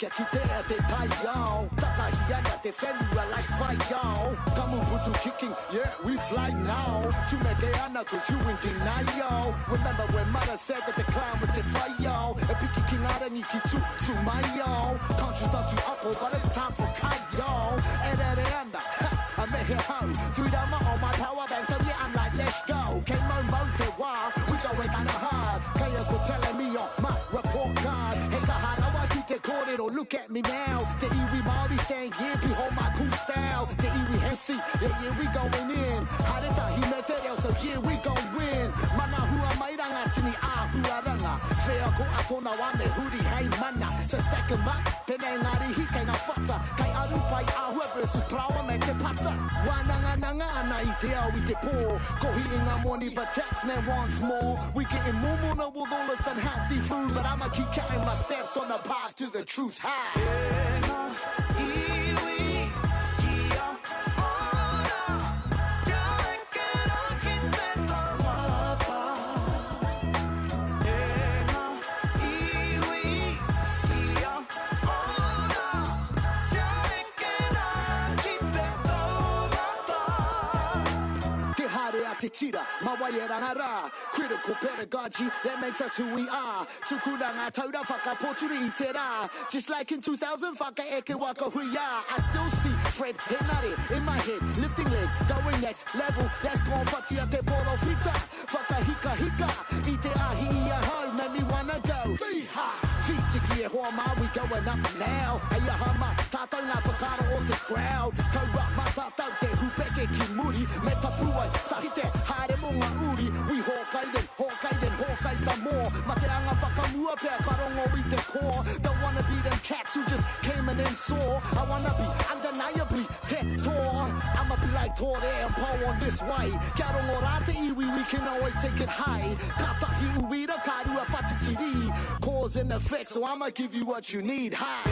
kia ki te te tai yo. Takahiana te whenua like fight yo. Kamuputu kicking, yeah, we fly now. Tumekeana cause you in denial. Remember when mother said that the clown was the fight yo. E piki ki ngarangi ki tu mai yo. Country's not too upper, but it's time for kite yo. Erereanda, I met here home. 3 down on my power bank, so yeah, I'm like, let's go. Came on te wa, we going kinda hard. Kaya ko telling me on my report card. Hey, kahara wa ki te kōrero, look at me now. Te iwi Māori saying, yeah, behold my cool style. Te iwi hesi, yeah, we going in. Hareta hi me te reo, so yeah, we gon' win. Mana hua mairanga tini a hua ranga. Whea ko atona wa me huri hei mana. So stack 'em up, pene ngari hi kei ngā whata. Kai arupai ahua versus prawa me te pata. Wananga nanga ana I te au I te pō. Kohi I ngā moni, but tax man wants more. We getting mumuna with all this unhealthy food, but I'ma keep counting my steps on the path to the truth. Te tira, mawaiera ra. Critical pedagogy that makes us who we are. Tukuranga taura whakapoturi I te rā. Just like in 2000, whaka eke waka hui ya. I still see Fred Henare in my head, lifting leg, going next level. That's gone fatia te poro fita. Whaka hika hika, I te ahi I a ho, make me wanna go. Fiha! Fitiki e hoa ma, we going up now. Aya hama, tātou ngā whakara o te crowd. Kaura ma tātou te hupeke ki muri. Me tapuai, tahite haere mo ngā uri. We hokai some more. Ma te anga whakamua pēr karongo I te core. Don't wanna be them cats who just came and then saw. I wanna be undeniably te toa. I'ma be like Tore and Poe on this way. Kia rongo rā te iwi, we can always take it high. Katahi uira karua whatitiri. Cause and effect, so I'ma give you what you need. Hi.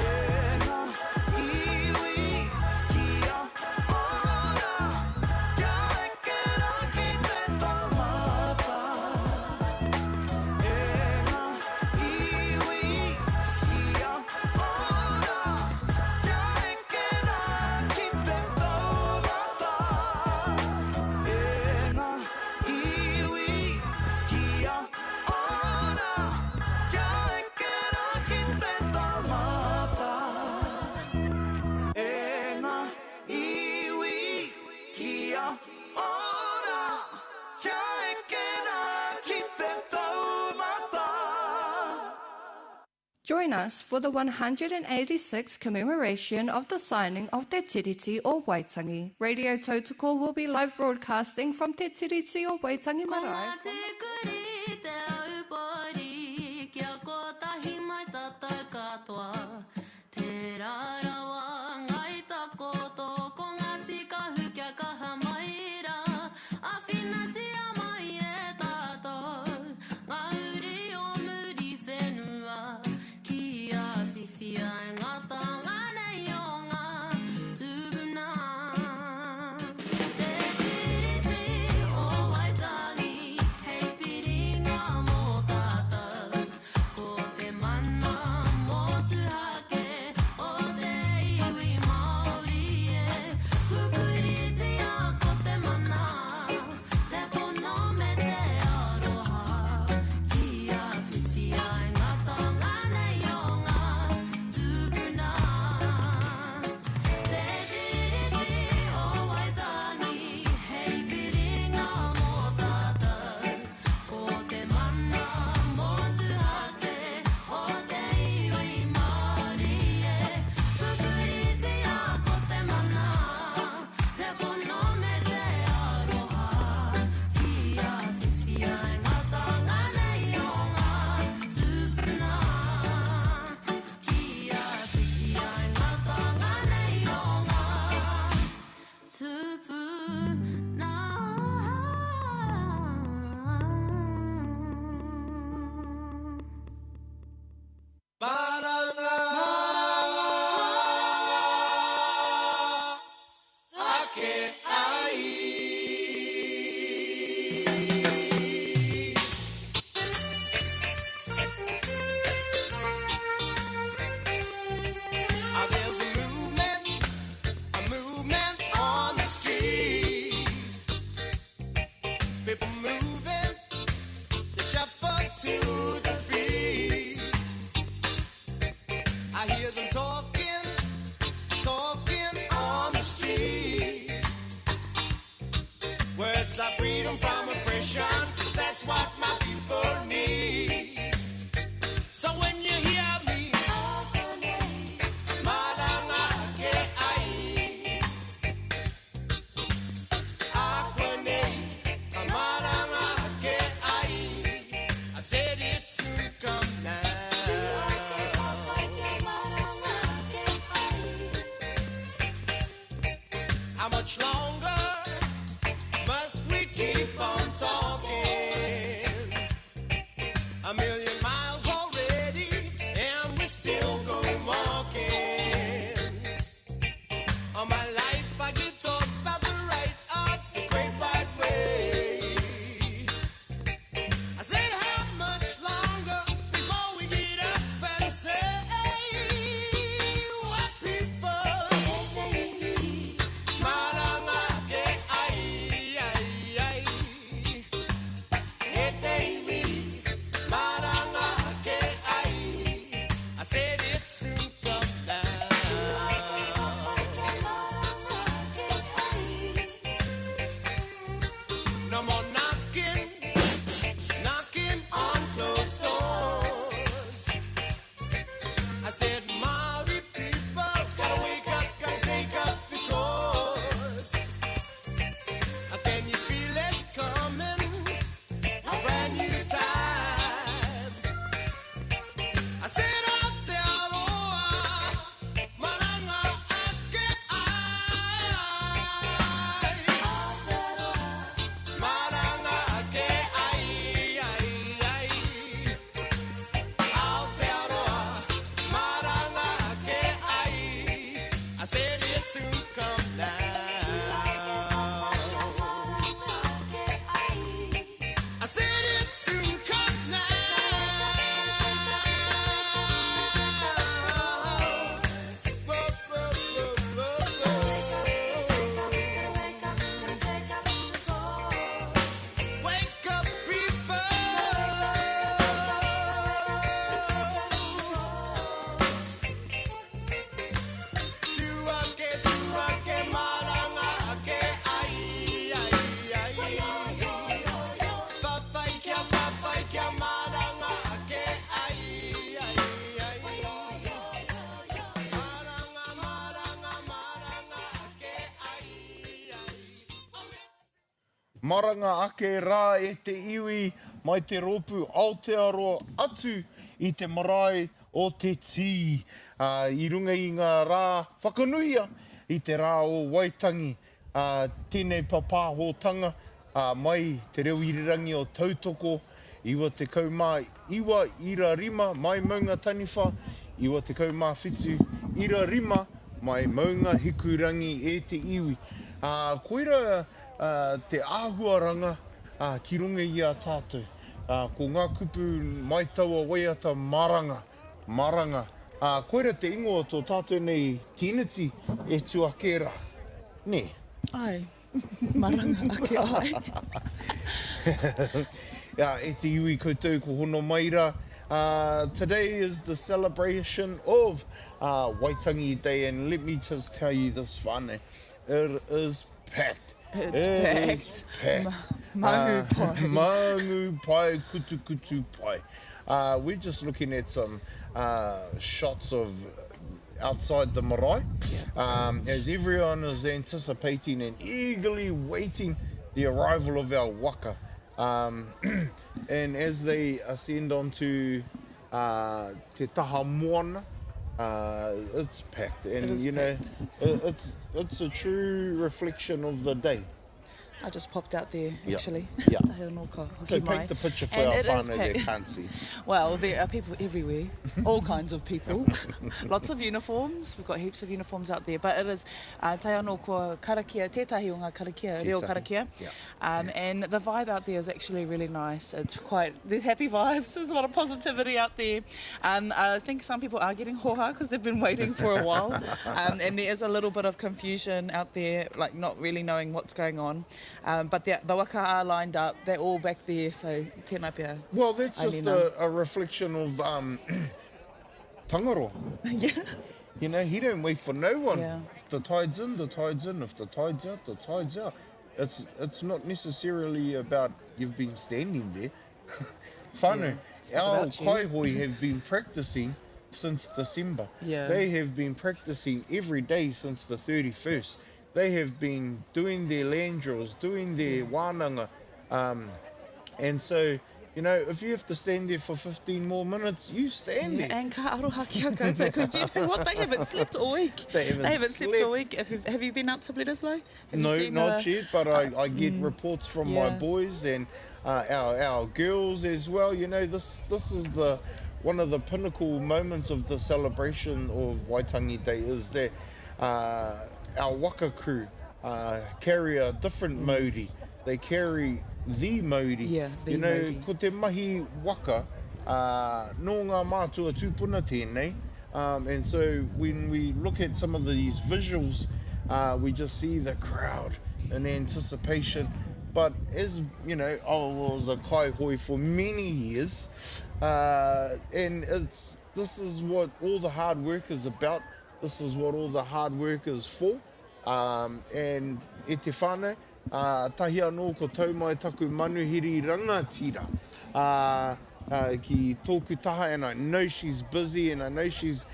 Join us for the 186th commemoration of the signing of Te Tiriti o Waitangi. Radio Tautoko will be live broadcasting from Te Tiriti o Waitangi Marae. Hey, hear them talking on the street. Words like freedom from oppression, 'cause that's what my people need. So when you hear me, Maranga ke ai, Akwane, Maranga ke ai, I said it soon come now. How much longer must we keep on talking? A million miles already, and we still go walking. All my life I get taught about the right of the great white way. I said, how much longer before we get up and say, what people? Maranga ke ai, ai, ai. Hey, baby, Maranga ke ai. I said it soon come down. No more knocking on closed doors. I said, Maori people, gotta wake up, gotta take up the course. Can you feel it coming? A brand new time. I said, Aotearoa, Maranga ake ai. Maranga ake ai, ai, ai. Aotearoa, Maranga ake ai. I said it soon come down. I said it soon come now. Wake up, people. Tuake, Maranga ake ai, ai, ai. Papaikia, Maranga ake ai, ai, ai. Maranga ake ai, ai. Maranga ake rā e te iwi mai te ropu Aotearoa atu i te marae o te tī. I runga i ngā rā whakanuia i te rā o Waitangi. Tēnei papāhotanga mai te reo irirangi o tautoko. Iwa te kaumā iwa ira rima mai maunga taniwha. Iwa te kaumā whitu ira rima mai maunga hikurangi e te iwi. Koira te āhuaranga ki runga i a tātou. Ko ngā kupu mai taua waiata Maranga. Koira te ingoa tō tātou nei tiniti e tuake rā. Ne? Ai, Maranga ake ai. E te iwi koutou ko hono maira. Today is the celebration of Waitangi Day, and let me just tell you this, whānau. It is packed. It's packed. Mangu pai. Mangu pai, kutu pai. We're just looking at some shots of outside the marae, as everyone is anticipating and eagerly waiting the arrival of our waka. And as they ascend onto te taha moana, it's packed, and you know, it's a true reflection of the day. I just popped out there, actually. Yeah. So paint the picture for our whānau that can't see. Well, there are people everywhere, all kinds of people. Lots of uniforms. We've got heaps of uniforms out there. But it is te anō kua karakia, tētahi o ngā karakia, reo karakia. And the vibe out there is actually really nice. It's quite, there's happy vibes. There's a lot of positivity out there. I think some people are getting hoha because they've been waiting for a while. And there is a little bit of confusion out there, like not really knowing what's going on. But the waka are lined up, they're all back there, so tēnā pia. Well, that's just a reflection of tangaro. Yeah. You know, he don't wait for no one. Yeah. If the tide's in, the tide's in. If the tide's out, the tide's out. It's not necessarily about you've been standing there. Whānau, it's not our about you. kaihoi have been practicing since December. Yeah. They have been practicing every day since the 31st. They have been doing their land drills, doing their wānanga. And so, you know, if you have to stand there for 15 more minutes, you stand there. And ka aroha ki a koutou, because you know what, they haven't slept all week. They haven't slept all week. Have you been out to Bledisloe? No, not yet, but I get reports from my yeah. boys and our girls as well. You know, this is one of the pinnacle moments of the celebration of Waitangi Day is that our waka crew carry a different mauri. They carry the mauri. Yeah, the you know, mauri. ko te mahi waka, no ngā mātua tūpuna tēnei. And so when we look at some of these visuals, we just see the crowd in anticipation. But as you know, I was a kaihoi for many years, and this is what all the hard work is about. This is what all the hard work is for. And e te whānau, tahi anō ko tau mai taku manuhiri rangatira ki tōku taha, and I know she's busy, and I know she's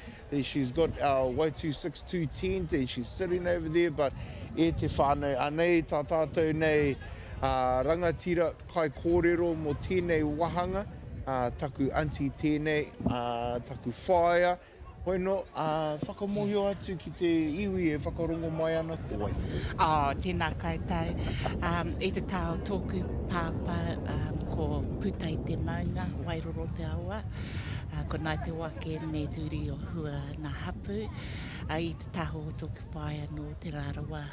got our Y262 tent and she's sitting over there, but e te whānau, anei tā tātou nei rangatira kai kōrero mo tēnei wahanga, taku auntie tēnei, taku whaia, hoi no, whakamohio atu ki te iwi e whakarongo mai ana ko wai. Tēnā koutou. E te tau tōku pāpā ko puta i te maunga, wairoro te aua. Ko nai te wake me turi o hua nā hapu. I te taho o tōku whaia no te rarawa.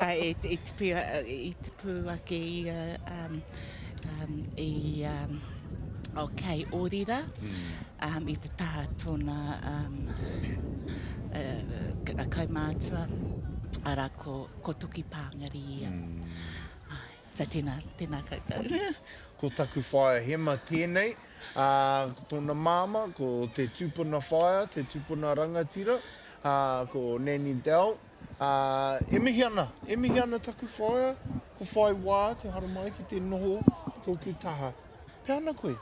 E te pū ake i o kei orira. I te taha tōna kaumātua, ara ko toki pāngari ia. So tēnā koutou. Ko taku whaia hema tēnei, tōna māma, ko te tūpuna whaia, te tūpuna rangatira, ko Nanny Dell. E mihi ana taku whaia, ko whai wā, te haramai ki te noho, tōku taha. Pea ana koe?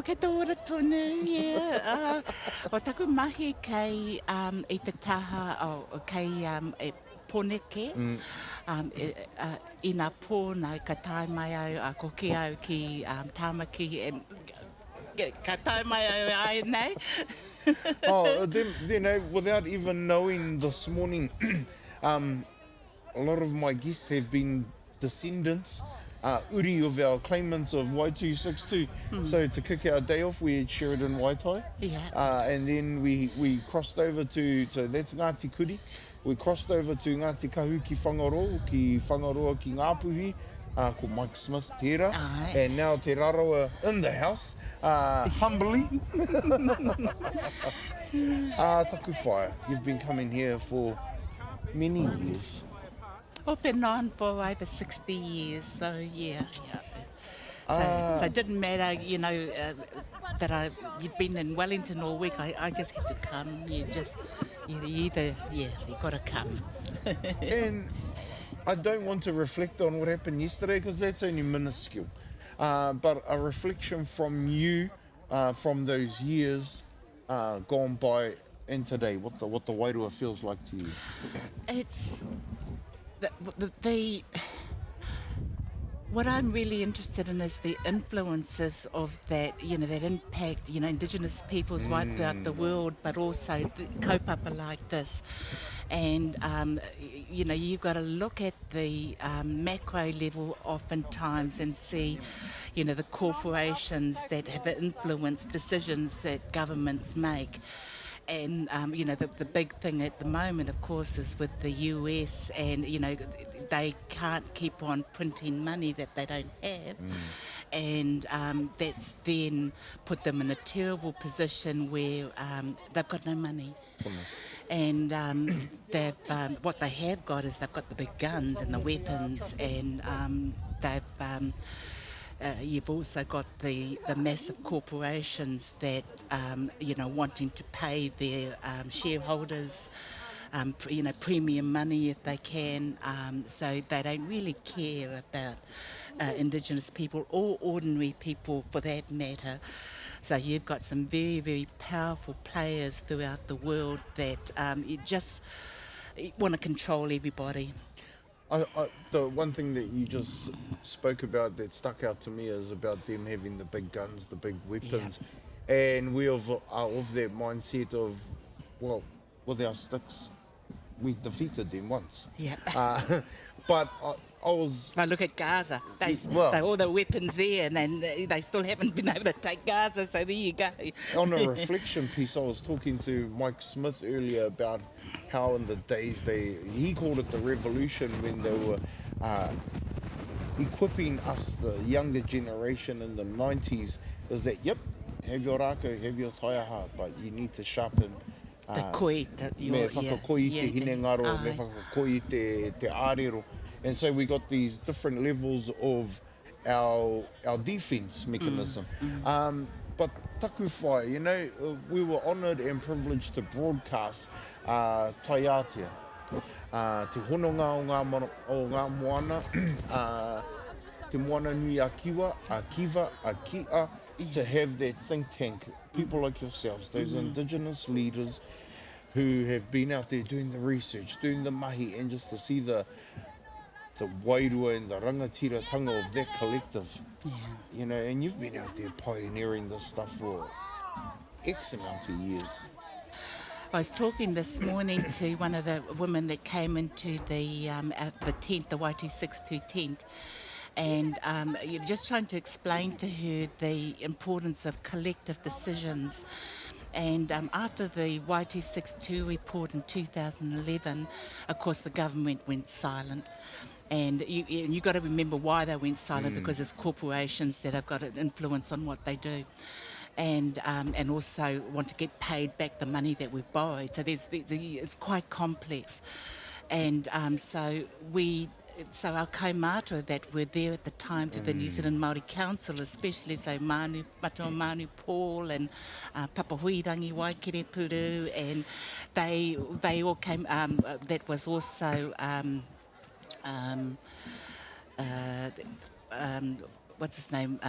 Kei tō ora tonu, yeah. O taku mahi kei i te taha, kei e poneke. I nā pōna, ka tae mai au, ko ki au ki tāmaki, and ka tae mai au ai nei. You know, without even knowing this morning, a lot of my guests have been descendants, uri of our claimants of Y262. So to kick our day off, we had Sheridan Waitai. Yeah. And then we crossed over to, so that's Ngāti Kuri. We crossed over to Ngāti Kahu ki Whangaroa ki Ngāpuhi, ko Mike Smith tērā. Aye. And now Te Rarawa in the house, humbly. Taku whaia, you've been coming here for many years. I've been on for over 60 years, so yeah. So it didn't matter, you know, that you'd been in Wellington all week. I just had to come. You got to come. And I don't want to reflect on what happened yesterday because that's only minuscule. But a reflection from you, from those years gone by and today, what the Wairua feels like to you. It's what I'm really interested in is the influences of that, you know, that impact, you know, Indigenous peoples right throughout the world, but also the kaupapa like this. And, you know, you've got to look at the macro level oftentimes and see, you know, the corporations that have influenced decisions that governments make. And, you know, the big thing at the moment, of course, is with the US, and, you know, they can't keep on printing money that they don't have. And that's then put them in a terrible position where they've got no money. And they've what they have got is they've got the big guns and the weapons, and they've you've also got the massive corporations that, wanting to pay their shareholders, premium money if they can. So they don't really care about Indigenous people or ordinary people for that matter. So you've got some very, very powerful players throughout the world that you just want to control everybody. The one thing that you just spoke about that stuck out to me is about them having the big guns, the big weapons, and we are of that mindset of, well, with our sticks, we defeated them once. Yeah. But I was... Well, look at Gaza. They all the weapons there, and then they still haven't been able to take Gaza, so there you go. On a reflection piece, I was talking to Mike Smith earlier about how in the days he called it the revolution, when they were equipping us, the younger generation in the 90s, is that, yep, have your rākau, have your taiaha, but you need to sharpen the koi, me whakakoi te hinengaro, me whakakoi te ārero. And so we got these different levels of our defense mechanism. But taku whai, we were honoured and privileged to broadcast Taiatea, te hononga o ngā moana, te moana nui a kiwa, a kiva, a kia, to have that think tank, people like yourselves, those Indigenous leaders who have been out there doing the research, doing the mahi, and just to see the wairua and the rangatiratanga of that collective. And you've been out there pioneering this stuff for X amount of years. I was talking this morning to one of the women that came into the tent, the Y262 tent, and just trying to explain to her the importance of collective decisions. And after the Y262 report in 2011, of course, the government went silent. And you got to remember why they went silent, because it's corporations that have got an influence on what they do. And also want to get paid back the money that we've borrowed. So it's quite complex. And so our kaumātua that were there at the time to the New Zealand Māori Council, especially Matua Manu Paul and Papahuirangi Waikere Puru, and they all came, that was also what's his name,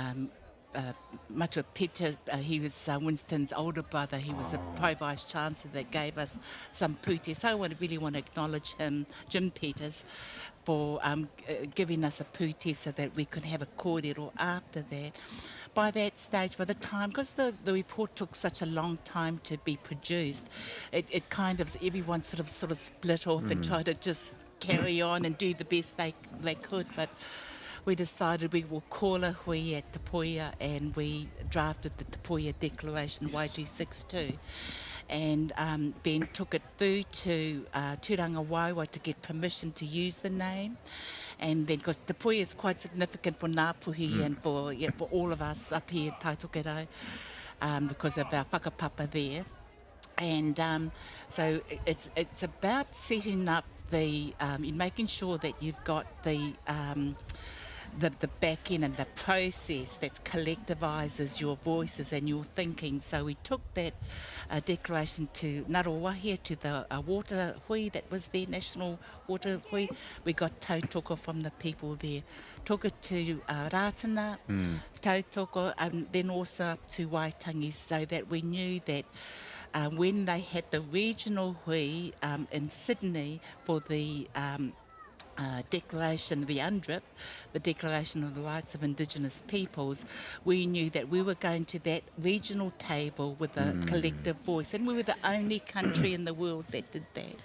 Matua Peter, he was Winston's older brother. He was a Pro-Vice Chancellor that gave us some puti. So I really want to acknowledge him, Jim Peters, for giving us a puti so that we could have a kōrero after that. By that stage, by the time, because the report took such a long time to be produced, it kind of, everyone sort of split off and tried to just carry on and do the best they could. But we decided we will call a hui at Te Poia, and we drafted the Te Poia Declaration, YG62, and then took it through to Tūranga Waiwa to get permission to use the name. And then, because Te Poia is quite significant for Ngāpuhi and for all of us up here in Taitokerau, because of our whakapapa there. And so it's about setting up making sure that you've got the back end and the process that collectivises your voices and your thinking. So we took that declaration to Ngaruawahia, to the water hui that was there, national water hui. We got tautoko from the people there. Took it to Rātana, tautoko, and then also up to Waitangi, so that we knew that when they had the regional hui in Sydney for the declaration, the UNDRIP, the Declaration of the Rights of Indigenous Peoples, we knew that we were going to that regional table with a collective voice, and we were the only country in the world that did that.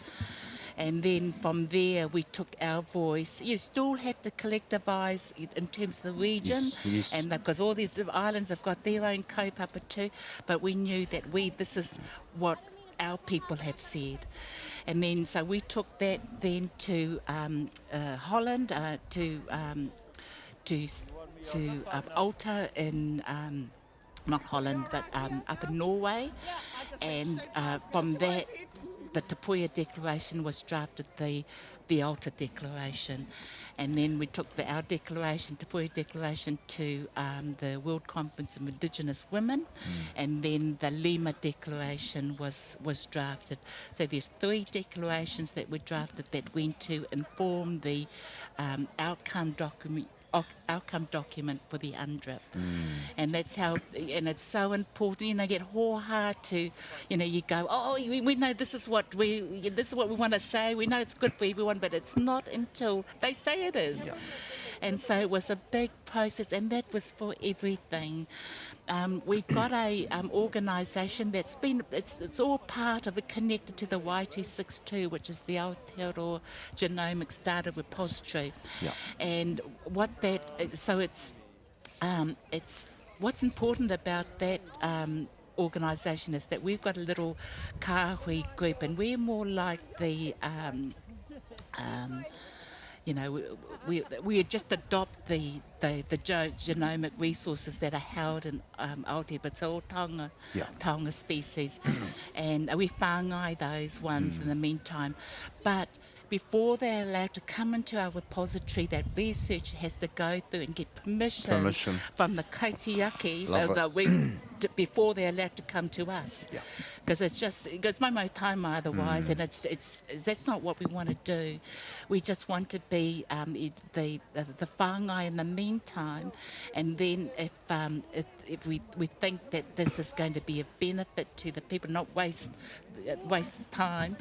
And then from there we took our voice. You still have to collectivise in terms of the region, yes. And because all these islands have got their own kaupapa too, but we knew that this is what our people have said. And then so we took that then to Holland, to Alta in not Holland, but up in Norway, and from that the Tapuia Declaration was drafted, the Alta Declaration. And then we took our declaration, Tapuia Declaration, to the World Conference of Indigenous Women, and then the Lima Declaration was drafted. So there's 3 declarations that were drafted that went to inform the outcome document for the UNDRIP. And that's how, and it's so important, you know, get hoha to, you know, you go, oh, we know this is what we want to say, we know it's good for everyone, but it's not until they say it is. Yeah. And so it was a big process, and that was for everything. We've got a organisation that's been, it's all part of it, connected to the YT62, which is the Aotearoa Genomics Data Repository. Yeah. And what that, so it's what's important about that organisation is that we've got a little kāhui group, and we're more like the you know, we just adopt the genomic resources that are held in Aotearoa, but it's all taonga species, and we whāngai those ones in the meantime. But before they're allowed to come into our repository, that research has to go through and get permission. From the kaitiaki before they're allowed to come to us. Because it goes momo taima otherwise, and it's that's not what we want to do. We just want to be the whāngai in the meantime, and then if we think that this is going to be a benefit to the people, not waste time,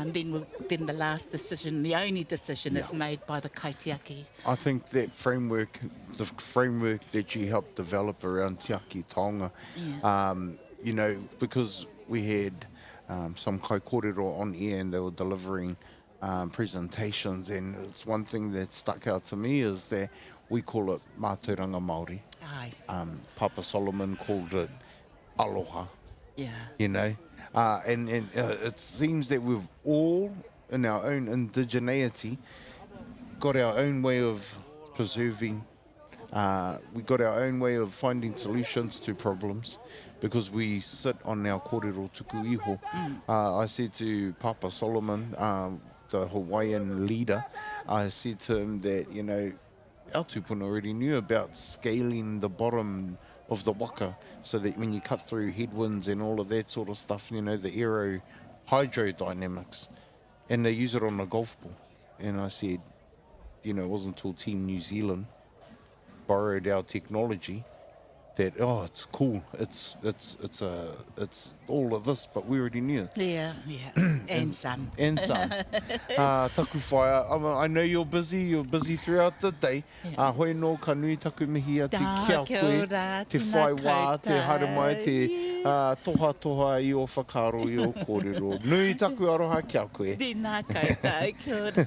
then the last decision, the only decision, is made by the kaitiaki. I think that framework, the framework that you helped develop around Te Aki Taonga, you know, because we had some kai kōrero on air and they were delivering presentations, and it's one thing that stuck out to me is that we call it mātauranga Māori. Papa Solomon called it aloha. You know, and it seems that we've all, in our own indigeneity, got our own way of preserving. We got our own way of finding solutions to problems, because we sit on our kōrero tuku iho. I said to Papa Solomon, the Hawaiian leader, I said to him that, you know, our tupuna already knew about scaling the bottom of the waka, so that when you cut through headwinds and all of that sort of stuff, you know, the hydrodynamics, and they use it on a golf ball. And I said, you know, it wasn't until Team New Zealand borrowed our technology that, oh, it's cool, it's all of this, but we already knew it. And some. Taku whaia, I know you're busy throughout the day. Hoi no ka nui taku mihi a te kia koe, te whai wā, te haramai, te toha i o whakaro i o kōrero. Nui taku aroha kia koe. Tēnā koutou, kia ora.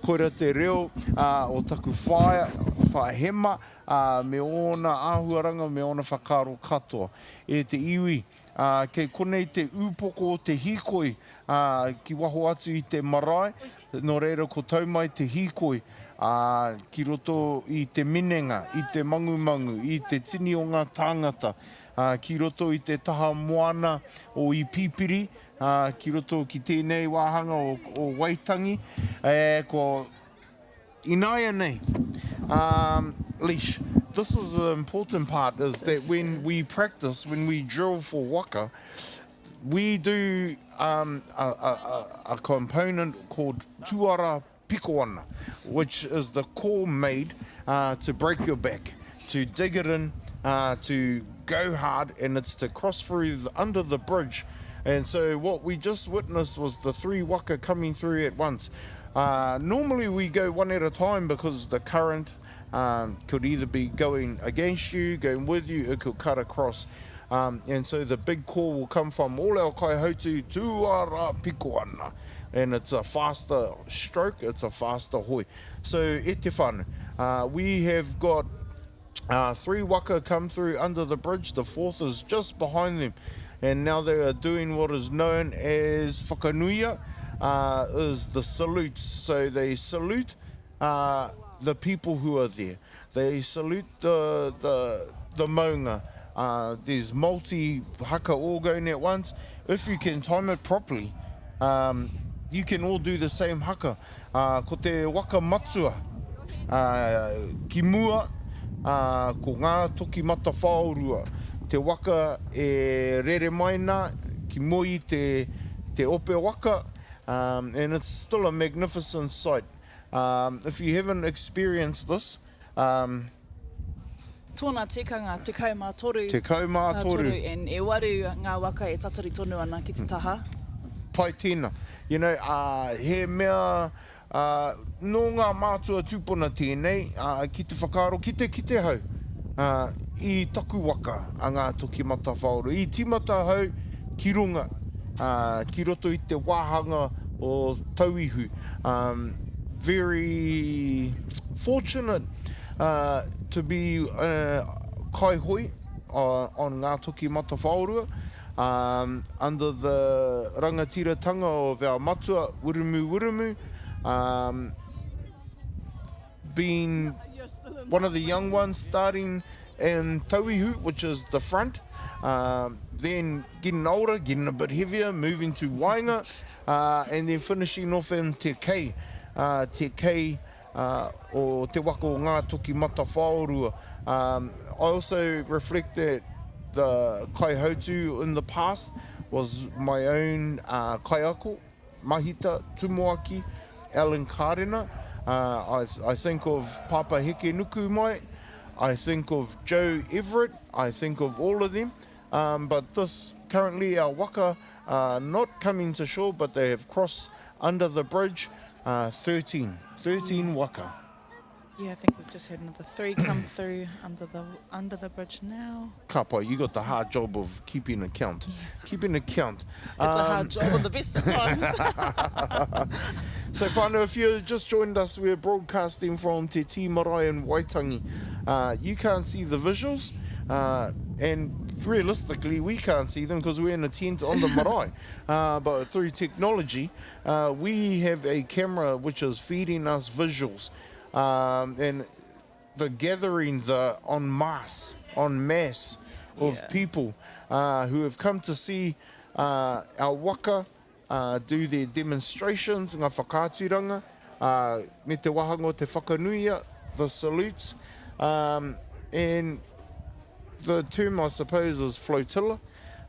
Koera te reo o taku whaihema, me ona āhuaranga, me ona whakaro katoa. E te iwi, kei konei te upoko o te hikoi, ki waho atu i te marae, no reira ko taumai te hikoi, ki roto i te minenga, i te mangumangu, i te tini o ngā tāngata, ki roto i te taha moana o i pipiri, ki roto ki tēnei wāhanga o waitangi, ko inaia nei. Leash, this is the important part, is that when we practice, when we drill for waka, we do a component called tuara pikoana, which is the core made to break your back, to dig it in, to go hard, and it's to cross through under the bridge. And so what we just witnessed was the 3 waka coming through at once. Normally we go one at a time, because the current could either be going against you, going with you, it could cut across. And so the big call will come from all our kaihautu tuara pikoana. And it's a faster stroke, it's a faster hoi. So e te whānau, we have got 3 waka come through under the bridge, the 4th is just behind them. And now they are doing what is known as whakanuia, is the salutes. So they salute the people who are there. They salute the maunga. There's multi haka all going at once. If you can time it properly, you can all do the same haka. Ko te waka matua, ki mua, ko ngā toki mata whaorua. Te waka e rere maina, ki moi te ope waka, and it's still a magnificent sight. If you haven't experienced this, Tōna tikanga, te kaumā toru. te kaumā toru. And e waru ngā waka e tatari tonu ana ki te taha. Pai tēnā. You know, he mea, no ngā mātua tūpuna tēnei, ki te whakaaro, ki te hau, i taku waka a ngā toki mata whaoro. I timata hau ki runga, ki roto i te wāhanga o tauihu. Very fortunate to be kaihoi on ngā toki mata whaorua. Under the rangatiratanga of our matua, Urumu, being one of the young ones starting in Tauihu, which is the front, then getting older, getting a bit heavier, moving to Wainga, and then finishing off in Te Kei, o te waka o ngā toki mata whaorua. I also reflect that the kaihautu in the past was my own kaiako, Mahita, Tumuaki, Alan Karena. I think of Papa Heke Nuku Mai, I think of Joe Everett, I think of all of them. But this, currently our waka not coming to shore, but they have crossed under the bridge, 13 waka. Yeah, I think we've just had another 3 come through under the bridge now. Kapa, you got the hard job of keeping account. Keeping account. It's a hard job on the best of times. So, whānau, if you just joined us, we're broadcasting from Te Tii Marae in Waitangi. You can't see the visuals, and realistically, we can't see them because we're in a tent on the marae. But through technology, we have a camera which is feeding us visuals. And the gathering, en masse of people who have come to see our waka, do their demonstrations, ngā whakāturanga, me te wahanga o te whakanuia, the salutes, and the term, I suppose, is flotilla.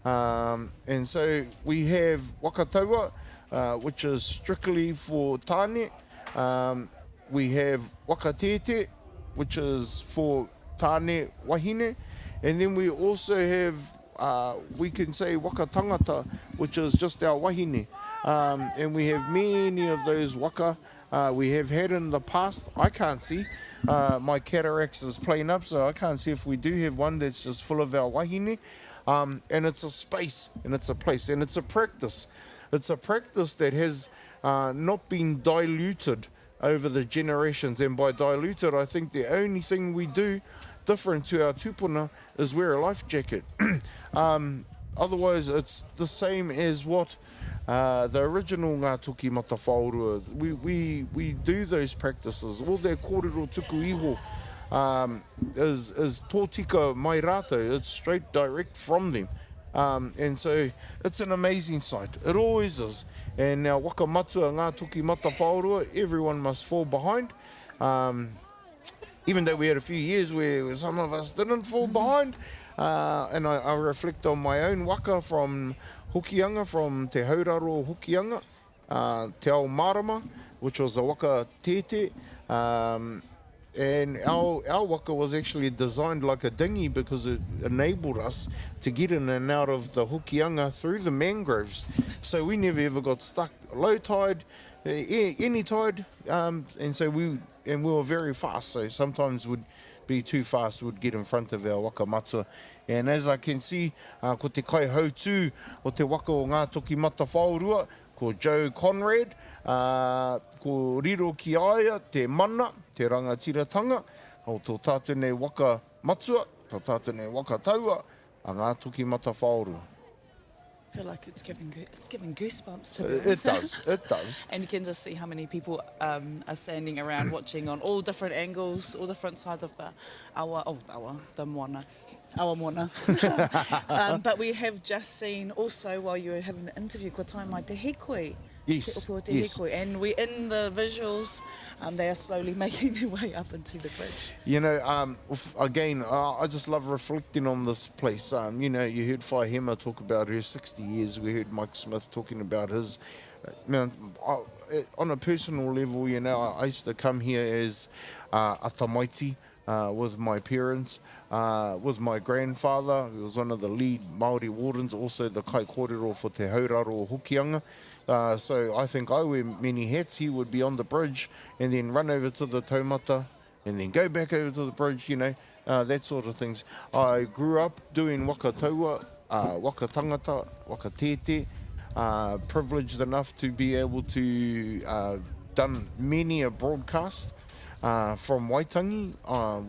And so we have wakataua, which is strictly for tāne. We have wakatete, which is for tāne wahine. And then we also have, we can say wakatangata, which is just our wahine. And we have many of those waka we have had in the past. I can't see. My cataracts is playing up, so I can't see if we do have one that's just full of our wahine. And it's a space, and it's a place, and it's a practice. It's a practice that has not been diluted over the generations. And by diluted, I think the only thing we do different to our tupuna is wear a life jacket. Otherwise, it's the same as what the original ngā toki mata whaorua. We do those practices. All their kōrero tuku iho is tōtika mai rātou. It's straight direct from them. And so it's an amazing sight. It always is. And now waka matua ngā toki mata whaorua, everyone must fall behind. Even though we had a few years where some of us didn't fall behind. And I reflect on my own waka from Hokianga, from Te Hauraro Hokianga, Te Ao Marama, which was a waka tete. And our waka was actually designed like a dinghy because it enabled us to get in and out of the Hokianga through the mangroves. So we never ever got stuck. Low tide, any tide, and so we were very fast. So sometimes would be too fast, would get in front of our waka matua. And as I can see, ko te kai hautū o te waka o ngā toki mata whaorua, ko Joe Conrad, ko Riro ki aia, te mana, te rangatiratanga, o tō tātou nei waka matua, tō tātou nei waka taua, a ngā toki mata whaorua. I feel like it's giving goosebumps to me. It does. And you can just see how many people are standing around watching on all different angles, all different sides of the moana. awamona. But we have just seen also, while you were having the interview, ko tae mai te hikoi. Yes, Te opo te yes. hikoi. And we in the visuals, they are slowly making their way up into the bridge. You know, again, I just love reflecting on this place. You know, you heard Whaihema talk about her 60 years. We heard Mike Smith talking about his. Man, on a personal level, you know, I used to come here as a tamaiti with my parents, with my grandfather, who was one of the lead Māori wardens, also the kai kōrero for Te Hauraro o Hokianga. So I think I wear many hats. He would be on the bridge and then run over to the taumata and then go back over to the bridge, you know, that sort of things. I grew up doing waka taua, waka tangata, waka tete, privileged enough to be able to done many a broadcast from Waitangi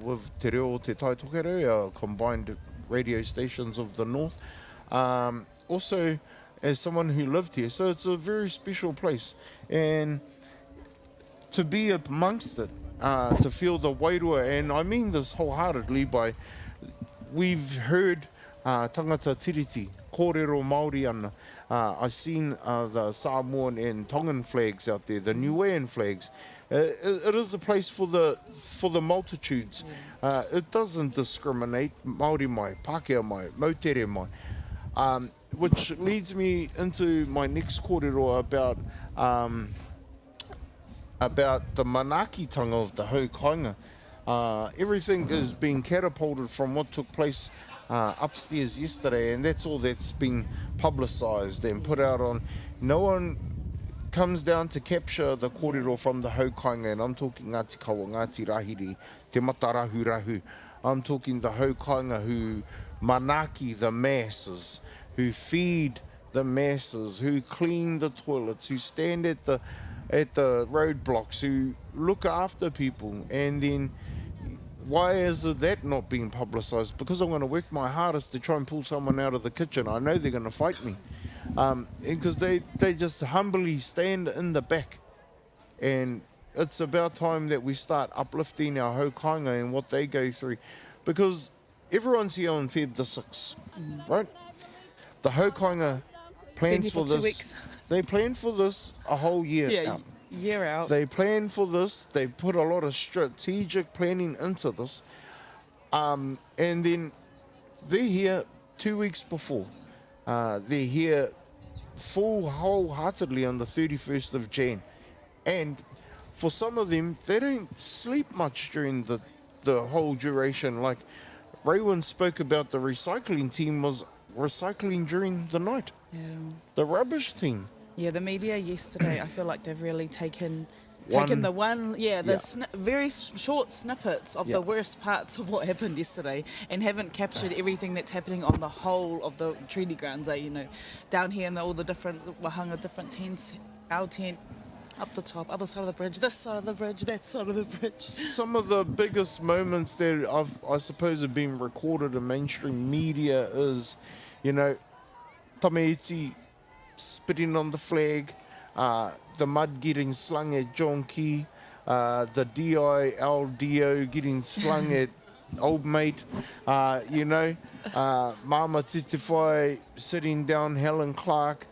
with Te Reo o Te Tai Tokerau, combined radio stations of the north. Also, as someone who lived here, so it's a very special place, and to be amongst it, to feel the wairua, and I mean this wholeheartedly by, we've heard tangata tiriti, kōrero Māori ana. I've seen the Samoan and Tongan flags out there, the Niuean flags. It is a place for the multitudes. It doesn't discriminate, Māori mai, Pākehā mai, Moutere mai. Which leads me into my next kōrero about the manaakitanga of the haukainga. Everything is being catapulted from what took place upstairs yesterday, and that's all that's been publicised and put out on. No one comes down to capture the kōrero from the haukainga, and I'm talking Ngāti Kawa, Ngāti Rahiri, Te Matarahu Rahu. I'm talking the haukainga who manaki the masses, who feed the masses, who clean the toilets, who stand at the roadblocks, who look after people. And then why is that not being publicised? Because I'm going to work my hardest to try and pull someone out of the kitchen. I know they're going to fight me, because they just humbly stand in the back. And it's about time that we start uplifting our haukainga and what they go through, because everyone's here on Feb the 6th, right? The haukainga plans for 2 this. weeks. They plan for this a whole year out. Year out. They plan for this. They put a lot of strategic planning into this. And then they're here 2 weeks before. They're here full wholeheartedly on the 31st of Jan. And for some of them, they don't sleep much during the whole duration. Like Raywin spoke about, the recycling team was recycling during the night. Yeah. The rubbish team. Yeah, the media yesterday, I feel like they've really taken One- very short snippets of the worst parts of what happened yesterday, and haven't captured everything that's happening on the whole of the treaty grounds. You know, down here in all the different wahanga, different tents, our tent, up the top, other side of the bridge, this side of the bridge, that side of the bridge. Some of the biggest moments that I suppose have been recorded in mainstream media is, you know, Tameiti spitting on the flag, the mud getting slung at John Key, the DILDO getting slung at old mate, you know, Mama Titifai sitting down Helen Clark.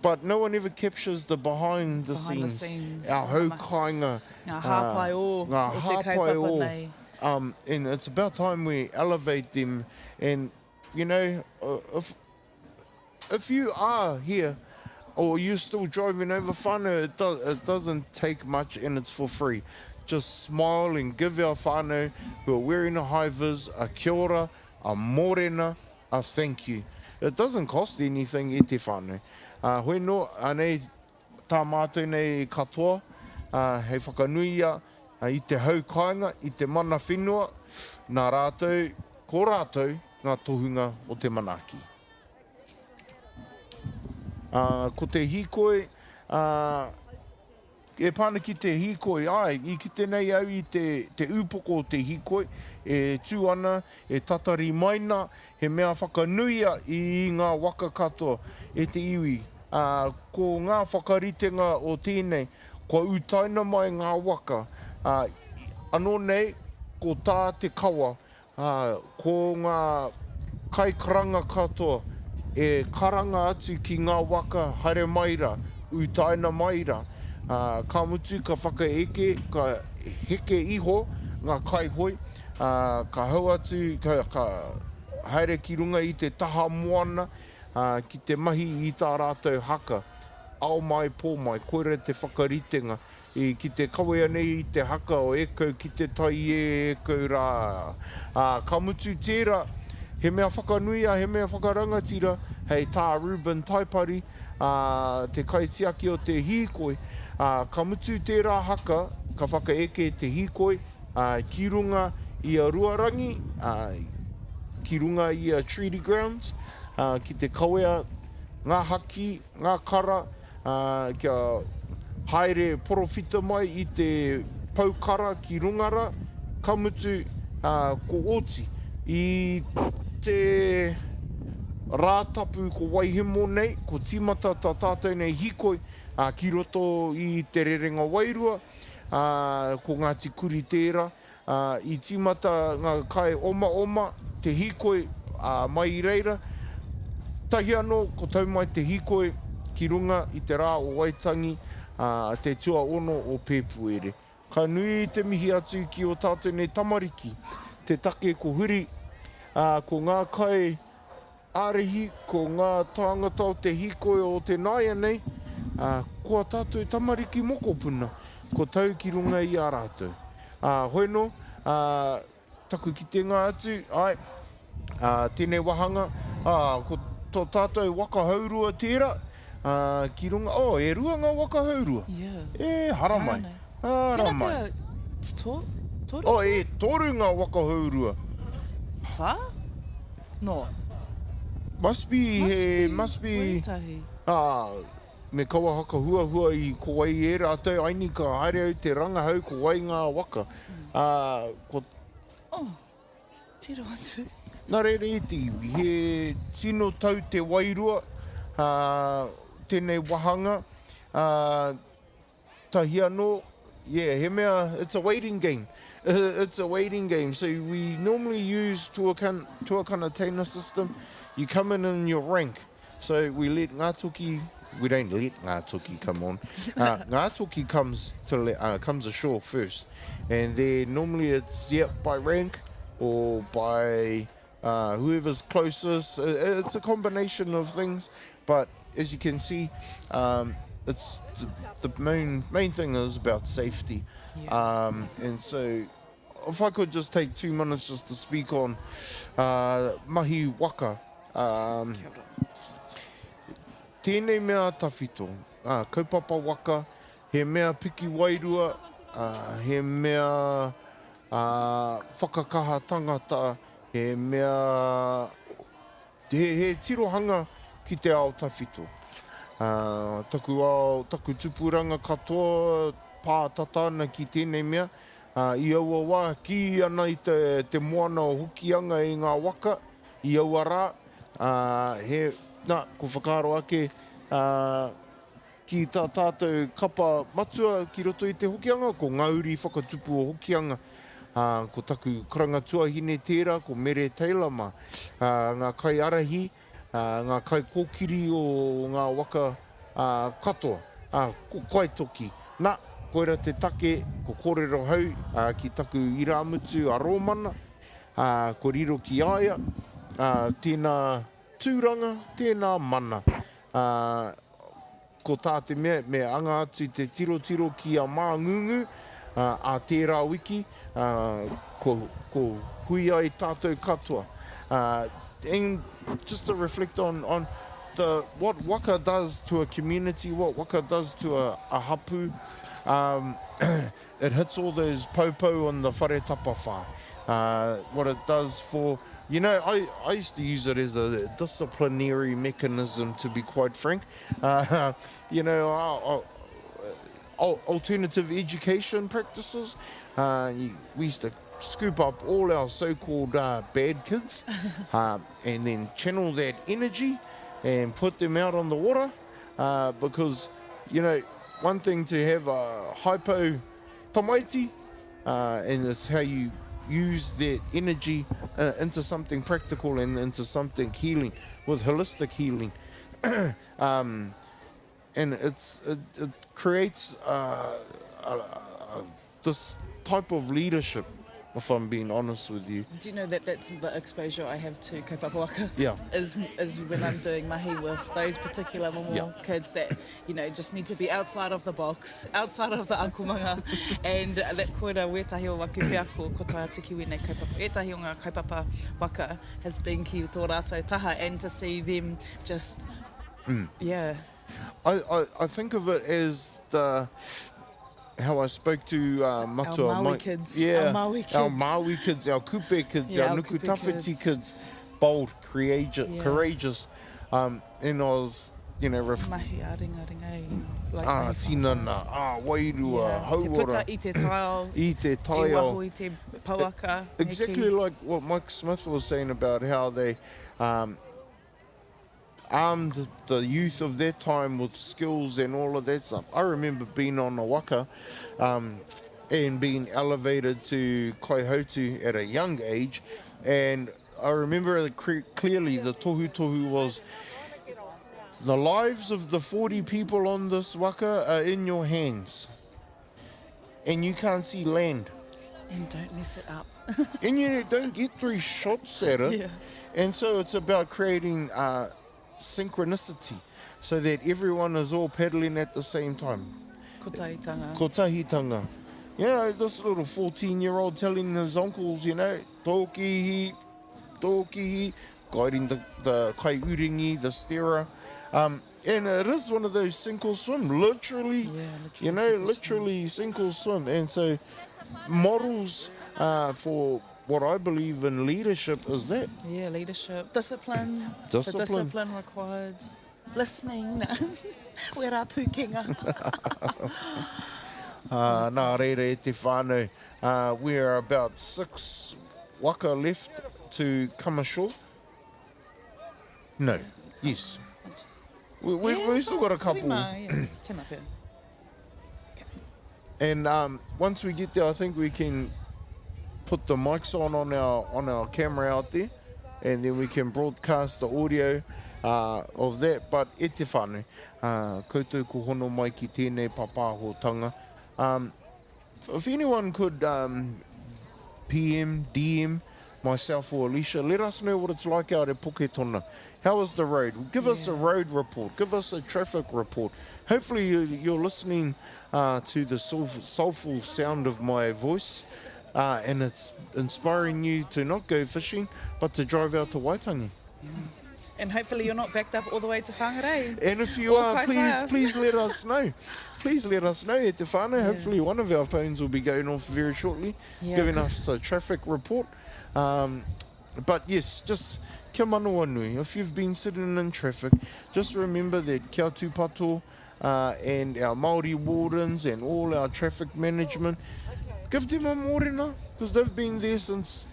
But no one ever captures the behind the scenes. Our haukainga. Ngā hāpai o, Ngā o te hāpai kaupapa o. nei. And it's about time we elevate them. And, you know, if you are here or you're still driving over whānau, it doesn't take much, and it's for free. Just smile and give our whānau who are wearing a high-vis a kia ora, a morena, a thank you. It doesn't cost anything e te whānau. Hoi no, anei tā mātou nei katoa, hei whakanuia i te haukainga, i te mana whenua, nā rātou, ko rātou, ngā tohunga o te manaaki. Ko te hikoi, e pāna ki te hikoi, i ki tenei au i te upoko o te hikoi, e tū ana, e tatari maina, he mea whakanuia i ngā waka katoa, e te iwi. Ko ngā whakaritenga o tēnei, ko utaina mai ngā waka. Anō nei, ko tā te kawa, ko ngā kai karanga katoa, e karanga atu ki ngā waka haere maira, utaina maira. Ka mutu ka whakaeke, ka heke iho ngā kai hoi, ka hau atu, ka haere ki runga i te taha moana, ki te mahi i tā rātou haka. Ao mai, pō mai, koere te whakaritenga. Ki te kawea nei i te haka o ekau ki te tai ekau rā. Ka mutu tērā, he mea whakanuia, he mea whakarangatira, hei tā Ruben Taipari, te kaitiaki o te hīkoi. Ka mutu tērā haka, ka whakaeke te hīkoi, ki runga i a Ruarangi, ki runga i a Treaty Grounds, ki te kawea, ngā haki, ngā kara, kia haere porofita mai i te paukara ki rungara, ka mutu ko oti. I te rātapu ko Waihemo nei, ko tīmata tā tātou nei hikoi, ki roto i te rerenga wairua, ko Ngāti Kuri tērā, i tīmata ngā kai oma oma, te hikoi mai i reira, tahi anō ko tau mai te hikoi ki runga i te rā o Waitangi, te tua ono o Pēpuere. Ka nui te mihi atu ki o tātou nei tamariki, te take ko huri, ko ngā kai ārehi, ko ngā tāngata o te hikoi o te naia nei, ko tātou tamariki mokopuna, ko tau ki runga i a rātou. Hoi no, taku ki te ngā atu, ai, tēnei wahanga, ko tō tātou wakahaurua tērā, ki runga, e rua ngā wakahaurua. Yeah. E, haramai. Haramai. Tōru? E, toru ngā wakahaurua. Wha? No. Must be. Koetahi. Me kawa haka hua i ko wai e rātou, aini ka haere au te rangahau ko wai ngā waka. Tiro atu. Nā reire e te iwi, he tino tau te wairua, tēnei wahanga, tahi anō, he mea, it's a waiting game. It's a waiting game. So we normally use tuakana teina system. You come in your rank. So we let ngā toki, we don't let ngā toki come on. Ngā toki comes ashore first. And then normally it's, by rank or by whoever's closest. It's a combination of things. But as you can see, it's the main thing is about safety. Yeah. And so if I could just take 2 minutes just to speak on mahi waka. Tēnei mea tawhito, kaupapa waka, he mea piki wairua, he mea whakakaha tangata, he mea he tirohanga ki te ao tawhito. Taku tupuranga katoa pātatana ki tēnei mea, i aua wā ki ana i te moana o hukianga i ngā waka, i aua rā, ko whakaaro ake ki tā tātou kapa matua ki roto i te hokianga, ko ngauri whakatupu o hokianga, ko taku karanga tuahine tērā, ko Mere Tailama, ngā kai arahi, ngā kai kōkiri o ngā waka katoa, ko kaitoki. Nā, koera te take, ko kōrero hau, ki taku iramutu a Rōmana, ko riro ki aia, tēnā tūranga, tēnā mana. Ko tā te mea, me anga atu te tiro ki a māngungu, a tērā wiki, ko hui ai tātou katoa. And just to reflect on what waka does to a community, what waka does to a hapu, it hits all those popo on the whare tapawha. What it does for, I used to use it as a disciplinary mechanism, to be quite frank. Alternative education practices. We used to scoop up all our so-called bad kids and then channel that energy and put them out on the water, because, one thing to have a hypo tamaiti, and it's how you use that energy into something practical and into something healing, with holistic healing. And it creates this type of leadership, if I'm being honest with you. Do you know that that's the exposure I have to kaupapa waka? Yeah. Is when I'm doing mahi with those particular momo Yeah. kids that, just need to be outside of the box, outside of the akumanga, and that koera wetahi o waki whiako ko tai atu ki wene kaupapa. Etahi o ngā kaupapa waka has been ki tō rātou taha, and to see them just, yeah. I think of it as how I spoke to Matua. Our Maui kids. Yeah, Our Maui kids. Our Maui kids, our Kupe kids, Yeah, our our Nuku Kupe Tawhiti kids. Bold, courageous. And I was, Mahi aringa, like tinana, wairua, Te puta hauora, i te taiao, i te e taiao. waho i te pauaka. Exactly like what Mike Smith was saying about how they armed the youth of that time with skills and all of that stuff. I remember being on a waka and being elevated to kaihautu at a young age, and I remember clearly the tohu was the lives of the 40 people on this waka are in your hands, and you can't see land. And don't mess it up. And you don't get 3 shots at it. Yeah. And so it's about creating synchronicity so that everyone is all paddling at the same time. Kotahitanga. Kotahitanga. This little 14-year-old telling his uncles, tōkihi, guiding the kai uringi, the stera. And it is one of those sink or swim, literally, literally sink or swim. And so models for what I believe in leadership is that. Yeah, leadership. Discipline. The discipline required. Listening. Wera pukenga. Nā reira e te whānau. We are about 6 waka left to come ashore. No. Yes. We've still got a couple. Tēnā pēr. And once we get there, I think we can put the mics on our camera out there, and then we can broadcast the audio of that. But e te whānau, koutou ko hono mai ki tēnei papahotanga. If anyone could PM, DM myself or Alicia, let us know what it's like out at Puketona. How is the road? Give us a road report. Give us a traffic report. Hopefully you're listening to the soulful sound of my voice, and it's inspiring you to not go fishing, but to drive out to Waitangi. And hopefully you're not backed up all the way to Whangarei. And if you Or are, Kaitaia. please let us know. Please let us know e te whānau. Hopefully one of our phones will be going off very shortly, giving us a traffic report. But yes, just kia manawa nui. If you've been sitting in traffic, just remember that kia tūpato and our Māori wardens and all our traffic management, give them a mōrena, because they've been there since.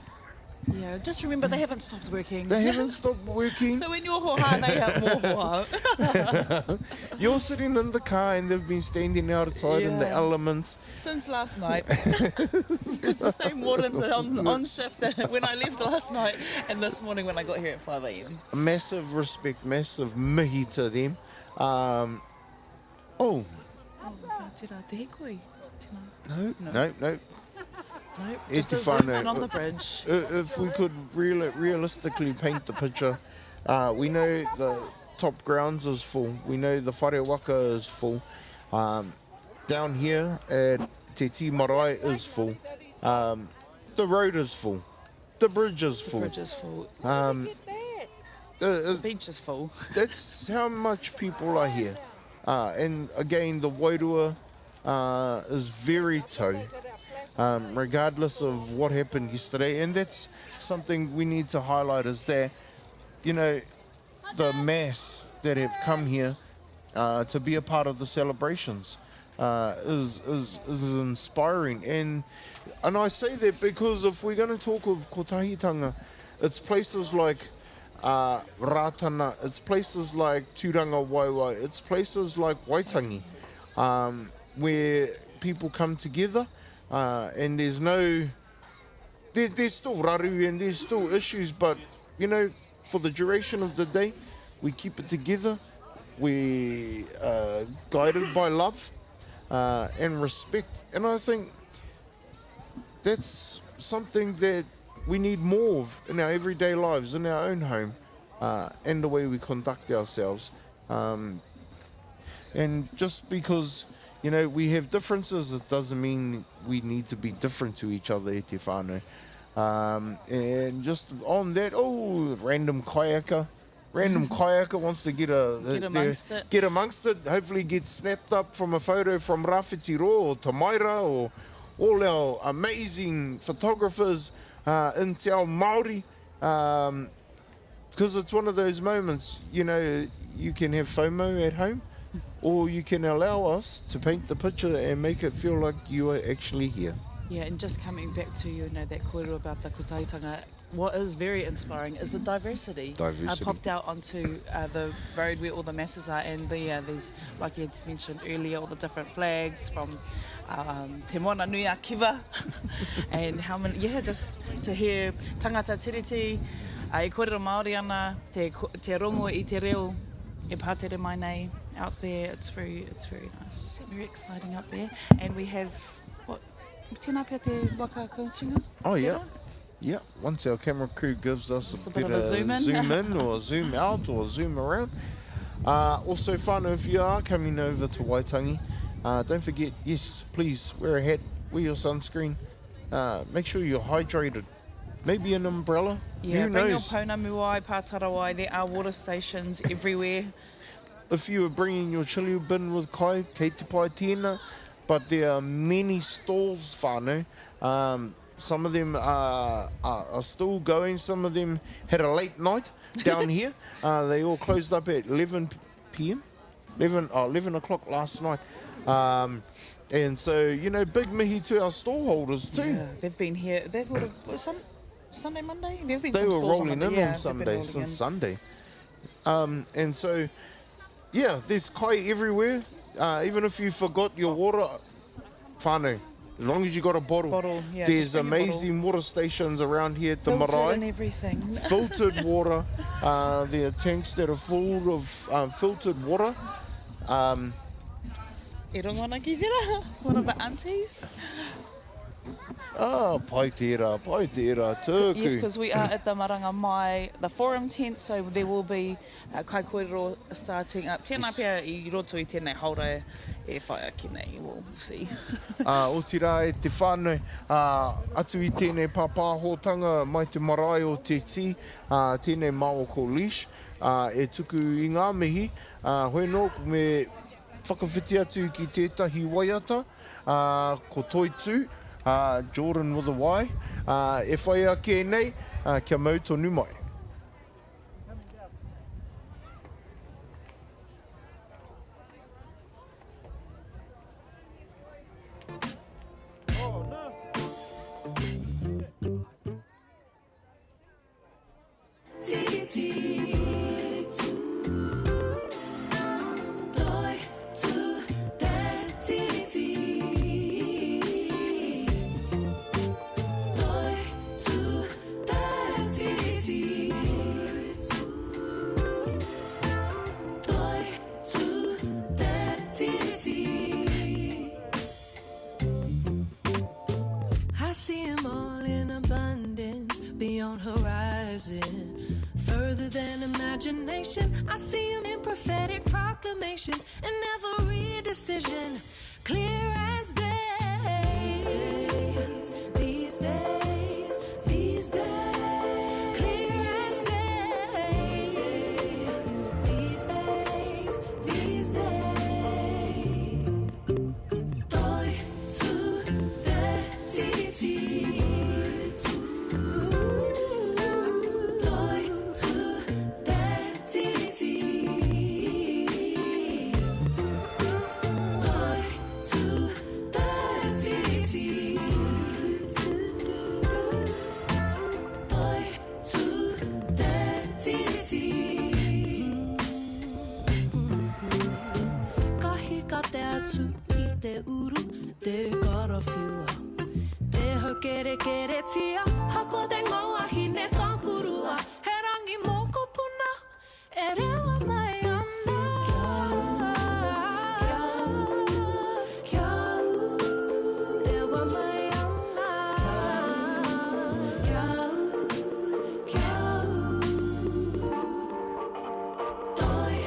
Yeah, just remember they haven't stopped working. They haven't stopped working. So when you're hoha, they have more hoa. You're sitting in the car and they've been standing outside in the Yeah. elements. Since last night. Because the same wardens are on shift when I left last night and this morning when I got here at 5 a.m. Massive respect, massive mihi to them. Oh, tērā te hekoi. No. Nope, E just te a zoom whānau. in on the bridge. If we could realistically paint the picture, we know the top grounds is full. We know the whare waka is full. Down here at Te Tii Marae is full. The road is full. The bridge is The full. bridge is full. The Beach is full. that's how much people are here. And again, the wairua is very tau, regardless of what happened yesterday. And that's something we need to highlight, is that, the mass that have come here to be a part of the celebrations is inspiring. And I say that because if we're going to talk of kotahitanga, it's places like Rātana, it's places like Tūranga Waiwai, it's places like Waitangi, where people come together and there's no there's still raru and there's still issues, but, you know, for the duration of the day, we keep it together. We're guided by love and respect. And I think that's something that we need more of in our everyday lives, in our own home, and the way we conduct ourselves. And just because, you know, we have differences, it doesn't mean we need to be different to each other, e te whānau. And just on that, random kayaka. Random kayaka wants to get amongst it. Hopefully get snapped up from a photo from Rāwhiti Ro or Tii Marae or all our amazing photographers in Te Ao Māori. Because it's one of those moments, you know, you can have FOMO at home, or you can allow us to paint the picture and make it feel like you are actually here. Yeah, and just coming back to, you know, that kōrero about the kōtaitanga, what is very inspiring is the diversity. I popped out onto the road where all the masses are, and there's, like you had mentioned earlier, all the different flags from Te Moana Nui a Kiwa, and how many, just to hear tangata tiriti, e kōrero Māori ana, te rongo I te reo, e pātere mai nei out there. It's very nice, very exciting out there. And we have, tēnā pia te waka kautinga? Oh, yeah. Yeah, once our camera crew gives us a bit of a zoom in or zoom out or zoom around. Also, whānau, if you are coming over to Waitangi, don't forget, yes, please wear a hat, wear your sunscreen, make sure you're hydrated. Maybe an umbrella. Yeah, who bring knows? your pounamu wai, pātarawai. There are water stations everywhere. If you are bringing your chili bin with kai, kei te pai tēnā, but there are many stalls, whānau. Some of them are still going. Some of them had a late night down here. They all closed up at 11 p.m. 11 o'clock last night. And so, you know, big mihi to our stallholders too. Yeah, they've been here. They would have, Sunday, Monday? They've been They some were stalls rolling on in on Sunday, since Sunday. And so, yeah, there's kai everywhere. Even if you forgot your water, whānau, as long as you got a bottle, there's amazing water stations around here at Tii Marae. Filtered and everything. Filtered water. There are tanks that are full of filtered water. E rongona ki tira, one of the aunties. Pai tērā, tūku. Yes, because we are at the Maranga Mai, the forum tent, so there will be kai kōrero starting up. Tēnā pia I roto I tēnei haura e whai aki nei, we'll see. O tira e te whānau, atu I tēnei pāpāhotanga mai te marae o te Tii, tēnei māo ko leash, e tuku I ngā mihi, hoi no me whakawhiti atu ki tētahi waiata, ko Toitū, Jordan with a Y, e whai ake nei, kia mau tonu mai. I see 'em all in abundance beyond horizon, further than imagination. I see 'em in prophetic proclamations and every decision clear as day. These days, these days, clear as day. These days, these days. Toi tu te titi. Toi tu te titi. Toi tu te titi. Toi tu te titi. Kahi ka te atu I te uru, te karawhiua. Te kere kere tia hako te maua hine kankurua he rangi moko puna e rewa mai ana rewa mai ana toi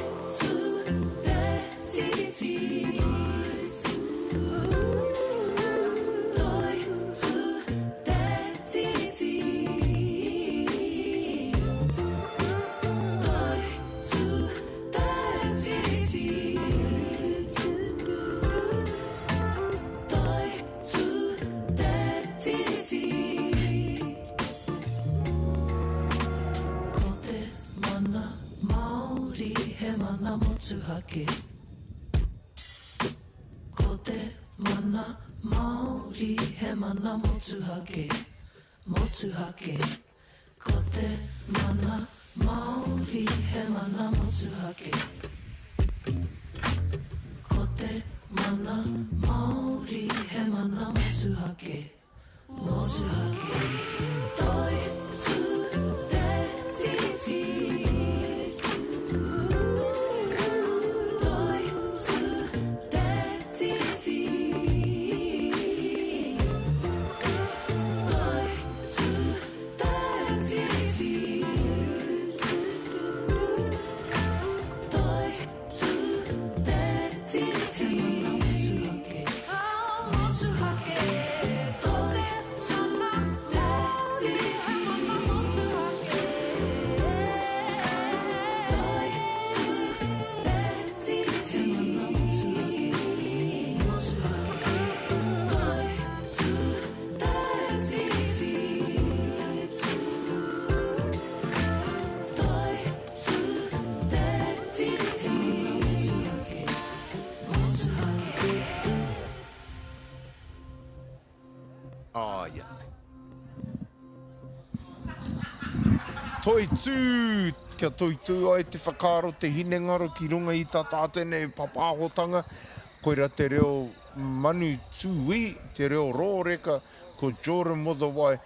tu te titi motuhake. Ko te mana Māori he mana motuhake. Motuhake. Ko te mana Māori he mana motuhake. Ko te mana Māori he mana motuhake. Motuhake. Toi tu te titi. Toi tū, kia toi tū ai te whakaro te hinengaro ki runga i tā tātene papahotanga. Koira te reo manu tūi, te reo rōreka, ko Jordan Motherwai.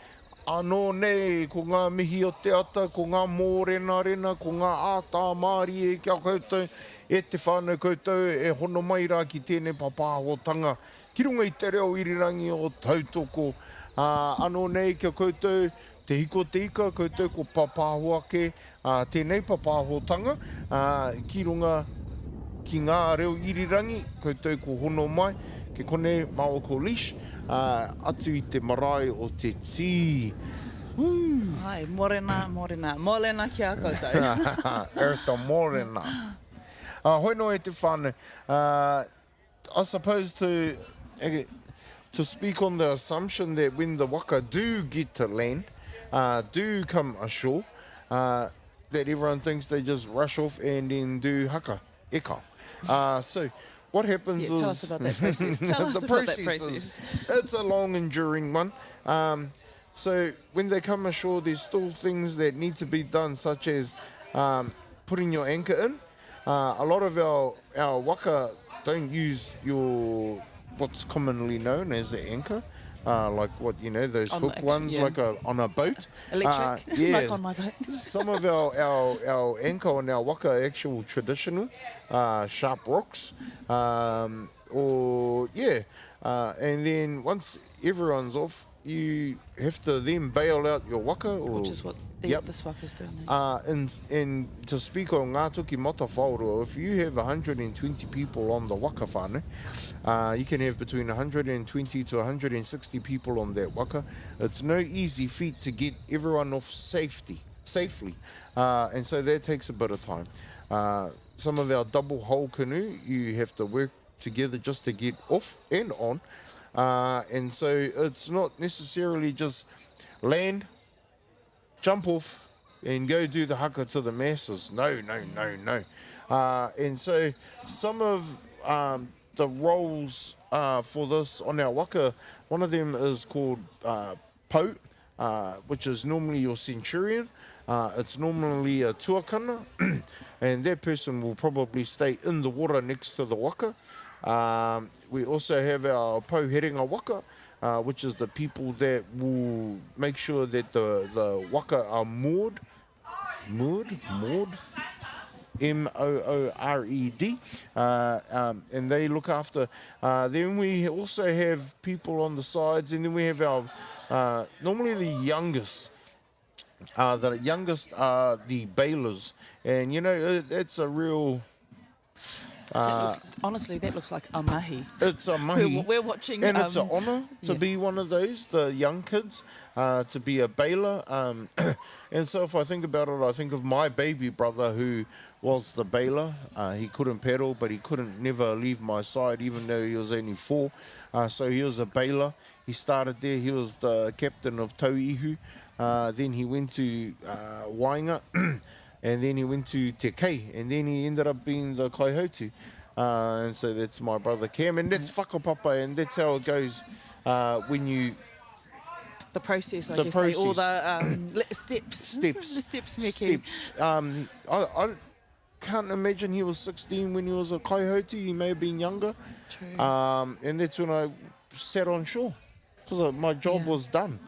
Anō nei, ko ngā mihi o te ata, ko ngā mōrena rena, ko ngā ātā māri e kia koutou, e te whānau koutou, e hono mai rā ki tēnei papahotanga. Ki runga i te reo irirangi o tautoko. Anō nei, kia koutou, te hiko te ika, koutou ko papahuake, tēnei papahotanga, ki runga ki ngā reo irirangi, koutou ko hono mai, ke kone maua ko Lish, atu i te marae o te Tii. Ai, morena, morena, morena kia koutou. Erta morena. Hoi no e te whānau. I suppose to speak on the assumption that when the waka do get to land, do come ashore, that everyone thinks they just rush off and then do haka, eka. So what happens is... Tell us about that process. Tell us about that process. It's a long, enduring one. So when they come ashore, there's still things that need to be done, such as putting your anchor in. A lot of our waka don't use what's commonly known as the anchor. Like what, those on hook ones, like on a boat. Electric, like on my boat. Some of our anchor on our waka are actual traditional, sharp rocks. And then once everyone's off, you have to then bail out your waka. Which is what this waka's doing. And to speak on ngā tuki mata whaurua, if you have 120 people on the waka whānau, you can have between 120 to 160 people on that waka. It's no easy feat to get everyone off safely. And so that takes a bit of time. Some of our double hull canoe, you have to work together just to get off and on. And so it's not necessarily just land, jump off, and go do the haka to the masses. No. And so some of the roles for this on our waka, one of them is called pou, which is normally your centurion. It's normally a tuakana, and that person will probably stay in the water next to the waka. We also have our pou herenga waka, which is the people that will make sure that the waka are moored, M-O-O-R-E-D, and they look after. Then we also have people on the sides, and then we have our, normally the youngest. The youngest are the bailers, and you know, it's a real... honestly, that looks like a mahi. It's a mahi. We're watching... And it's an honour to be one of those, the young kids, to be a baler. And so if I think about it, I think of my baby brother who was the baler. He couldn't pedal, but he couldn't never leave my side, even though he was only 4. So he was a baler. He started there. He was the captain of Tauihu. Then he went to Wainga. And then he went to Te Kei, and then he ended up being the Kaihotu. And so that's my brother Cam, and that's whakapapa, and that's how it goes when you... The process, I the guess, process. all the steps. Steps. The steps, Mickey. Steps. I can't imagine he was 16 when he was a Kaihotu. He may have been younger. True. And that's when I sat on shore, because my job was done.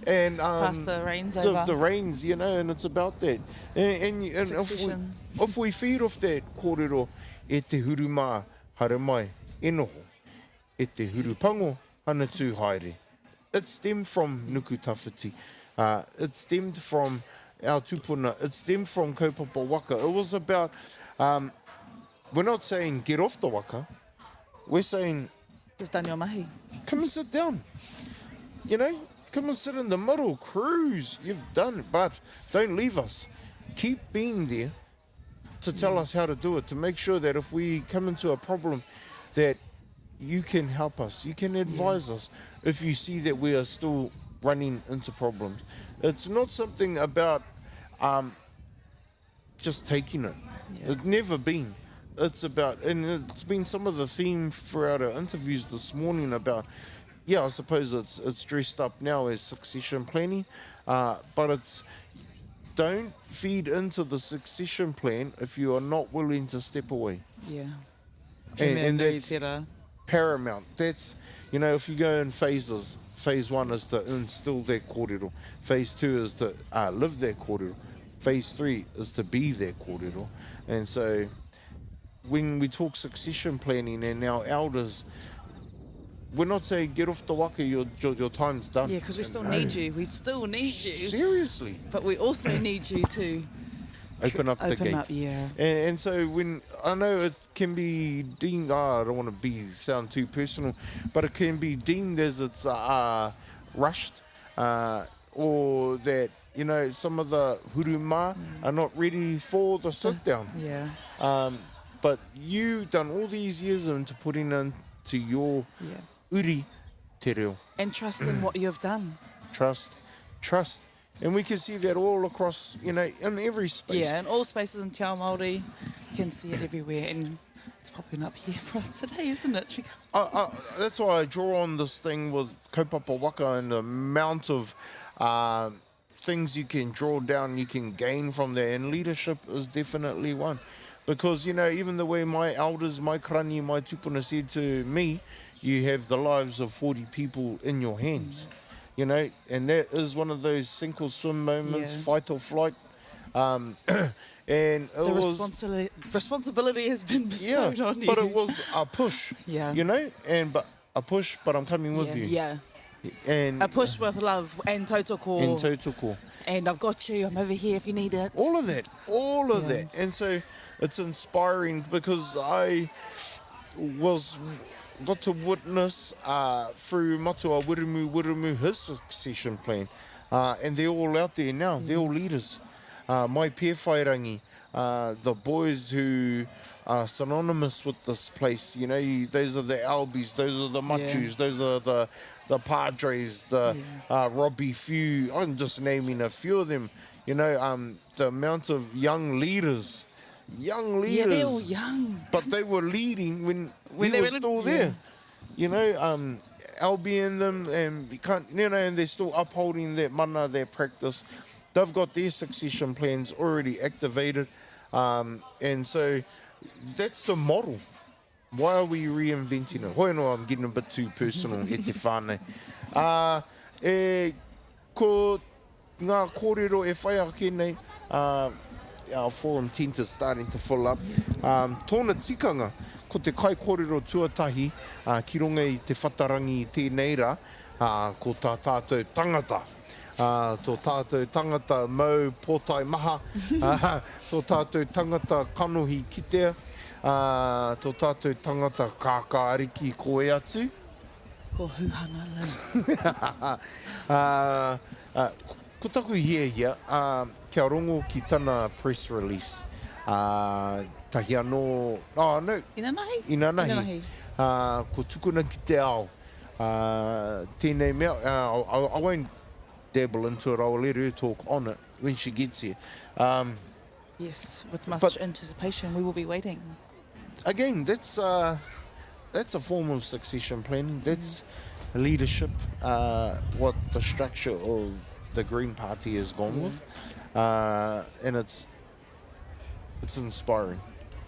And Pass the reins over. The reins, you know, and it's about that. And if we feed off that kōrero, e te hurumā hara mai, e noho, e te hurupango hana tū haere. It stemmed from nuku tawhiti. It stemmed from our tupuna. It stemmed from kaupapa waka. It was about, we're not saying get off the waka. We're saying... You've done your mahi. Come and sit down. You know, come and sit in the middle, cruise. You've done it, but don't leave us. Keep being there to tell us how to do it, to make sure that if we come into a problem, that you can help us, you can advise us if you see that we are still running into problems. It's not something about just taking it. It's never been. It's about, and it's been some of the theme throughout our interviews this morning about, yeah, I suppose it's dressed up now as succession planning, but it's, don't feed into the succession plan if you are not willing to step away. Yeah. And that's paramount. That's, you know, if you go in phases, phase 1 is to instill that kōrero. Phase 2 is to live that kōrero. Phase 3 is to be that kōrero. And so when we talk succession planning and our elders, we're not saying get off the waka, your time's done. Yeah, because we still need you. We still need you. Seriously. But we also need you to open up the gate. Yeah. And so when, I know it can be deemed, I don't want to sound too personal, but it can be deemed as it's rushed, or that, you know, some of the huruma are not ready for the sit down. Yeah. But you done all these years into putting into your uri te reo. And trust in what you've done. Trust. And we can see that all across, you know, in every space. Yeah, in all spaces in Te Ao Māori, you can see it everywhere. And it's popping up here for us today, isn't it? That's why I draw on this thing with kaupapa waka and the amount of things you can draw down, you can gain from there. And leadership is definitely one. Because, you know, even the way my elders, my karani, my tupuna said to me, you have the lives of 40 people in your hands, you know, and that is one of those sink or swim moments, fight or flight. And the responsibility has been bestowed on you. But it was a push, you know, but I'm coming with you. Yeah. And a push with love and tautoko. And I've got you, I'm over here if you need it. All of that. And so it's inspiring because I got to witness through Matua Wiremu his succession plan, and they're all out there now. They're all leaders. My pēwhairangi, the boys who are synonymous with this place, you know, those are the Albies, those are the Machus, those are the Padres, the Robbie Few. I'm just naming a few of them. You know, the amount of young leaders. Yeah, they're all young. But they were leading when they were still there. You know, Albie and them, and and they're still upholding that mana, their practice. They've got their succession plans already activated. And so that's the model. Why are we reinventing it? Hoi no, I'm getting a bit too personal e te whānei. Ko ngā kōrero e whai ake nei, our forum tent is starting to fill up. Tōna tikanga, ko te kai kōrero tuatahi, ki runga i te whatarangi i tēnei rā, ko tā tātou tangata. Tō tātou tangata mau pōtai maha, tō tātou tangata kanohi kitea, tō tātou tangata kāka ariki ko e atu. Ko huhana lau. Ko taku hia, kia rongo ki tana press release. Tahi anō... Oh, no. Inanahi. Ko tukuna ki te ao. Tēnei mea, I won't dabble into it, I'll let her talk on it when she gets here. Yes, with much anticipation, we will be waiting. Again, that's a form of succession planning. That's leadership, what the structure of the Green Party has gone with. And it's inspiring.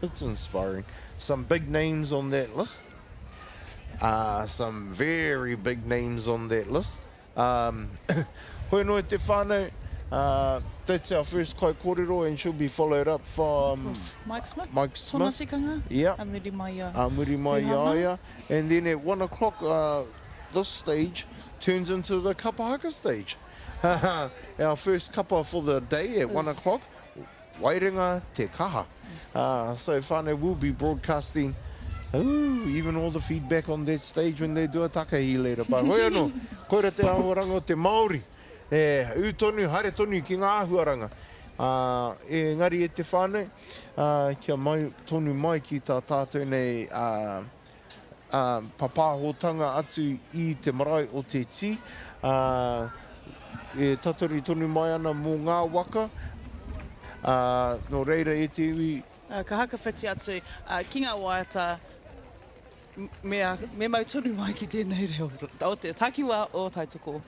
It's inspiring. Some big names on that list. Some very big names on that list. Hoi no te whānau, that's our first kai kōrero, and she'll be followed up from Mike Smith. Tōna tikanga. Yeah. Amiri mai Iaia. And then at 1 o'clock, this stage turns into the kapahaka stage. Our first kapa for the day at 1 o'clock. Wairinga te kaha. So whānau will be broadcasting even all the feedback on that stage when they do a takahi later. But hoi anō, koira te ahoranga o te Māori. U tonu, haere tonu ki ngā ahuaranga. Engari e te whānau, kia mai, tonu mai ki tā tātou nei papahotanga atu I te marae o te Tii. E tatori tonu mai ana mō ngā waka. No reira e te iwi. Ka haka whiti atu, ki ngā waiata, me mau tonu mai ki tēnei reo. O te takiwa o taitoko.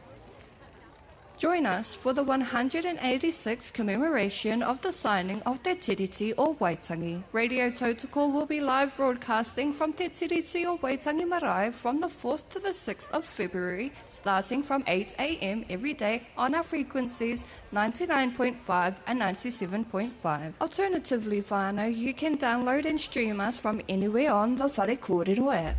Join us for the 186th commemoration of the signing of Te Tiriti o Waitangi. Radio Tautoko will be live broadcasting from Te Tiriti o Waitangi Marae from the 4th to the 6th of February, starting from 8 a.m. every day on our frequencies 99.5 and 97.5. Alternatively, whānau, you can download and stream us from anywhere on the Whare Kōrero app.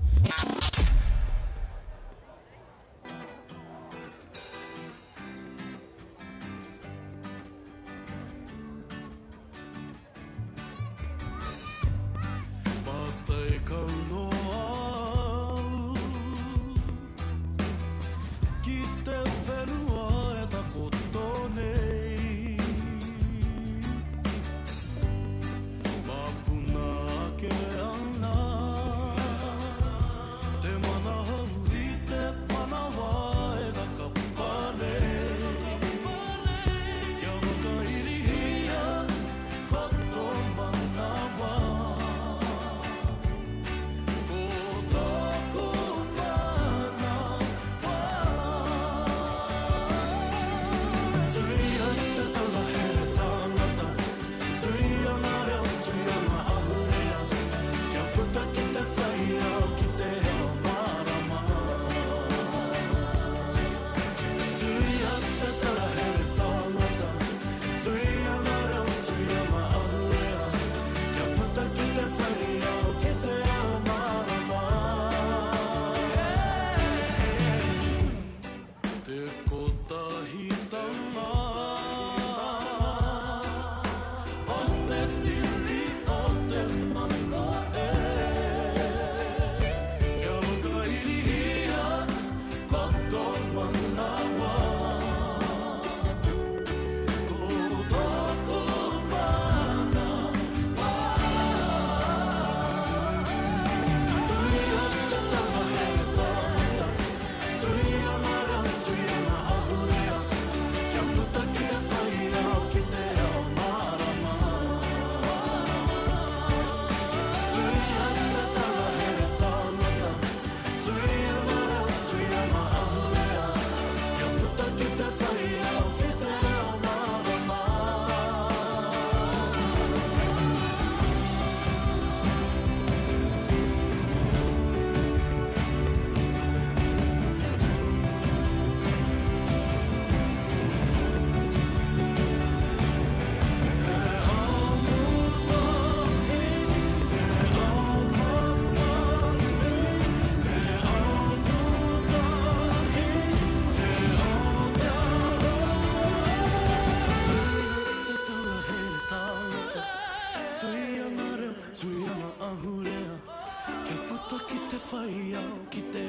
puta ki te whai au ki te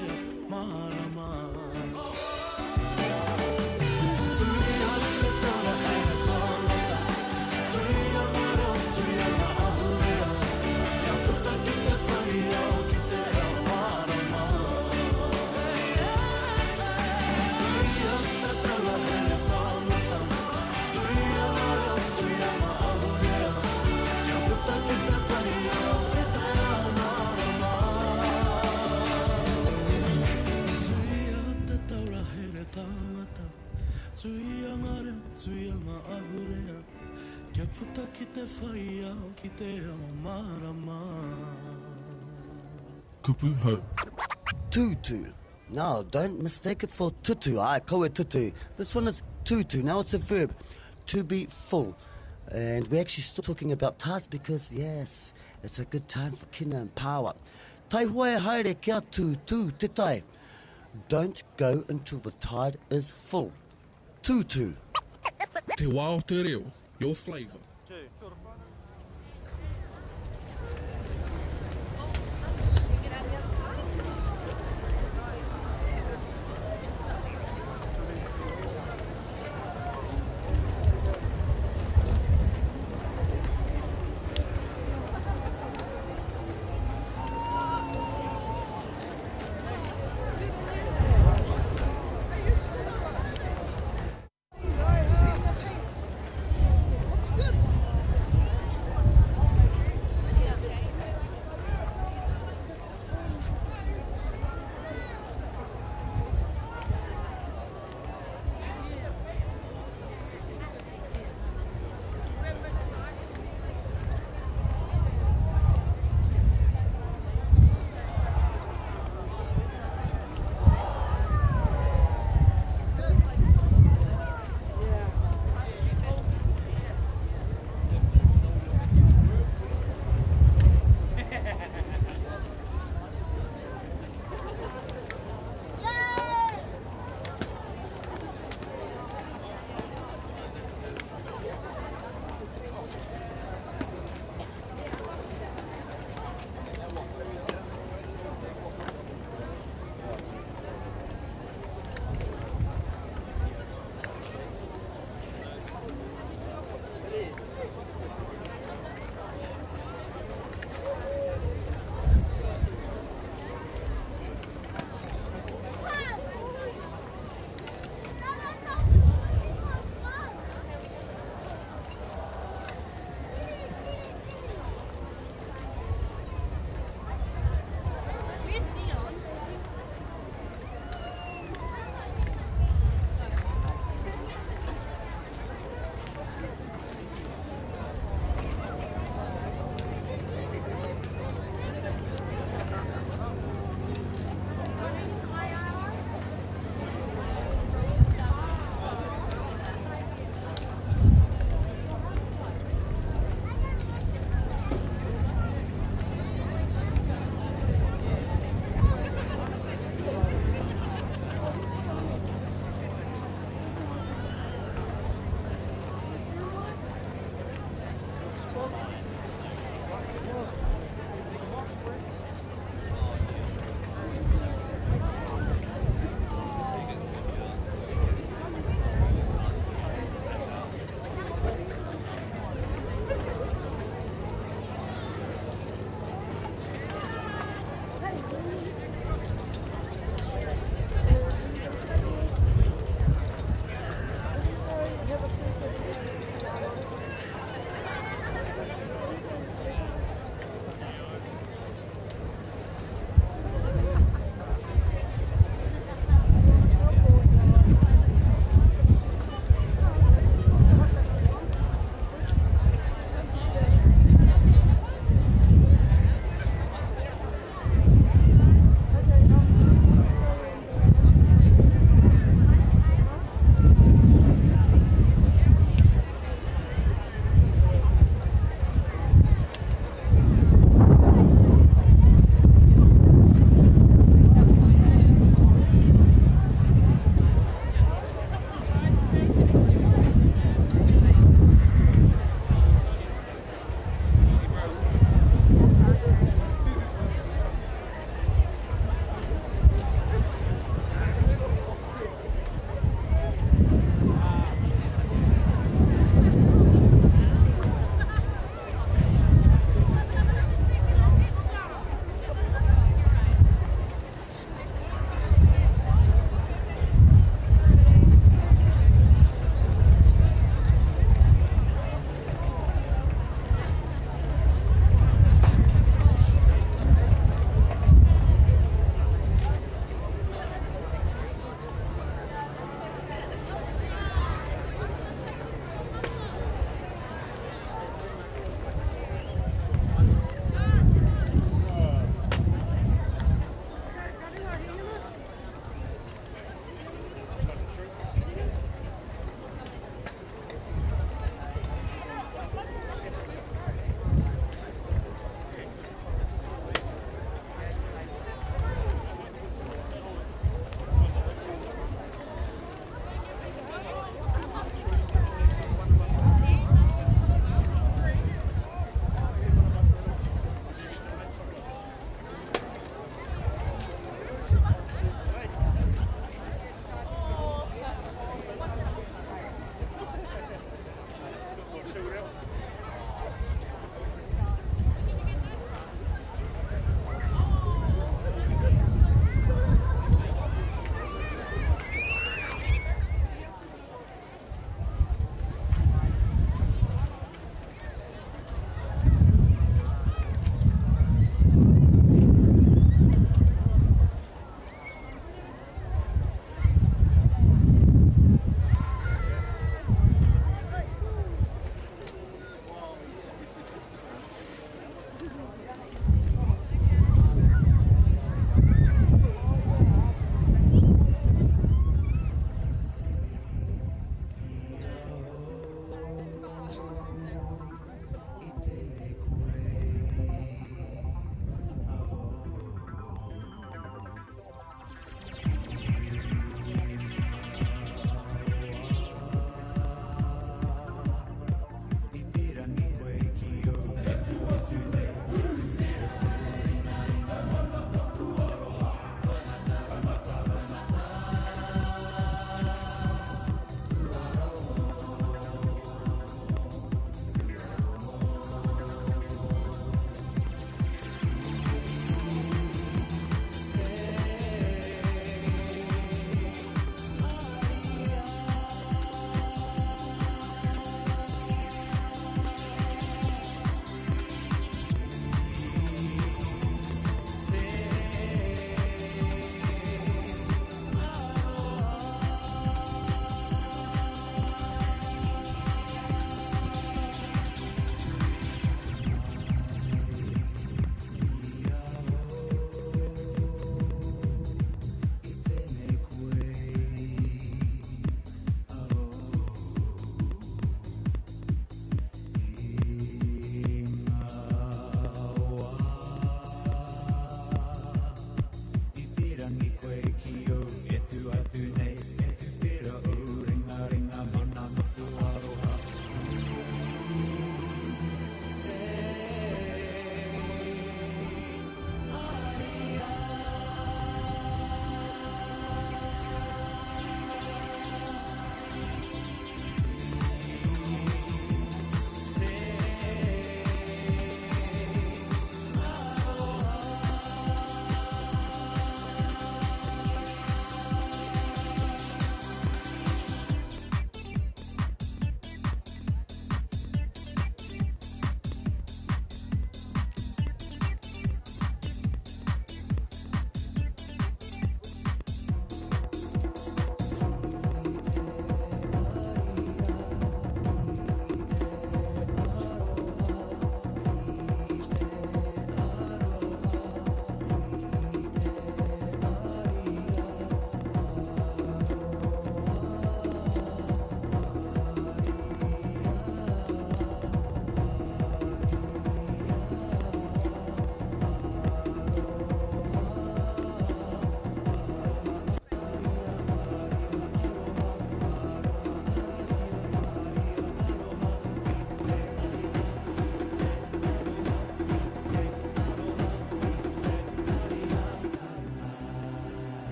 marama. Tui au te tara he tāngata, tui angara, tui anga ahurea. Kia puta ki te whai au ki te marama. Tui au te tara he tāngata, tui angara, tui anga ahurea. Kia puta ki te whai au ki te marama. Tui au te tara he tāngata, tui angara, tui anga ahurea. Kia puta ki te whai au ki te marama. Kupu hau. Tutu. Now, don't mistake it for tutu. Ai, kaua tutu. This one is tutu. Now it's a verb. To be full. And we're actually still talking about tides because, yes, it's a good time for kina and power. Tai hoa haere kia tutu te tai. Don't go until the tide is full. Tutu. Te wā o te reo, your flavour.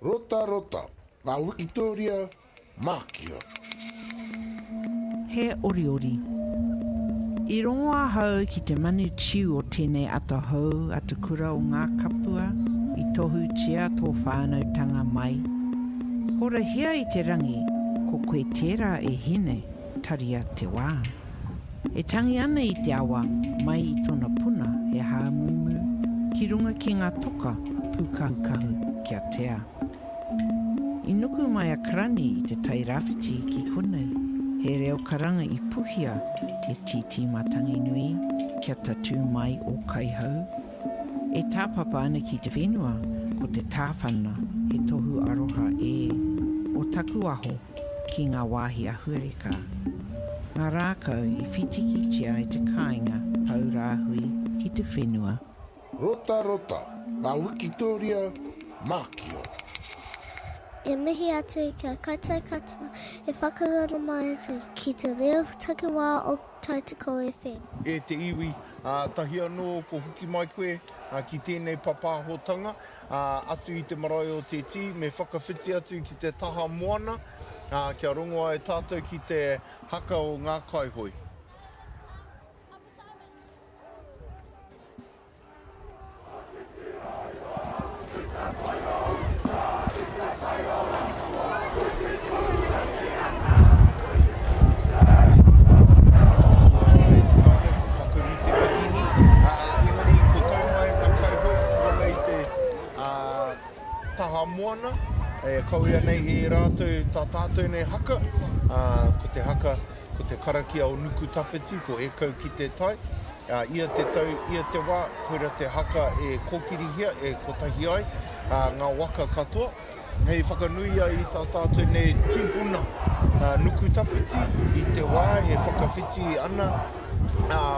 Rota rota, ngā Wikitoria, mākia. He ori. I rongoa hau ki te manu tiu o tēnei atahau atu kura o ngā kapua, i tohu tia tō whānautanga mai. Hora hea i te rangi, ko koe tērā e hine, taria te wā. E tangi ana i te awa, mai i tōna puna e hāmumu, ki runga ki ngā toka, pukahu kia tea. I nuku mai a krani i te tairawhiti ki konei, he reo karanga i puhia e titi matangi nui, kia tatu mai o kaihau. E tāpapa ana ki te whenua, ko te tāwhana, he tohu aroha e, o taku aho ki ngā wāhi a huereka. Ngā rākau i whitikitia i te kāinga tau rāhui ki te whenua. Rota rota, ngā Wikitoria, mākia. E mihi atu i kia kaitai katoa e whakarara mai atu ki te reo takiwā o Tautoko FM. E te iwi, tahi anō ko huki mai koe ki tēnei papahotanga atu i te marae o te Tii, me whakawhiti atu ki te taha moana, kia rongoa e tātou ki te haka o ngā kaihoi. Taha moana, e kauia nei e rātou tā tātou nei haka, ko te haka, ko te karakia o nuku tawhiti, ko e kau ki te tai, ia te tau, ia te wā, koera te haka e kōkirihia, e kotahi ai, ngā waka katoa, hei whakanui ai tā tātou nei tūpuna nuku tawhiti, i te wā e whakawhiti ana,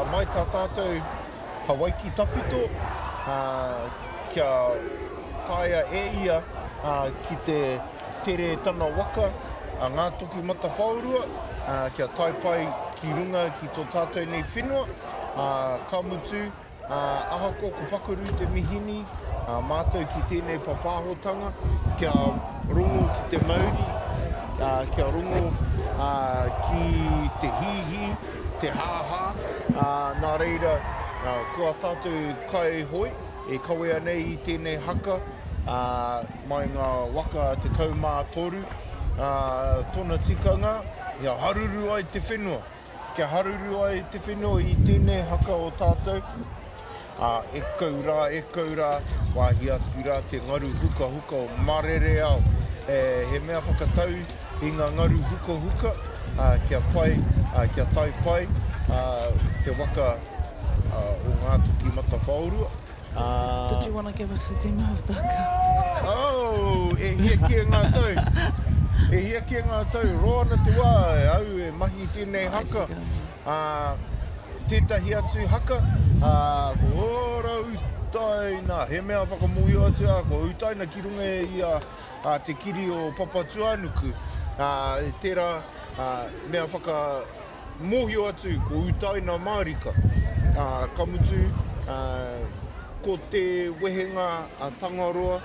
mai tā tātou Hawaiki tawhito, kia taia e ia ki te tere tana waka, ngā toki mata whaurua, kia tai pai ki runga ki tō tātou nei whenua, ka mutu, ahako ko pakaru te mihini, mātou ki tēnei papahotanga, kia rongo ki te mauri, kia rongo ki te hihi, te haha, nā reira, kua tātou kai hoi, e kawea nei i tēnei haka, mai ngā waka te kaumā toru, tōna tikanga, ia haruru ai te whenua. Kia haruru ai te whenua i tēnei haka o tātou. E kaurā, wāhi atu rā te ngaru huka o marere au. He mea whakatau i ngā ngaru huka, kia tai pai, te waka o ngā tuki mata whaurua. Did you want to give us a demo of the haka? Oh, e hia kia ngā tau. Roana te wā, au e mahi tēnei haka. Tētahi atu haka, ko ora utaina, he mea whakamohi atu ko utaina ki runga i te kiri o Papatuanuku. Tērā mea whakamohi atu ko utaina Marika. Ka mutu, ko te wehenga Tangaroa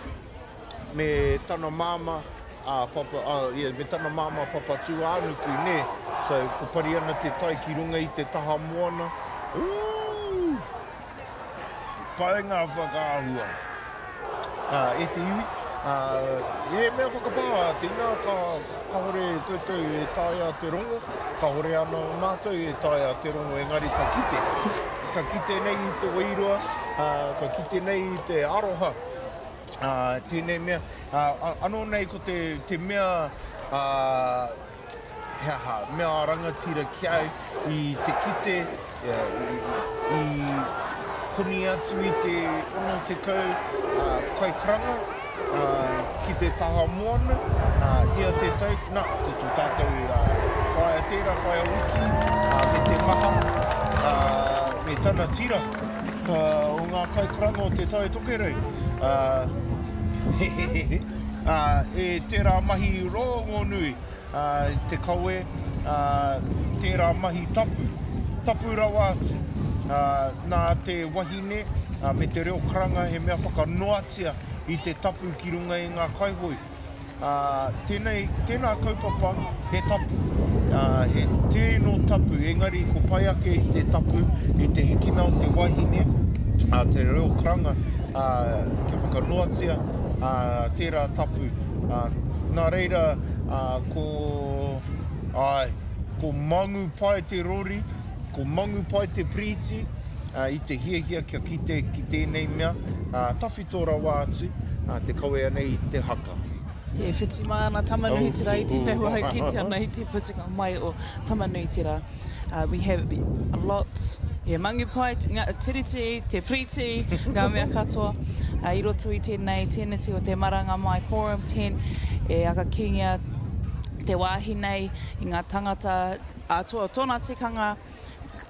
me tana māma me tana māma Papatuanuku ne. So, ko pari ana te tai ki runga i te taha moana. Pai ngā whakaahua. E te iwi. E mea whakapā, tēnā ka hore koutou e tāia te rongo. Ka hore ana o mātou e tāia te rongo, engari ka kite. Ka kite nei i te wairua, ka kite nei i te aroha. Tēnei mea, anō nei ko te mea, mea rangatira kiau i te kite, i koni atu i te ono te kau kaikranga, ki te taha moana, ia te tau, ko tō tātou whaia tērā, whaia wiki, me te maha, me tana tira, o ngā kaikranga o te tai tokerau. E tērā mahi rongo nui, te kaue, tērā mahi tapu rawa atu. Nā te wahine, me te reo karanga he mea whakanoatia i te tapu ki runga i ngā kaihoi. Tēnā kaupapa he tapu, he tēno tapu, engari ko pai ake i te tapu, i te hikina o te wahine, te reo karanga, ke whakanoatia, tērā tapu. Nā reira, ko mangu pai te rori, ko mangu pai te priti, i te hiahia kia ki tēnei mea, tawhitora wā atu, te kawe anei i te haka. Whiti mai ana tamanuitira I tēnei wai ki te ana I te putinga mai o tamanuitira. We have a lot, mangu pai, ngā tiriti, te priti, ngā mea katoa. I roto I tēnei o te Maranga mai Forum 10, aka kingia te wāhi nei I ngā tangata atoa tōna tikanga,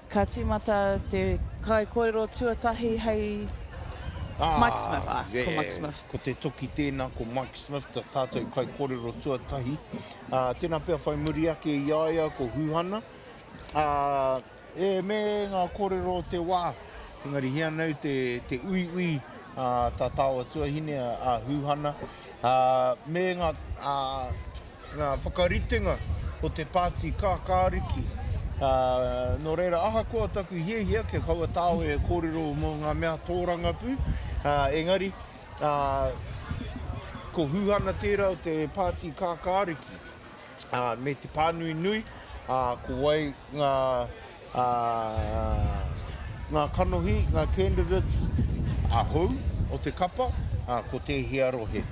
ka tīmata te kai kōrero tuatahi hei Mike Smith, ko Mike Smith. Ko te toki tēnā, ko Mike Smith, tā tātou kai kōrero tuatahi. Tēnā pia whai muri ake I aia, ko Huhana. Me ngā kōrero te wā, engari hea nau te ui, tā tāua tuahine a Huhana. Me ngā whakaritenga o te pāti kākāriki. Nō reira, aha kua taku hiehia ke kaua tāo e kōrero mō ngā mea tōranga pū. Engari, ko Huhana tērā o te pāti kākāriki. Me te pānui nui, ko wai ngā kanohi, ngā candidates ahau o te kapa, ko te hiarohe.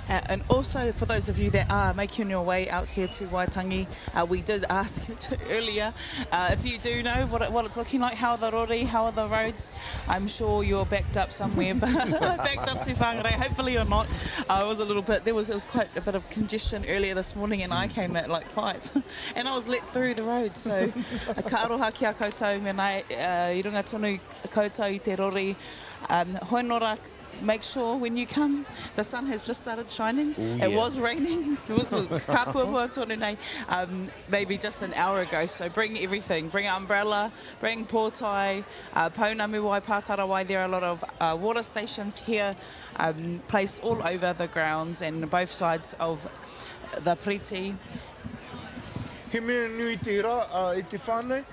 And also, for those of you that are making your way out here to Waitangi, we did ask earlier if you do know what it's looking like, how are the rori, how are the roads. I'm sure you're backed up somewhere, but backed up to Whangarei, hopefully you're not. It was a little bit, it was quite a bit of congestion earlier this morning, and I came at like 5, and I was let through the road, so ka aroha ki a koutou, menai, I runga tonu koutou I te rori, hoenora, make sure when you come, the sun has just started shining. It was raining. It was kapua tonu nei, maybe just an hour ago. So bring everything. Bring an umbrella, bring pōtai, pounamu wai, pātara wai. There are a lot of water stations here placed all over the grounds and both sides of the Priti. He mea nui te rā I te whānau,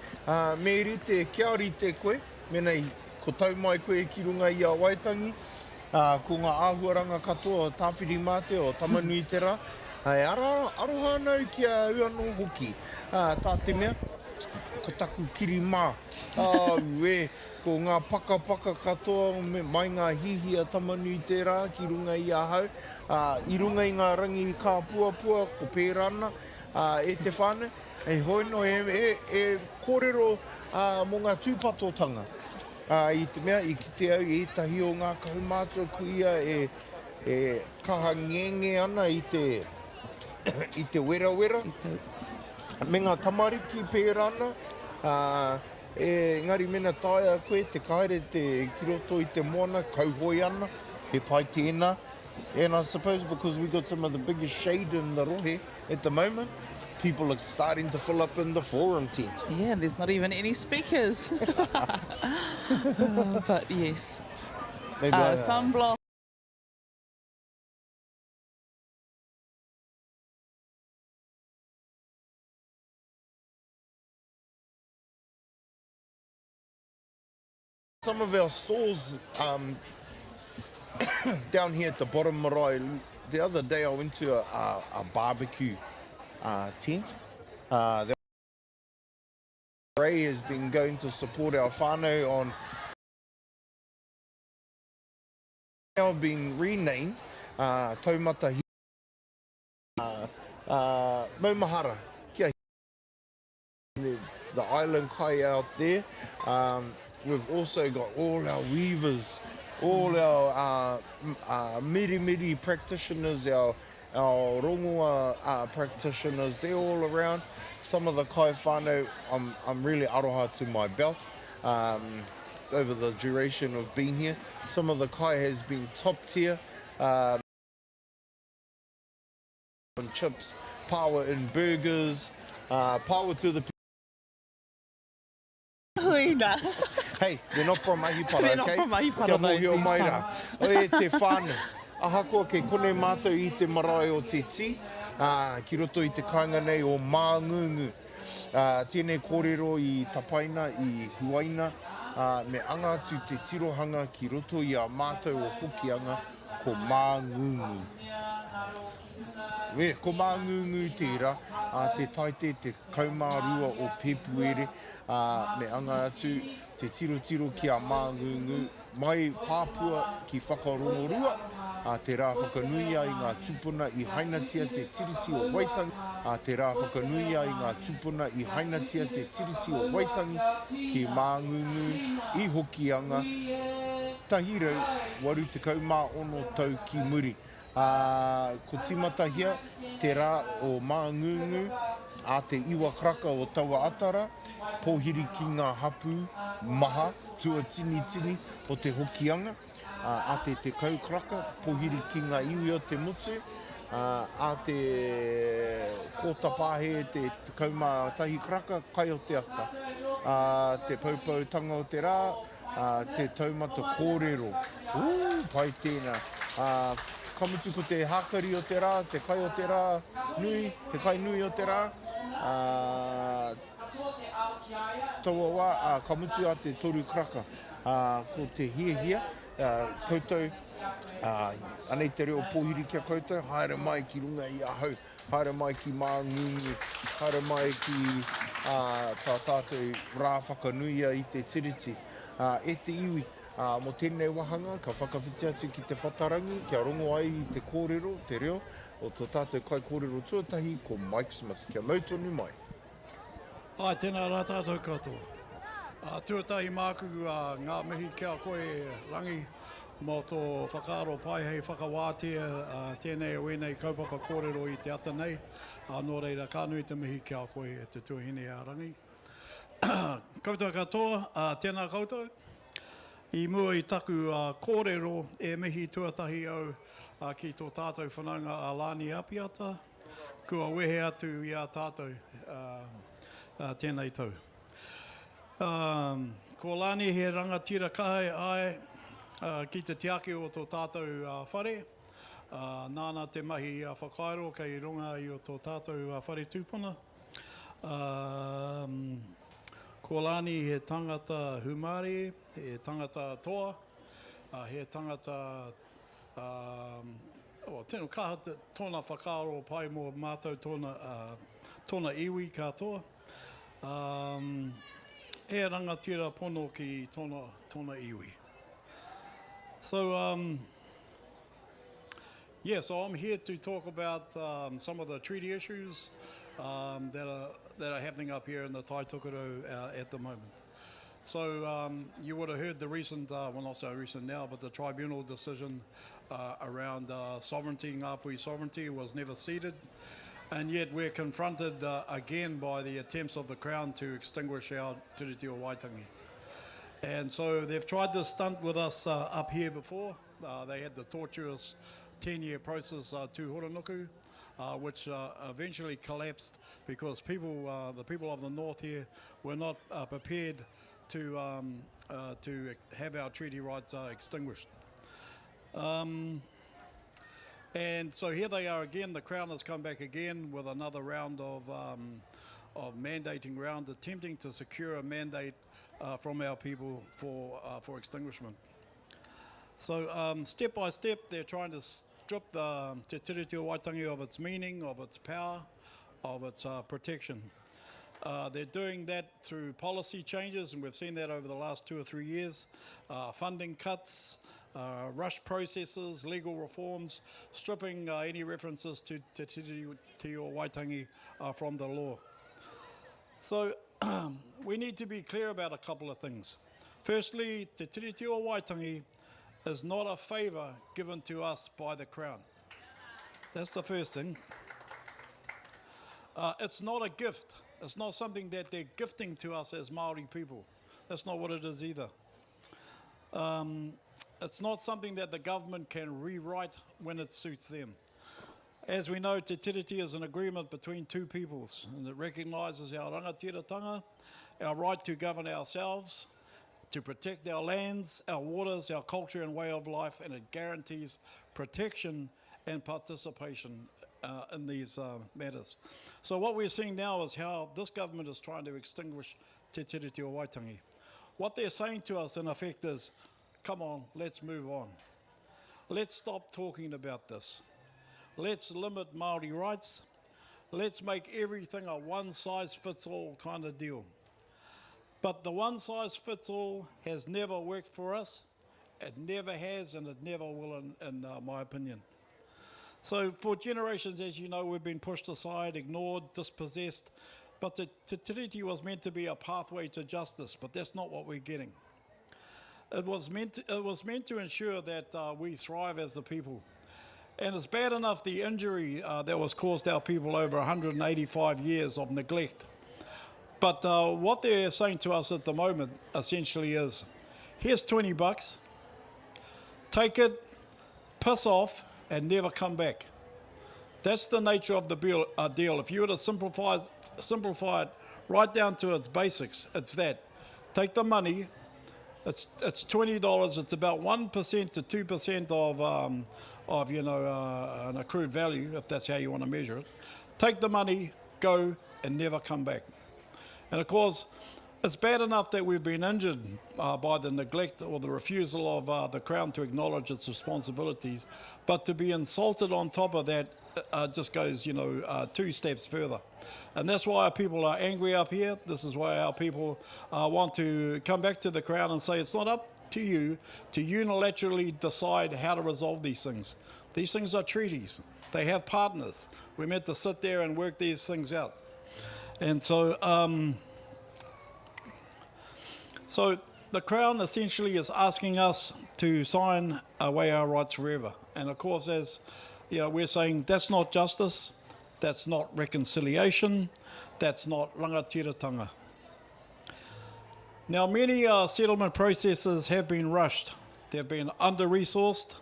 me rite kia rite koe, menei ko tau mai koe ki runga I a Waitangi. Ko ngā āhuaranga katoa tāwhiri mate o tamanui te rā. Aroha nau ki a uano hoki. Tā te mea, ko taku kiri mā. Ko ngā paka katoa mai ngā hihia tamanui te rā ki runga I a hau. I runga I ngā rangi kā puapua, ko pērana e te whānau. E hoino e kōrero mō ngā tūpatotanga. I te mea, I ki te au, tahi o ngā kahumātua kuia e kaha ngenge ana I te wera. Me ngā tamariki pērana, ngari mena taia koe, te kaere te kiroto I te moana, kauhoi ana, he pai tēnā. And I suppose because we've got some of the biggest shade in the rohe at the moment, people are starting to fill up in the forum tent. Yeah, there's not even any speakers. But yes, sunblock. Some of our stores down here at the bottom marae, the other day I went to a barbecue tent. Ray has been going to support our whānau on now being renamed Taumata Maumahara. Kia the island kai out there. We've also got all our weavers, all our miri practitioners, our rongoa practitioners, they're all around. Some of the kai whānau, I'm really aroha to my belt over the duration of being here. Some of the kai has been top tier. And chips, power in burgers, power to the Hey, they're not from Ahipara, They're okay? not from Ahipara, Kia those, mohi o these mai whānau. rā. O e te whānau. Ahakoa ke kone mātou i te marae o te Tii, ki roto i te kāinga nei o māngungu. Tēnei kōrero i tapaina, i huaina, me anga atu te tirohanga ki roto i a mātou o hokianga ko māngungu. Ko māngungu tērā, te taite, te kaumārua o Pepuere, me anga atu te tiro ki a māngungu, mai Pāpua ki whakarongorua, te rā whakanui ai ngā tupuna i hainatia te tiriti o Waitangi, te rā whakanui ai ngā tupuna i hainatia te tiriti o Waitangi, ki māngungu i hokianga, tahirau, waru te kaumā ono tau ki muri. Ko timatahia, te rā o māngungu, a te iwa kraka o taua atara, pōhiri ki ngā hapu, maha, tua tini o te hokianga, a te kau kraka, pōhiri ki ngā iwi o te motu, a te kōtapāhe, te kaumā tahi kraka, kai o te ata. Te paupautanga o te rā, te taumata kōrero. Pai tēnā. Kamutu ko te hākari o te rā, te kai o te rā nui, te kai nui o te rā. Taua wā, kamutu a te toru kraka. Ko te hiehia, koutou, anei te reo pōhiri kia koutou, haere mai ki runga i ahau, haere mai ki māngungu, haere mai ki tā tātou rā whakanuia i te tiriti. E te iwi, mo tēnei wahanga, ka whakawhiti atu ki te whatarangi, kia rongo ai i te kōrero, te reo, o tō tātou kai kōrero tuatahi, ko Mike Smith. Kia mautonu mai. Ai, tēnā rā tātou katoa. Tuatahi mākugu ngā mihi kia koe rangi mō tō whakaaro pai hei whakawātea tēnei o enei kaupapa kōrero i te ata nei. Nō reira, ka nui te mihi kia koe e te tuahine a rangi. Koutou katoa, tēnā koutou. I mua i taku kōrero e mihi tuatahi au ki tō tātou whanaunga a Lani Apiata. Kua wehe atu i a tātou tēnei tau. Ko Lani he rangatira kahe ai ki te tiaki o tō tātou whare. Nāna te mahi whakairo kei runga i o tō tātou whare tūpuna. Ko Lani he tangata humari, he tangata toa, he tangata tēnā kaha tōna whakaaro pai mō mātou tōna iwi katoa. He rangatira pono ki tōna iwi. So, so I'm here to talk about some of the treaty issues that are happening up here in the Tai Tokoro at the moment. So you would have heard the recent, well not so recent now, but the tribunal decision around sovereignty, Ngāpuhi sovereignty was never ceded. And yet we're confronted again by the attempts of the Crown to extinguish our Tiriti o Waitangi. And so they've tried this stunt with us up here before. They had the tortuous 10-year process to Horonuku, which eventually collapsed because the people of the north here were not prepared to have our treaty rights extinguished. And so here they are again. The Crown has come back again with another round of mandating round, attempting to secure a mandate from our people for extinguishment. So step by step, they're trying to strip the Te Tiriti o Waitangi of its meaning, of its power, of its protection. They're doing that through policy changes, and we've seen that over the last 2 or 3 years. Funding cuts, rush processes, legal reforms, stripping any references to Te Tiriti o Waitangi from the law. So we need to be clear about a couple of things. Firstly, Te Tiriti o Waitangi is not a favour given to us by the Crown. That's the first thing. It's not a gift. It's not something that they're gifting to us as Māori people. That's not what it is either. It's not something that the government can rewrite when it suits them. As we know, Te Tiriti is an agreement between two peoples, and it recognises our rangatiratanga, our right to govern ourselves, to protect our lands, our waters, our culture and way of life, and it guarantees protection and participation in these matters. So what we're seeing now is how this government is trying to extinguish Te Tiriti o Waitangi. What they're saying to us in effect is, come on, let's move on. Let's stop talking about this. Let's limit Māori rights. Let's make everything a one-size-fits-all kind of deal. But the one-size-fits-all has never worked for us. It never has, and it never will, in my opinion. So for generations, as you know, we've been pushed aside, ignored, dispossessed. But Te Tiriti was meant to be a pathway to justice, but that's not what we're getting. It was meant to ensure that we thrive as a people. And it's bad enough the injury that was caused our people over 185 years of neglect. But what they're saying to us at the moment essentially is, here's $20, take it, piss off, and never come back. That's the nature of the deal. If you were to simplify it right down to its basics, it's that. Take the money, it's $20, it's about 1% to 2% of an accrued value, if that's how you want to measure it. Take the money, go, and never come back. And of course, it's bad enough that we've been injured by the neglect or the refusal of the Crown to acknowledge its responsibilities, but to be insulted on top of that just goes, 2 steps further. And that's why our people are angry up here. This is why our people want to come back to the Crown and say it's not up to you to unilaterally decide how to resolve these things. These things are treaties. They have partners. We're meant to sit there and work these things out. And so the Crown essentially is asking us to sign away our rights forever. And of course, as we're saying, that's not justice, that's not reconciliation, that's not rangatiratanga. Now, many settlement processes have been rushed. They've been under-resourced.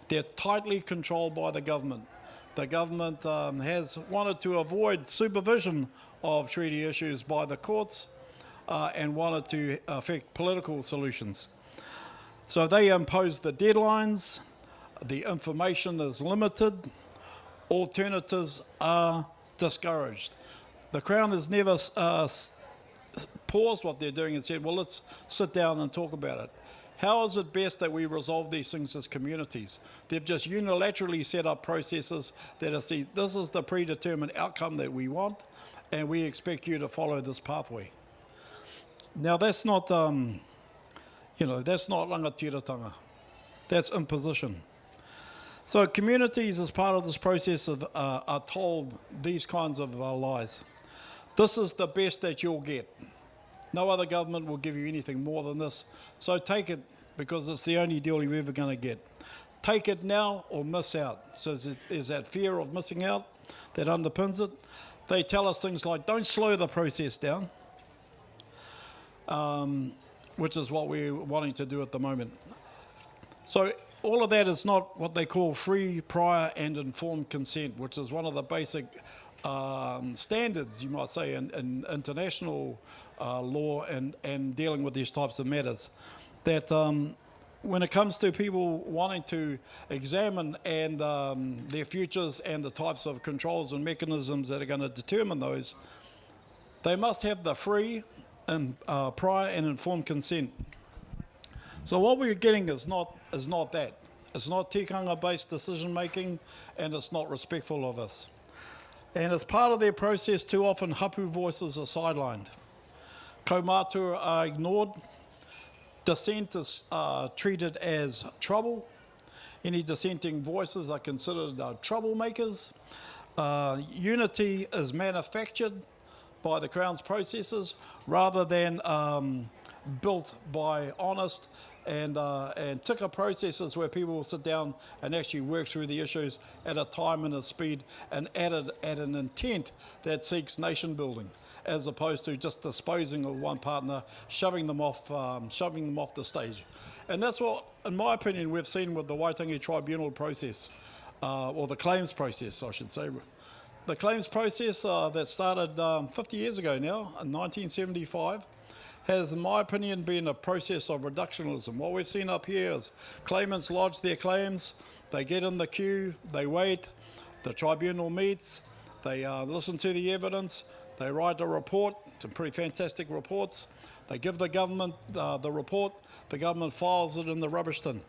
They're tightly controlled by the government. The government has wanted to avoid supervision of treaty issues by the courts and wanted to affect political solutions. So they impose the deadlines, the information is limited, alternatives are discouraged. The Crown has never paused what they're doing and said, well, let's sit down and talk about it. How is it best that we resolve these things as communities? They've just unilaterally set up processes that are, this is the predetermined outcome that we want, and we expect you to follow this pathway. Now, that's not, that's not rangatiratanga. That's imposition. So communities, as part of this process, are told these kinds of lies. This is the best that you'll get. No other government will give you anything more than this. So take it, because it's the only deal you're ever going to get. Take it now or miss out. So there's that fear of missing out that underpins it. They tell us things like, don't slow the process down, which is what we're wanting to do at the moment. So all of that is not what they call free, prior and informed consent, which is one of the basic standards, you might say, in international law and dealing with these types of matters. That when it comes to people wanting to examine and their futures and the types of controls and mechanisms that are going to determine those, they must have the free and prior and informed consent. So what we're getting is not that. It's not tikanga-based decision-making, and it's not respectful of us. And as part of their process, too often hapu voices are sidelined. Kaumātua are ignored. Dissent is treated as trouble. Any dissenting voices are considered troublemakers. Unity is manufactured by the Crown's processes rather than built by honest and ticker processes where people will sit down and actually work through the issues at a time and a speed and at an intent that seeks nation building, as opposed to just disposing of one partner, shoving them off the stage. And that's what, in my opinion, we've seen with the Waitangi Tribunal process, or the claims process, I should say. The claims process that started 50 years ago now, in 1975, has, in my opinion, been a process of reductionism. What we've seen up here is claimants lodge their claims, they get in the queue, they wait, the tribunal meets, they listen to the evidence, they write a report, some pretty fantastic reports, they give the government the report, the government files it in the rubbish tin.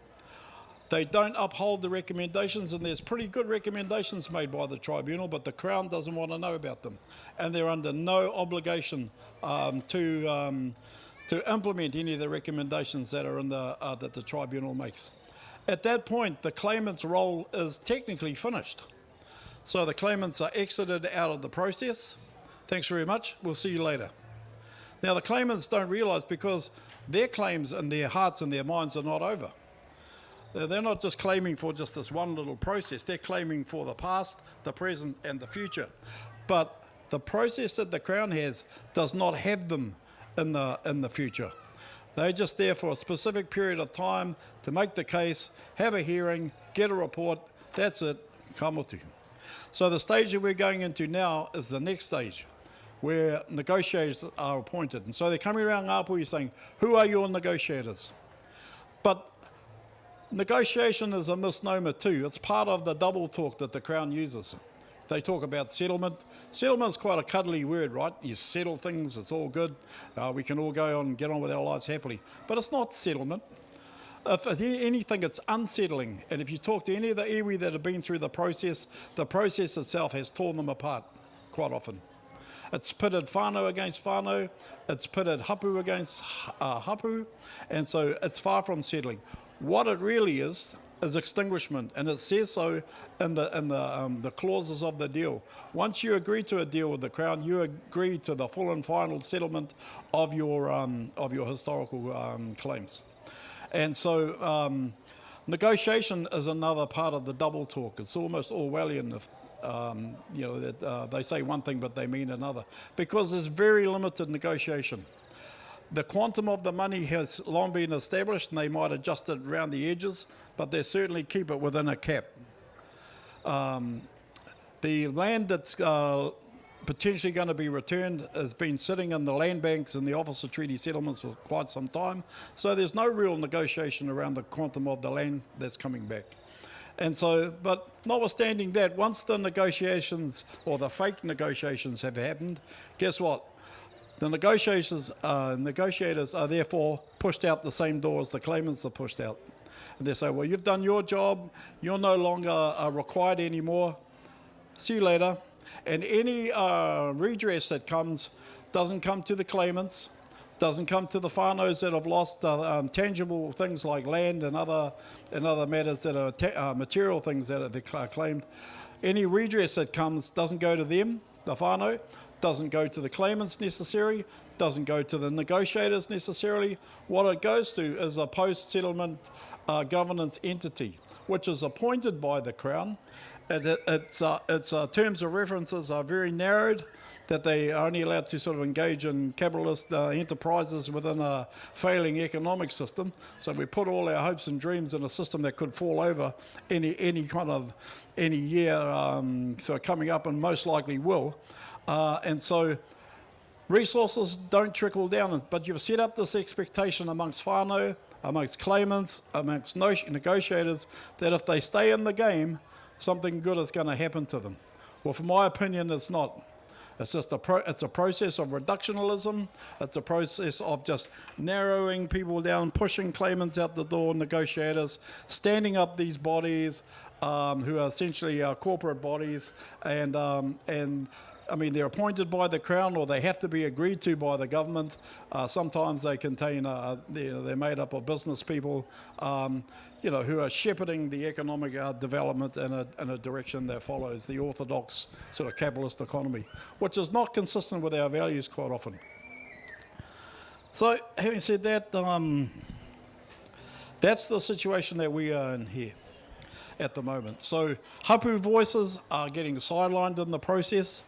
They don't uphold the recommendations, and there's pretty good recommendations made by the tribunal, but the Crown doesn't want to know about them. And they're under no obligation to implement any of the recommendations that are in that the tribunal makes. At that point, the claimant's role is technically finished. So the claimants are exited out of the process. Thanks very much. We'll see you later. Now, the claimants don't realise, because their claims in their hearts and their minds are not over. They're not just claiming for just this one little process. They're claiming for the past, the present, and the future. But the process that the Crown has does not have them in the future. They're just there for a specific period of time to make the case, have a hearing, get a report. That's it. Ka motu. So the stage that we're going into now is the next stage, where negotiators are appointed. And so they're coming around Ngāpuhi saying, who are your negotiators? But negotiation is a misnomer too. It's part of the double talk that the Crown uses. They talk about settlement. Settlement is quite a cuddly word, right? You settle things, it's all good. We can all go on and get on with our lives happily. But it's not settlement. If anything, it's unsettling. And if you talk to any of the iwi that have been through the process itself has torn them apart quite often. It's pitted whānau against whānau, it's pitted hapu against hapu, and so it's far from settling. What it really is extinguishment, and it says so in the clauses of the deal. Once you agree to a deal with the Crown, you agree to the full and final settlement of your historical claims. And so negotiation is another part of the double talk. It's almost Orwellian if that they say one thing but they mean another, because there's very limited negotiation. The quantum of the money has long been established, and they might adjust it around the edges, but they certainly keep it within a cap. The land that's potentially going to be returned has been sitting in the land banks and the Office of Treaty Settlements for quite some time, so there's no real negotiation around the quantum of the land that's coming back. And so, but notwithstanding that, once the negotiations or the fake negotiations have happened, guess what? The negotiators are therefore pushed out the same door as the claimants are pushed out. And they say, well, you've done your job, you're no longer required anymore, see you later. And any redress that comes doesn't come to the claimants, doesn't come to the whānaus that have lost tangible things like land and other matters that are material things that are claimed. Any redress that comes doesn't go to them, the whānau, doesn't go to the claimants necessarily, doesn't go to the negotiators necessarily. What it goes to is a post-settlement governance entity, which is appointed by the Crown. Its terms of references are very narrowed, that they are only allowed to sort of engage in capitalist enterprises within a failing economic system. So we put all our hopes and dreams in a system that could fall over any year sort of coming up, and most likely will. And so resources don't trickle down, but you've set up this expectation amongst whānau, amongst claimants, amongst negotiators, that if they stay in the game, something good is going to happen to them. Well, from my opinion, it's not. It's just it's a process of reductionism. It's a process of just narrowing people down, pushing claimants out the door, negotiators, standing up these bodies who are essentially corporate bodies, and I mean, they're appointed by the Crown, or they have to be agreed to by the government. Sometimes they contain, they're made up of business people, who are shepherding the economic development in a direction that follows the orthodox sort of capitalist economy, which is not consistent with our values quite often. So, having said that, that's the situation that we are in here at the moment. So, hapu voices are getting sidelined in the process.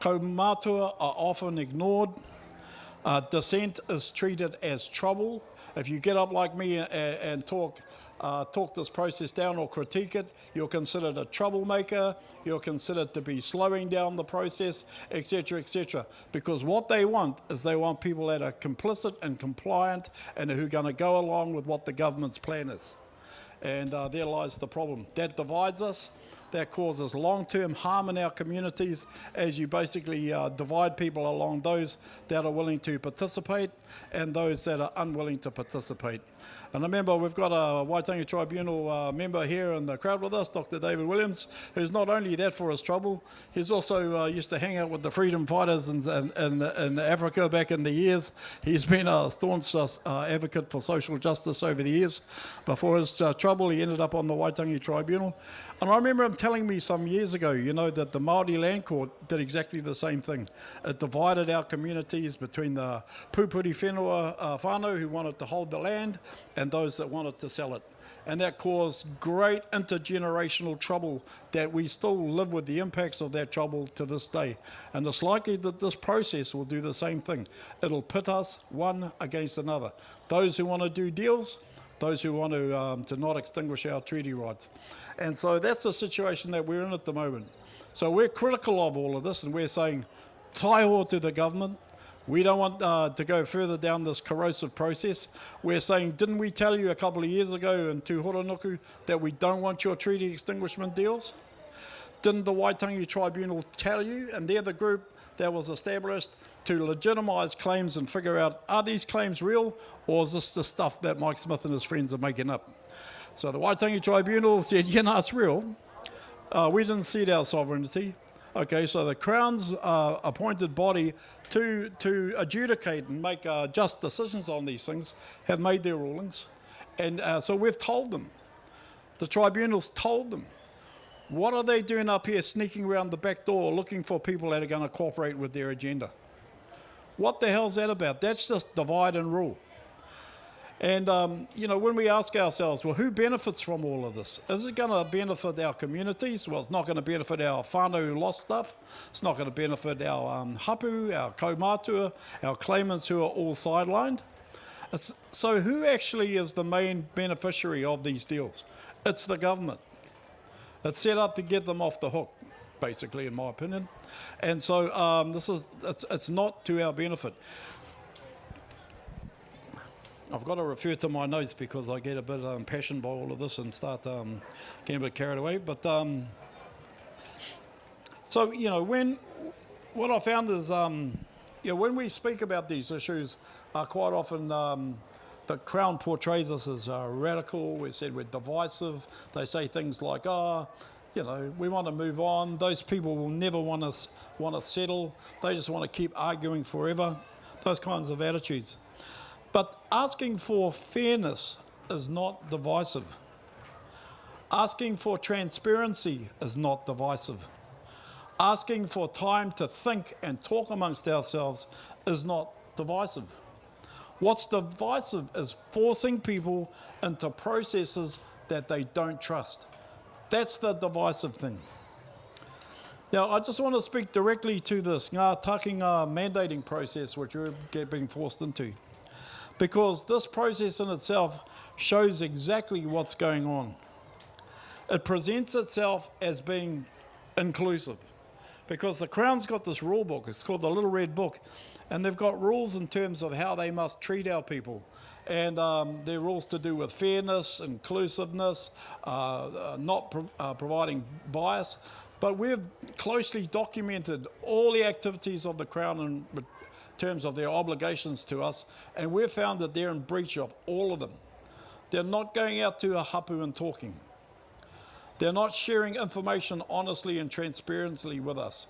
Kaumātua are often ignored. Dissent is treated as trouble. If you get up like me and talk talk this process down or critique it, you're considered a troublemaker, you're considered to be slowing down the process, etc., etc. Because what they want is they want people that are complicit and compliant and who are going to go along with what the government's plan is. And there lies the problem. That divides us. That causes long-term harm in our communities as you basically divide people along those that are willing to participate and those that are unwilling to participate. And remember, we've got a Waitangi Tribunal member here in the crowd with us, Dr. David Williams, who's not only that for his trouble, he's also used to hang out with the freedom fighters in Africa back in the years. He's been a staunch advocate for social justice over the years. Before his trouble, he ended up on the Waitangi Tribunal. And I remember him telling me some years ago, you know, that the Māori Land Court did exactly the same thing. It divided our communities between the pupuri whenua whānau who wanted to hold the land and those that wanted to sell it. And that caused great intergenerational trouble that we still live with the impacts of that trouble to this day. And it's likely that this process will do the same thing. It'll pit us one against another. Those who want to do deals, those who want to not extinguish our treaty rights. And so that's the situation that we're in at the moment. So we're critical of all of this, and we're saying, taiho to the government. We don't want to go further down this corrosive process. We're saying, didn't we tell you a couple of years ago in Tūhoranuku that we don't want your treaty extinguishment deals? Didn't the Waitangi Tribunal tell you? And they're the group that was established to legitimise claims and figure out, are these claims real, or is this the stuff that Mike Smith and his friends are making up? So the Waitangi Tribunal said, yeah, no, it's real. We didn't cede our sovereignty. Okay, so the Crown's appointed body to adjudicate and make just decisions on these things have made their rulings. And so we've told them, the tribunals told them, what are they doing up here sneaking around the back door looking for people that are going to cooperate with their agenda? What the hell's that about? That's just divide and rule. And, you know, when we ask ourselves, well, who benefits from all of this? Is it going to benefit our communities? Well, it's not going to benefit our whānau who lost stuff. It's not going to benefit our hapu, our kaumātua, our claimants who are all sidelined. So who actually is the main beneficiary of these deals? It's the government. It's set up to get them off the hook, basically, in my opinion. And so it's not to our benefit. I've got to refer to my notes because I get a bit impassioned by all of this and start getting a bit carried away. But so, you know, what I found is, you know, when we speak about these issues, quite often the Crown portrays us as radical. We said we're divisive. They say things like, you know, we want to move on. Those people will never want to settle. They just want to keep arguing forever. Those kinds of attitudes. But asking for fairness is not divisive. Asking for transparency is not divisive. Asking for time to think and talk amongst ourselves is not divisive. What's divisive is forcing people into processes that they don't trust. That's the divisive thing. Now, I just want to speak directly to this ngā takinga mandating process which we're being forced into. Because this process in itself shows exactly what's going on. It presents itself as being inclusive. Because the Crown's got this rule book, it's called the Little Red Book, and they've got rules in terms of how they must treat our people. And there are rules to do with fairness, inclusiveness, not providing bias. But we've closely documented all the activities of the Crown in terms of their obligations to us, and we've found that they're in breach of all of them. They're not going out to a hapu and talking. They're not sharing information honestly and transparently with us.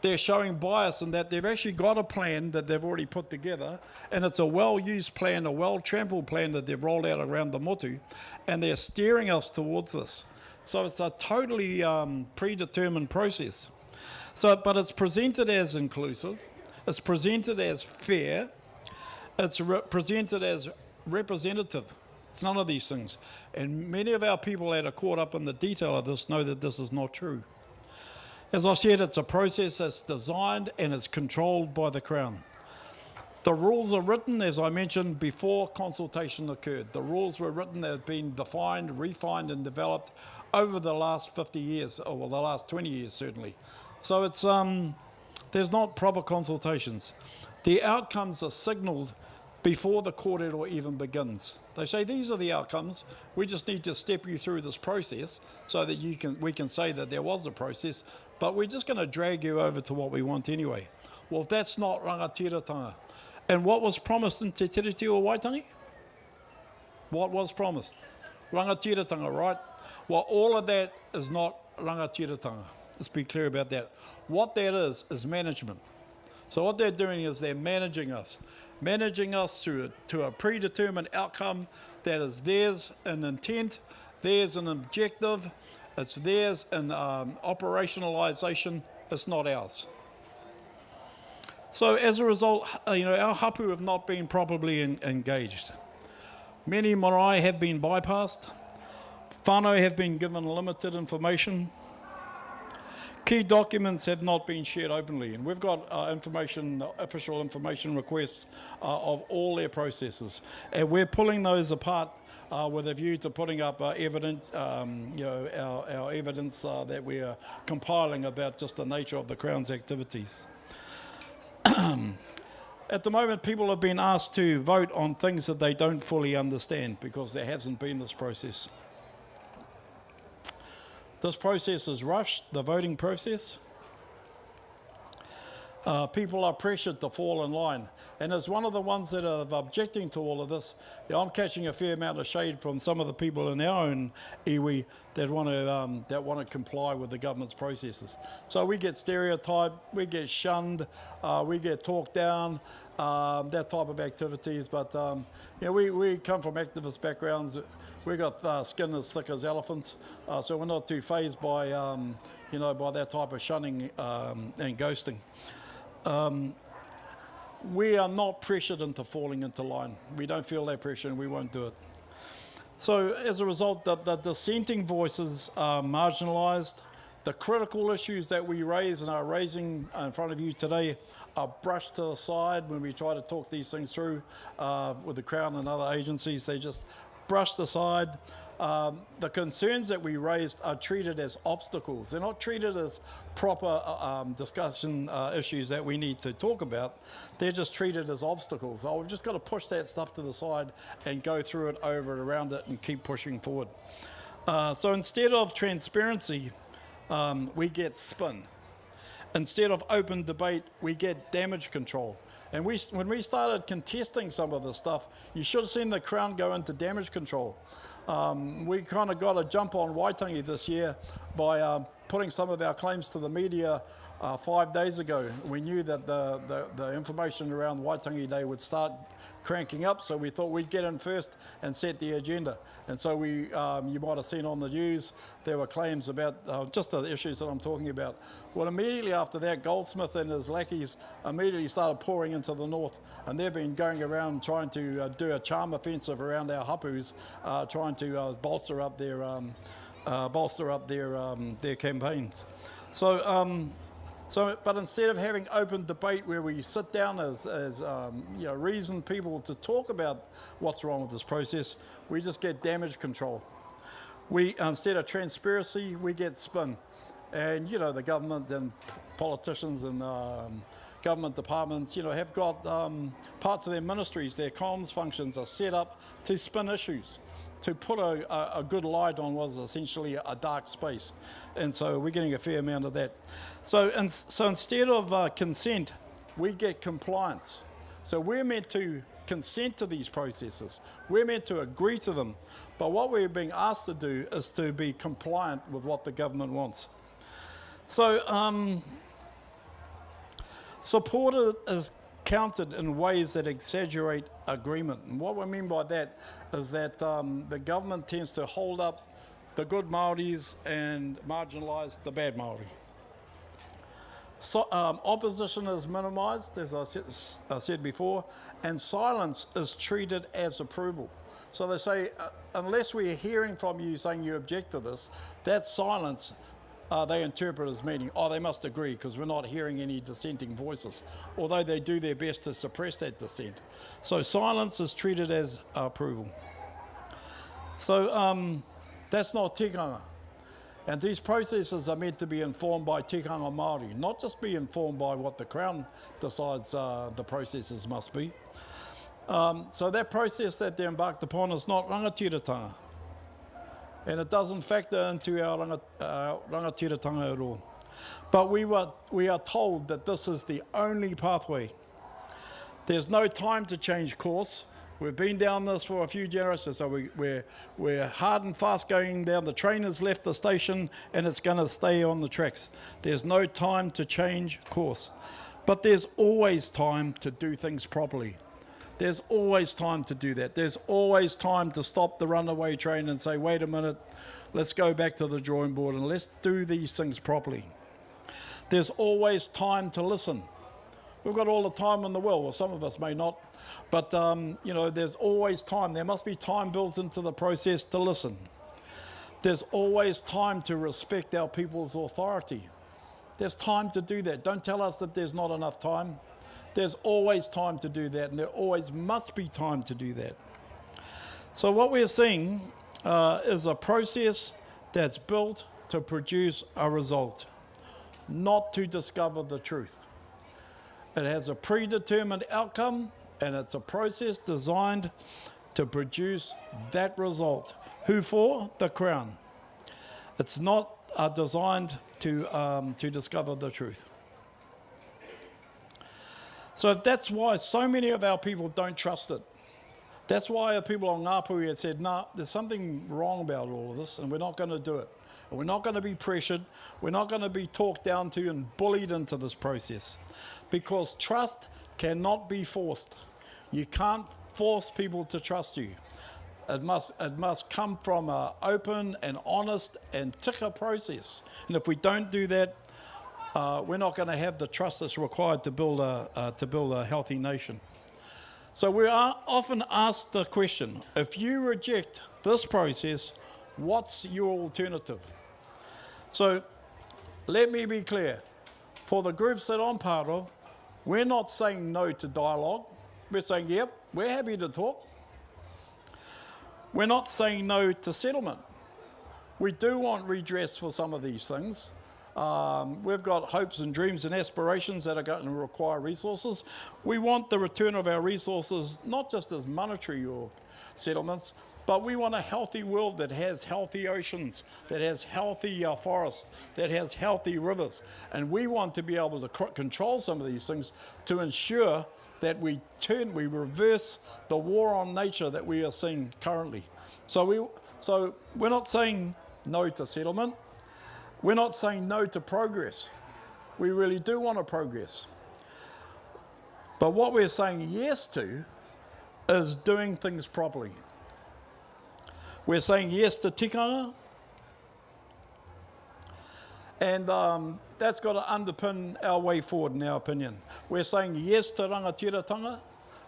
They're showing bias in that they've actually got a plan that they've already put together, and it's a well-used plan, a well-trampled plan that they've rolled out around the motu, and they're steering us towards this. So it's a totally predetermined process. But it's presented as inclusive, it's presented as fair, it's presented as representative. It's none of these things. And many of our people that are caught up in the detail of this know that this is not true. As I said, it's a process that's designed and it's controlled by the Crown. The rules are written, as I mentioned, before consultation occurred. The rules were written, they've been defined, refined and developed over the last 50 years, or well, the last 20 years certainly. So it's there's not proper consultations. The outcomes are signalled before the kōrero even begins. They say, these are the outcomes, we just need to step you through this process so that we can say that there was a process, but we're just going to drag you over to what we want anyway. Well, that's not rangatiratanga. And what was promised in Te Tiriti o Waitangi? What was promised? Rangatiratanga, right? Well, all of that is not rangatiratanga. Let's be clear about that. What that is management. So what they're doing is they're managing us to a predetermined outcome that is theirs in intent, theirs in objective, it's theirs in operationalisation, it's not ours. So as a result, our hapu have not been properly engaged. Many marae have been bypassed, whānau have been given limited information, key documents have not been shared openly, and we've got official information requests of all their processes, and we're pulling those apart with a view to putting up evidence, our evidence that we are compiling about just the nature of the Crown's activities. At the moment, people have been asked to vote on things that they don't fully understand because there hasn't been this process. This process is rushed, the voting process. People are pressured to fall in line. And as one of the ones that are objecting to all of this, I'm catching a fair amount of shade from some of the people in our own iwi that want to comply with the government's processes. So we get stereotyped, we get shunned, we get talked down, that type of activities. But we come from activist backgrounds. We've got skin as thick as elephants, so we're not too fazed by by that type of shunning and ghosting. We are not pressured into falling into line. We don't feel that pressure and we won't do it. So as a result, the dissenting voices are marginalised. The critical issues that we raise and are raising in front of you today are brushed to the side when we try to talk these things through with the Crown and other agencies. They just brushed aside. The concerns that we raised are treated as obstacles. They're not treated as proper discussion issues that we need to talk about. They're just treated as obstacles. We've just got to push that stuff to the side and go through it, over and around it, and keep pushing forward. So instead of transparency, we get spin. Instead of open debate, we get damage control. And when we started contesting some of this stuff, you should have seen the Crown go into damage control. We kind of got a jump on Waitangi this year by putting some of our claims to the media 5 days ago. We knew that the information around Waitangi Day would start cranking up, so we thought we'd get in first and set the agenda. And so you might have seen on the news, there were claims about just the issues that I'm talking about. Well, immediately after that, Goldsmith and his lackeys immediately started pouring into the north, and they've been going around trying to do a charm offensive around our hapus, trying to bolster up their campaigns. But instead of having open debate where we sit down as reasoned people to talk about what's wrong with this process, we just get damage control. Instead of transparency, we get spin. And the government and politicians and government departments, have got parts of their ministries, their comms functions are set up to spin issues, to put a good light on what is essentially a dark space. And so we're getting a fair amount of that. So instead of consent, we get compliance. So we're meant to consent to these processes. We're meant to agree to them. But what we're being asked to do is to be compliant with what the government wants. So support is counted in ways that exaggerate agreement. And what we mean by that is that the government tends to hold up the good Māoris and marginalise the bad Māori. So, opposition is minimised, as I said before, and silence is treated as approval. So they say, unless we're hearing from you saying you object to this, that silence they interpret as meaning, oh, they must agree because we're not hearing any dissenting voices, although they do their best to suppress that dissent. So silence is treated as approval. So that's not tikanga. And these processes are meant to be informed by tikanga Māori, not just be informed by what the Crown decides the processes must be. So that process that they're embarked upon is not rangatiratanga. And it doesn't factor into our rangatiratanga at all. But we are told that this is the only pathway. There's no time to change course. We've been down this for a few generations, so we're hard and fast going down. The train has left the station and it's going to stay on the tracks. There's no time to change course. But there's always time to do things properly. There's always time to do that. There's always time to stop the runaway train and say, wait a minute, let's go back to the drawing board and let's do these things properly. There's always time to listen. We've got all the time in the world. Well, some of us may not. But, you know, there's always time. There must be time built into the process to listen. There's always time to respect our people's authority. There's time to do that. Don't tell us that there's not enough time. There's always time to do that, and there always must be time to do that. So what we're seeing is a process that's built to produce a result, not to discover the truth. It has a predetermined outcome, and it's a process designed to produce that result. Who for? The Crown. It's not designed to discover the truth. So that's why so many of our people don't trust it. That's why people on Ngāpuhi had said, nah, there's something wrong about all of this, and we're not going to do it. And we're not going to be pressured. We're not going to be talked down to and bullied into this process. Because trust cannot be forced. You can't force people to trust you. It must come from an open and honest and tika process. And if we don't do that, we're not going to have the trust that's required to build a healthy nation. So we are often asked the question, if you reject this process, what's your alternative? So let me be clear. For the groups that I'm part of, we're not saying no to dialogue. We're saying, yep, we're happy to talk. We're not saying no to settlement. We do want redress for some of these things. We've got hopes and dreams and aspirations that are going to require resources. We want the return of our resources, not just as monetary or settlements, but we want a healthy world that has healthy oceans, that has healthy forests, that has healthy rivers. And we want to be able to control some of these things to ensure that we reverse the war on nature that we are seeing currently. So we're not saying no to settlement. We're not saying no to progress. We really do want to progress. But what we're saying yes to is doing things properly. We're saying yes to tikanga, and that's got to underpin our way forward, in our opinion. We're saying yes to rangatiratanga,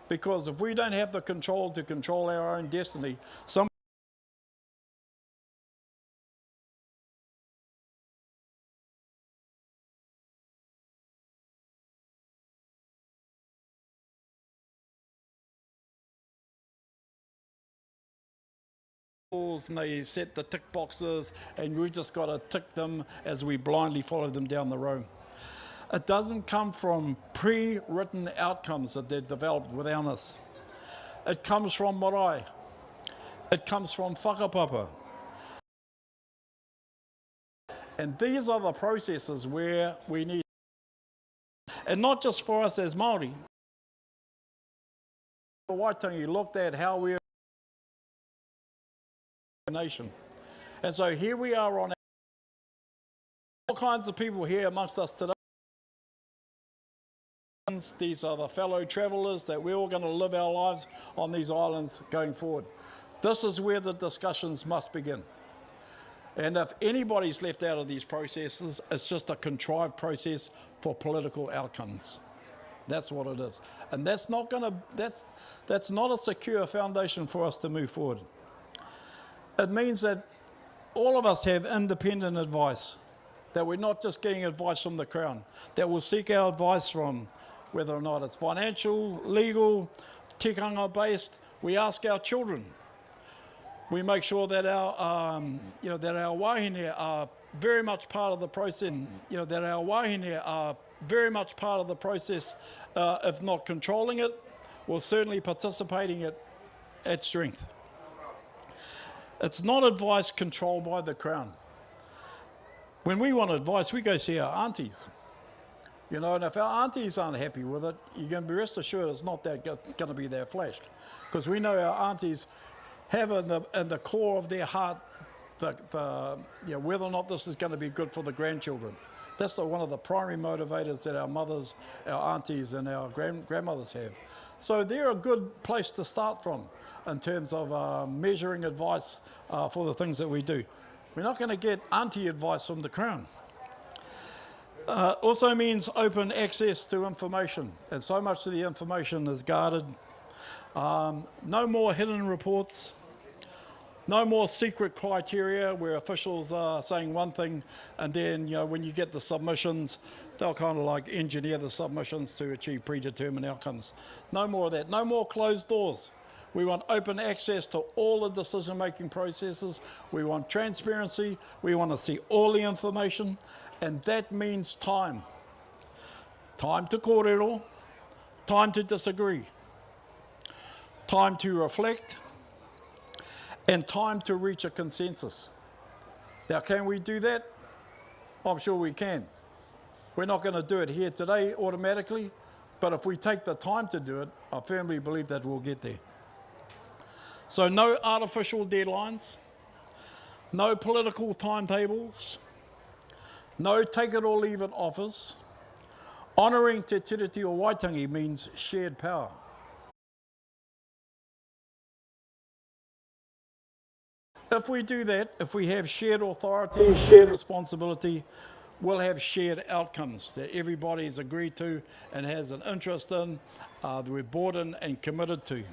because if we don't have the control to control our own destiny, and they set the tick boxes and we just got to tick them as we blindly follow them down the road. It doesn't come from pre-written outcomes that they've developed without us. It comes from marae. It comes from whakapapa. And these are the processes where we need, and not just for us as Māori. The Waitangi looked at how we're nation. And so here we are on all kinds of people here amongst us today. These are the fellow travellers that we're all going to live our lives on these islands going forward. This is where the discussions must begin. And if anybody's left out of these processes, it's just a contrived process for political outcomes. That's what it is. And that's not a secure foundation for us to move forward. It means that all of us have independent advice. that we're not just getting advice from the Crown, that we'll seek our advice from, whether or not it's financial, legal, tikanga based. We ask our children. We make sure that our, that our wahine are very much part of the process. That our wahine are very much part of the process, if not controlling it, well, certainly participating it at strength. It's not advice controlled by the Crown. When we want advice, we go see our aunties. And if our aunties aren't happy with it, you can be rest assured it's not going to be their flesh. Because we know our aunties have in the core of their heart whether or not this is going to be good for the grandchildren. That's one of the primary motivators that our mothers, our aunties and our grandmothers have. So they're a good place to start from in terms of measuring advice for the things that we do. We're not going to get auntie advice from the Crown. Also means open access to information, and so much of the information is guarded. No more hidden reports. No more secret criteria where officials are saying one thing and then, when you get the submissions, they'll kind of like engineer the submissions to achieve predetermined outcomes. No more of that. No more closed doors. We want open access to all the decision-making processes. We want transparency. We want to see all the information, and that means time. Time to kōrero, time to disagree, time to reflect, and time to reach a consensus. Now, can we do that? I'm sure we can. We're not going to do it here today automatically, but if we take the time to do it, I firmly believe that we'll get there. So no artificial deadlines, no political timetables, no take it or leave it offers. Honouring Te Tiriti o Waitangi means shared power. If we do that, if we have shared authority, shared responsibility, we'll have shared outcomes that everybody has agreed to and has an interest in, that we're bought in and committed to.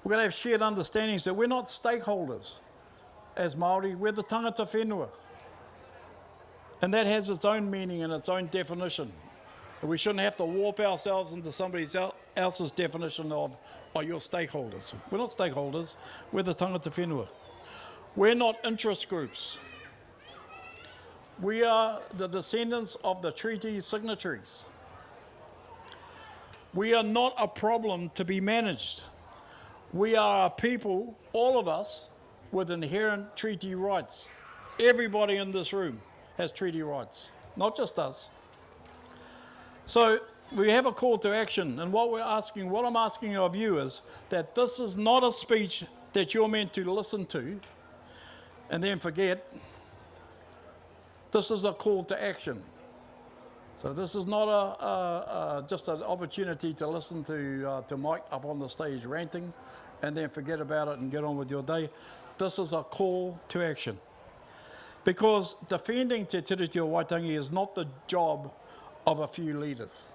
We're going to have shared understandings that we're not stakeholders as Māori, we're the tangata whenua. And that has its own meaning and its own definition. And we shouldn't have to warp ourselves into somebody else's definition of, you're stakeholders. We're not stakeholders, we're the tangata whenua. We're not interest groups. We are the descendants of the treaty signatories. We are not a problem to be managed. We are a people, all of us, with inherent treaty rights. Everybody in this room has treaty rights, not just us. So we have a call to action, and what I'm asking of you is that this is not a speech that you're meant to listen to and then forget. This is a call to action. So this is not just an opportunity to listen to Mike up on the stage ranting and then forget about it and get on with your day. This is a call to action. Because defending Te Tiriti o Waitangi is not the job of a few leaders.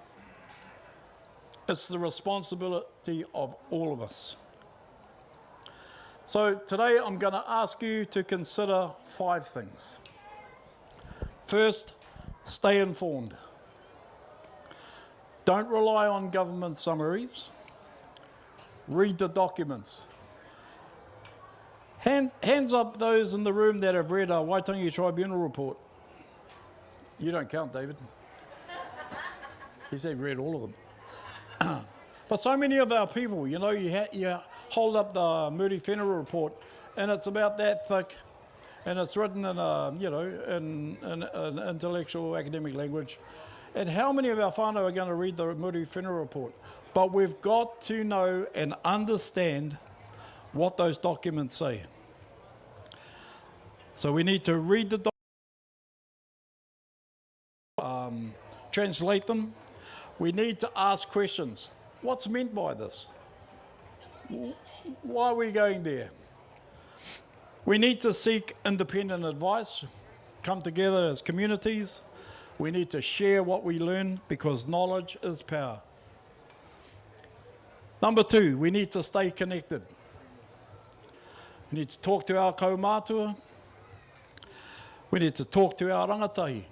It's the responsibility of all of us. So today I'm going to ask you to consider 5 things. First, stay informed. Don't rely on government summaries. Read the documents. Hands up those in the room that have read our Waitangi Tribunal report. You don't count, David. He said read all of them. But so many of our people, you hold up the Muri Whenua report and it's about that thick and it's written in in intellectual academic language. And how many of our whānau are going to read the Muri Whenua report? But we've got to know and understand what those documents say. So we need to read the documents, translate them. We need to ask questions. What's meant by this? Why are we going there? We need to seek independent advice, come together as communities. We need to share what we learn because knowledge is power. Number 2, we need to stay connected. We need to talk to our kaumātua. We need to talk to our rangatahi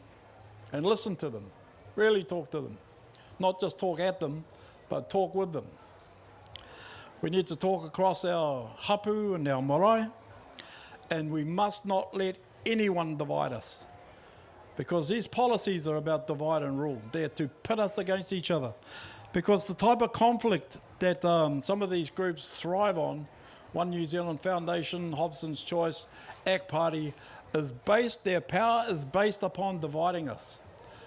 and listen to them, really talk to them. Not just talk at them, but talk with them. We need to talk across our hapu and our marae, and we must not let anyone divide us. Because these policies are about divide and rule. They're to pit us against each other. Because the type of conflict that some of these groups thrive on, One New Zealand Foundation, Hobson's Choice, ACT Party, their power is based upon dividing us.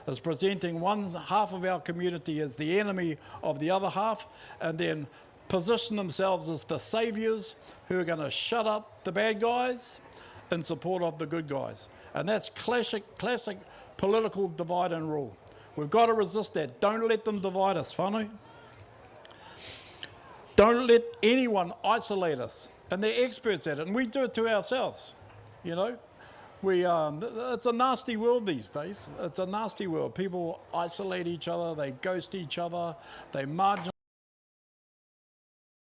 Is presenting one half of our community as the enemy of the other half, and then position themselves as the saviours who are going to shut up the bad guys in support of the good guys. And that's classic political divide and rule. We've got to resist that. Don't let them divide us, whānau. Don't let anyone isolate us. And they're experts at it, and we do it to ourselves, you know. It's a nasty world these days. It's a nasty world. People isolate each other, they ghost each other, they marginalize.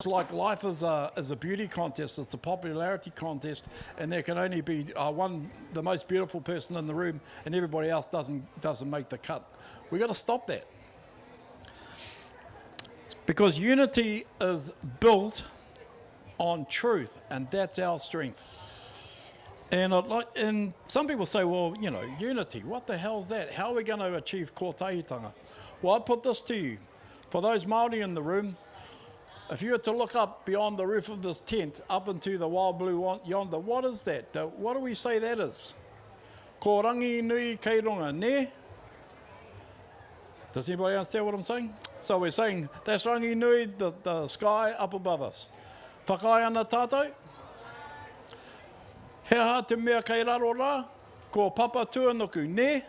It's like life is a beauty contest, it's a popularity contest, and there can only be the most beautiful person in the room, and everybody else doesn't make the cut. We've got to stop that. Because unity is built on truth, and that's our strength. And some people say, well, you know, unity, what the hell's that? How are we going to achieve kōtahitanga? Well, I put this to you. For those Māori in the room, if you were to look up beyond the roof of this tent, up into the wild blue yonder, what is that? What do we say that is? Ko rangi nui kei runga ne? Does anybody understand what I'm saying? So we're saying, that's rangi nui, the sky up above us. Whakai ana tātou? He aha te mea kei raro rā, ko papa tuanuku ne?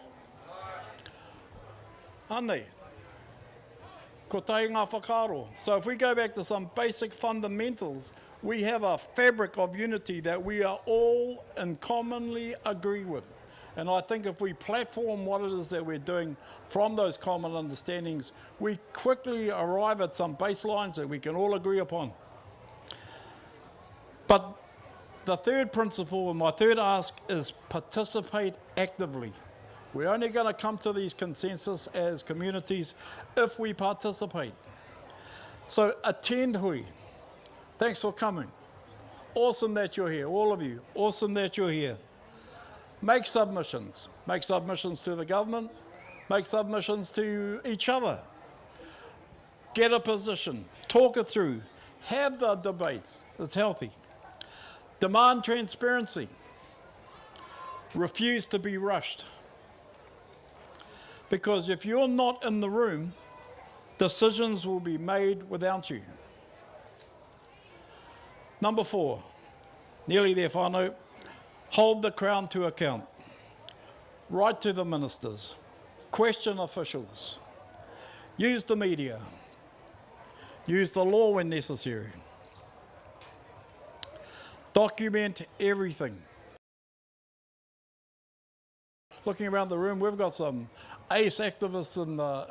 Anei. Ko tai ngā whakaro. So if we go back to some basic fundamentals, we have a fabric of unity that we are all in commonly agree with. And I think if we platform what it is that we're doing from those common understandings, we quickly arrive at some baselines that we can all agree upon. But the third principle and my third ask is participate actively. We're only going to come to these consensus as communities if we participate. So attend hui. Thanks for coming. Awesome that you're here, all of you. Awesome that you're here. Make submissions. Make submissions to the government. Make submissions to each other. Get a position. Talk it through. Have the debates. It's healthy. Demand transparency. Refuse to be rushed. Because if you're not in the room, decisions will be made without you. Number 4, nearly there, whānau, hold the Crown to account. Write to the ministers. Question officials. Use the media. Use the law when necessary. Document everything. Looking around the room, we've got some ace activists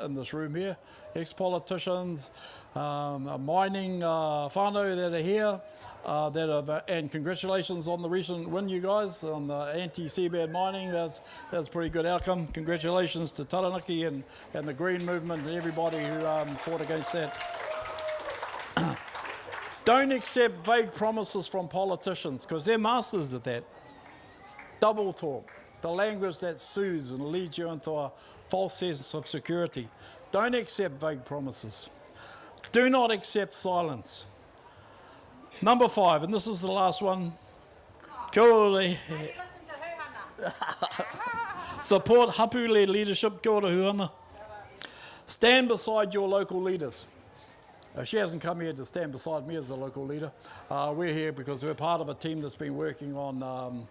in this room here, ex-politicians, mining whānau that are here, and congratulations on the recent win, you guys, on the anti-seabed mining. That's a pretty good outcome. Congratulations to Taranaki and the Green Movement and everybody who fought against that. Don't accept vague promises from politicians, because they're masters at that. Double talk. The language that soothes and leads you into a false sense of security. Don't accept vague promises. Do not accept silence. Number 5, and this is the last one. Kia ora. Support hapu-led leadership. Kia ora huana. Stand beside your local leaders. She hasn't come here to stand beside me as a local leader. We're here because we're part of a team that's been working on,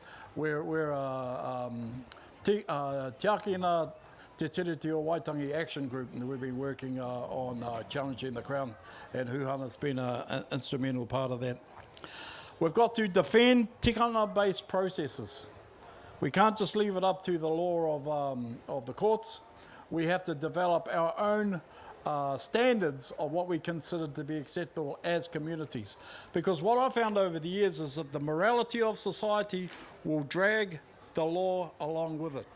Te Akina Te Tiriti o Waitangi Action Group, and we've been working on challenging the Crown, and Huhana's been an instrumental part of that. We've got to defend tikanga-based processes. We can't just leave it up to the law of the courts. We have to develop our own standards of what we consider to be acceptable as communities. Because what I found over the years is that the morality of society will drag the law along with it.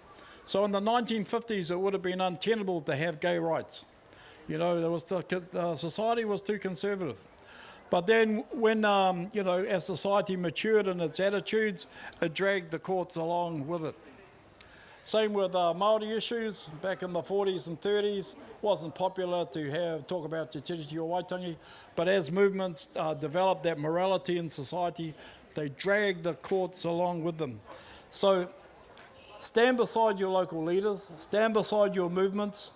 So in the 1950s, it would have been untenable to have gay rights. You know, the society was too conservative. But then when, as society matured in its attitudes, it dragged the courts along with it. Same with Māori issues. Back in the 40s and 30s, wasn't popular to talk about Te Tiriti o Waitangi, but as movements developed that morality in society, they dragged the courts along with them. So stand beside your local leaders, stand beside your movements,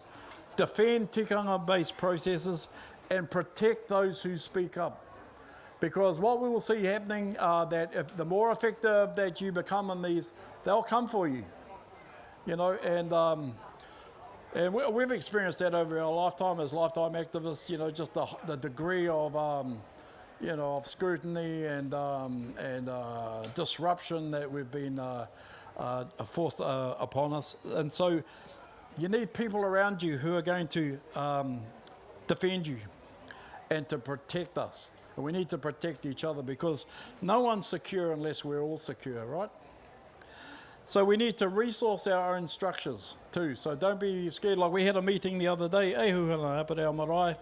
defend tikanga-based processes, and protect those who speak up. Because what we will see happening, that if the more effective that you become in these, they'll come for you. You know, and we've experienced that over our lifetime as lifetime activists. You know, just the degree of of scrutiny and disruption that we've been forced upon us. And so, you need people around you who are going to defend you and to protect us. And we need to protect each other because no one's secure unless we're all secure, right? So we need to resource our own structures too. So don't be scared. Like we had a meeting the other day, up at our marae,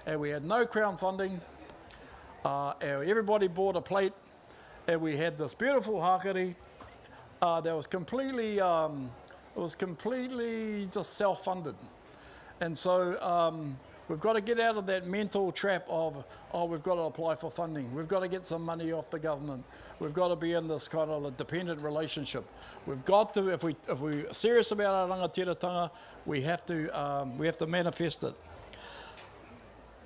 and we had no Crown funding. Everybody bought a plate, and we had this beautiful hakari that was completely just self-funded. And so we've got to get out of that mental trap of, we've got to apply for funding. We've got to get some money off the government. We've got to be in this kind of a dependent relationship. We've got to, if we're serious about our rangatiratanga, we have to manifest it.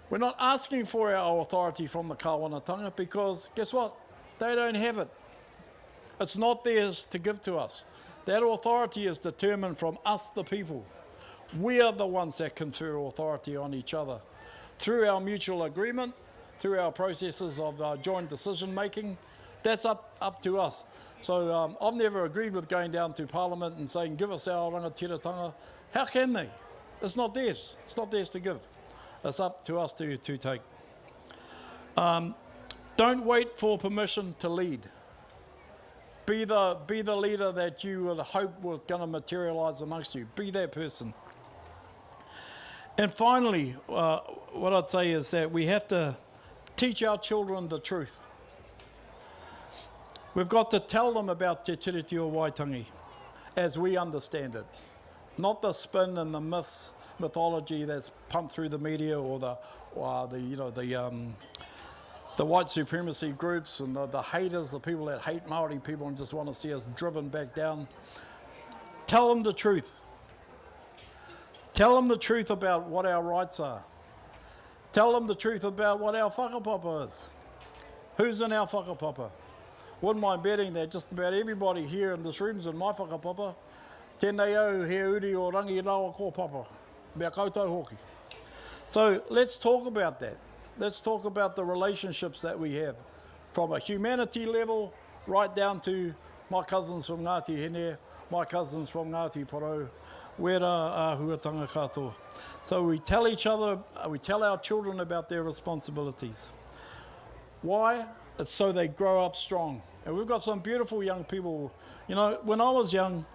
We're not asking for our authority from the kāwanatanga because guess what? They don't have it. It's not theirs to give to us. That authority is determined from us, the people. We are the ones that confer authority on each other through our mutual agreement, through our processes of joint decision making. That's up to us. So I've never agreed with going down to Parliament and saying, give us our rangatiratanga. How can they? It's not theirs. It's not theirs to give. It's up to us to take. Don't wait for permission to lead. Be the leader that you would hope was going to materialise amongst you. Be that person. And finally, what I'd say is that we have to teach our children the truth. We've got to tell them about Te Tiriti o Waitangi as we understand it. Not the spin and the mythology that's pumped through the media or the white supremacy groups and the haters, the people that hate Māori people and just want to see us driven back down. Tell them the truth. Tell them the truth about what our rights are. Tell them the truth about what our whakapapa is. Who's in our whakapapa? Wouldn't mind betting that just about everybody here in this room is in my whakapapa. Tēnei au he uri o rangi rawa ko papa. Mea koutou hoki. So let's talk about that. Let's talk about the relationships that we have from a humanity level right down to my cousins from Ngāti Hene, my cousins from Ngāti Porou, wera ahuatanga katoa. So we tell each other, we tell our children about their responsibilities. Why? It's so they grow up strong. And we've got some beautiful young people. You know, when I was young,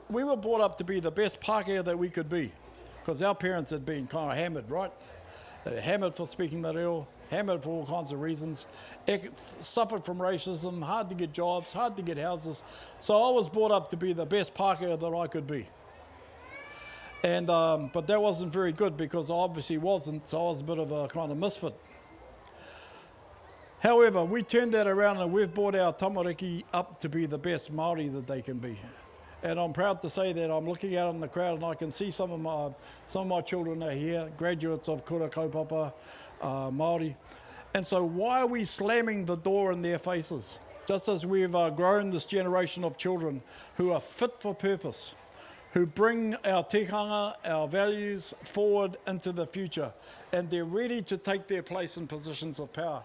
we were brought up to be the best Pākehā that we could be because our parents had been kind of hammered, right? They were hammered for speaking the reo, hammered for all kinds of reasons, suffered from racism, hard to get jobs, hard to get houses. So I was brought up to be the best Pākehā that I could be. And but that wasn't very good because I obviously wasn't, so I was a bit of a kind of misfit. However, we turned that around and we've brought our tamariki up to be the best Māori that they can be. And I'm proud to say that I'm looking out in the crowd and I can see some of my children are here, graduates of kura kaupapa Māori. And so why are we slamming the door in their faces? Just as we've grown this generation of children who are fit for purpose, who bring our tikanga, our values forward into the future, and they're ready to take their place in positions of power.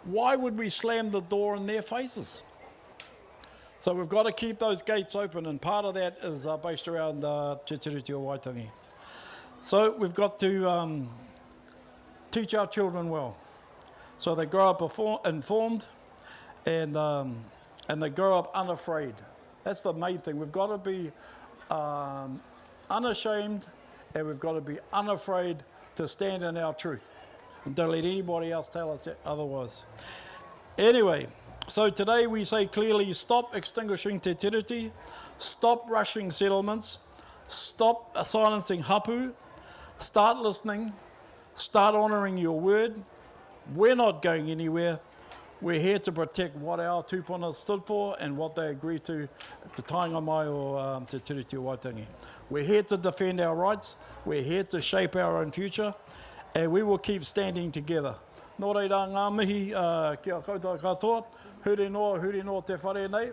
Why would we slam the door in their faces? So we've got to keep those gates open, and part of that is based around Te Tiriti o Waitangi. So we've got to teach our children well, so they grow up informed, and they grow up unafraid. That's the main thing. We've got to be unashamed, and we've got to be unafraid to stand in our truth. And don't let anybody else tell us otherwise. Anyway, so today we say clearly, stop extinguishing te tiriti, stop rushing settlements, stop silencing hapu, start listening, start honouring your word. We're not going anywhere. We're here to protect what our tūpuna stood for and what they agreed to tainga mai o te tiriti o Waitangi. We're here to defend our rights. We're here to shape our own future, and we will keep standing together. Nō reira ngā mihi kia koutou katoa, hure noa te whare nei.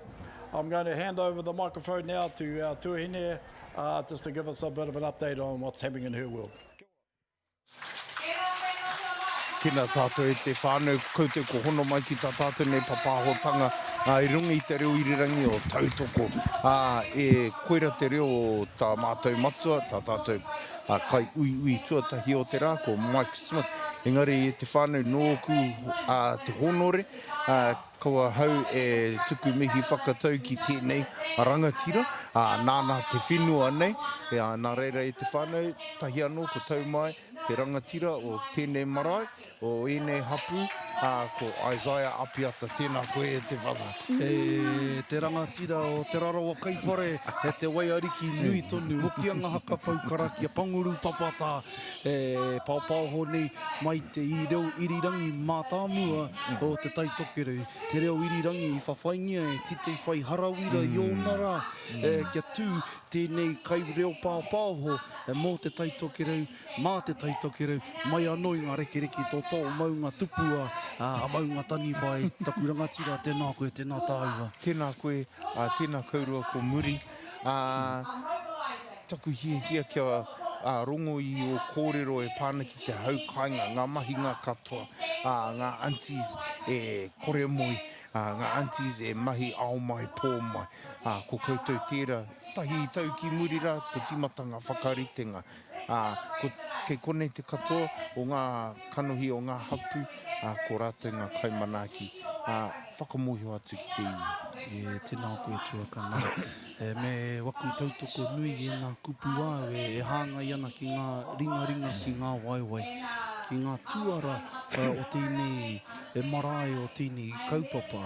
I'm going to hand over the microphone now to our tuahine just to give us a bit of an update on what's happening in her world. Tēnā tātou e te whānau koutou ko hono mai ki tā tātou nei papahotanga I rungi te reo irirangi o tautoko e koira te reo o tā mātou matua, tā tātou kai ui tuatahi o te rā ko Mike Smith. Engari e te whānau nōku te honore kaua hau e tuku mihi whakatau ki tēnei rangatira nāna te whenua nei nā reira e te whānau tahi anō ko tau mai te rangatira o Tii Marae o ēnei hapu ko Isaiah Apiata, tēnā koe e te whaka. E te rangatira o te rarawa kaiwhare e te waiariki nui tonu mokianga haka paukara kia panguru papata e pāpāho nei mai te reo irirangi mātāmua o te taitokeru. Te reo irirangi I whawhaingia e tite whai harawira I onara kia tū tēnei kai reo pāpāho mō te taitokeru, mā te taitokeru, mai anō I ngā rekereki tō tō maunga tupua a maunga tani whai taku rangatira, tēnā koe, tēnā tāua. Tēnā koe, tēnā kaurua ko muri. Taku hia kia rongo I o kōrero e pāna ki te haukainga, ngā mahi ngā katoa, ngā aunties e kore moi, ngā aunties e mahi ao mai, pō mai. Ko koutou tērā, tahi tau ki muri rā, ko timatanga whakaritenga. Kei konei te katoa o ngā kanohi o ngā hapu, ko rātou ngā kaimanaki, whakamohio atu ki te iwi. Tēnā koe tuakana. Me waku tautoko nui e ngā kupu wā e hāngai ana ki ngā ringa ki ngā waiwai, ki ngā tuara o tēnei marae o tēnei kaupapa.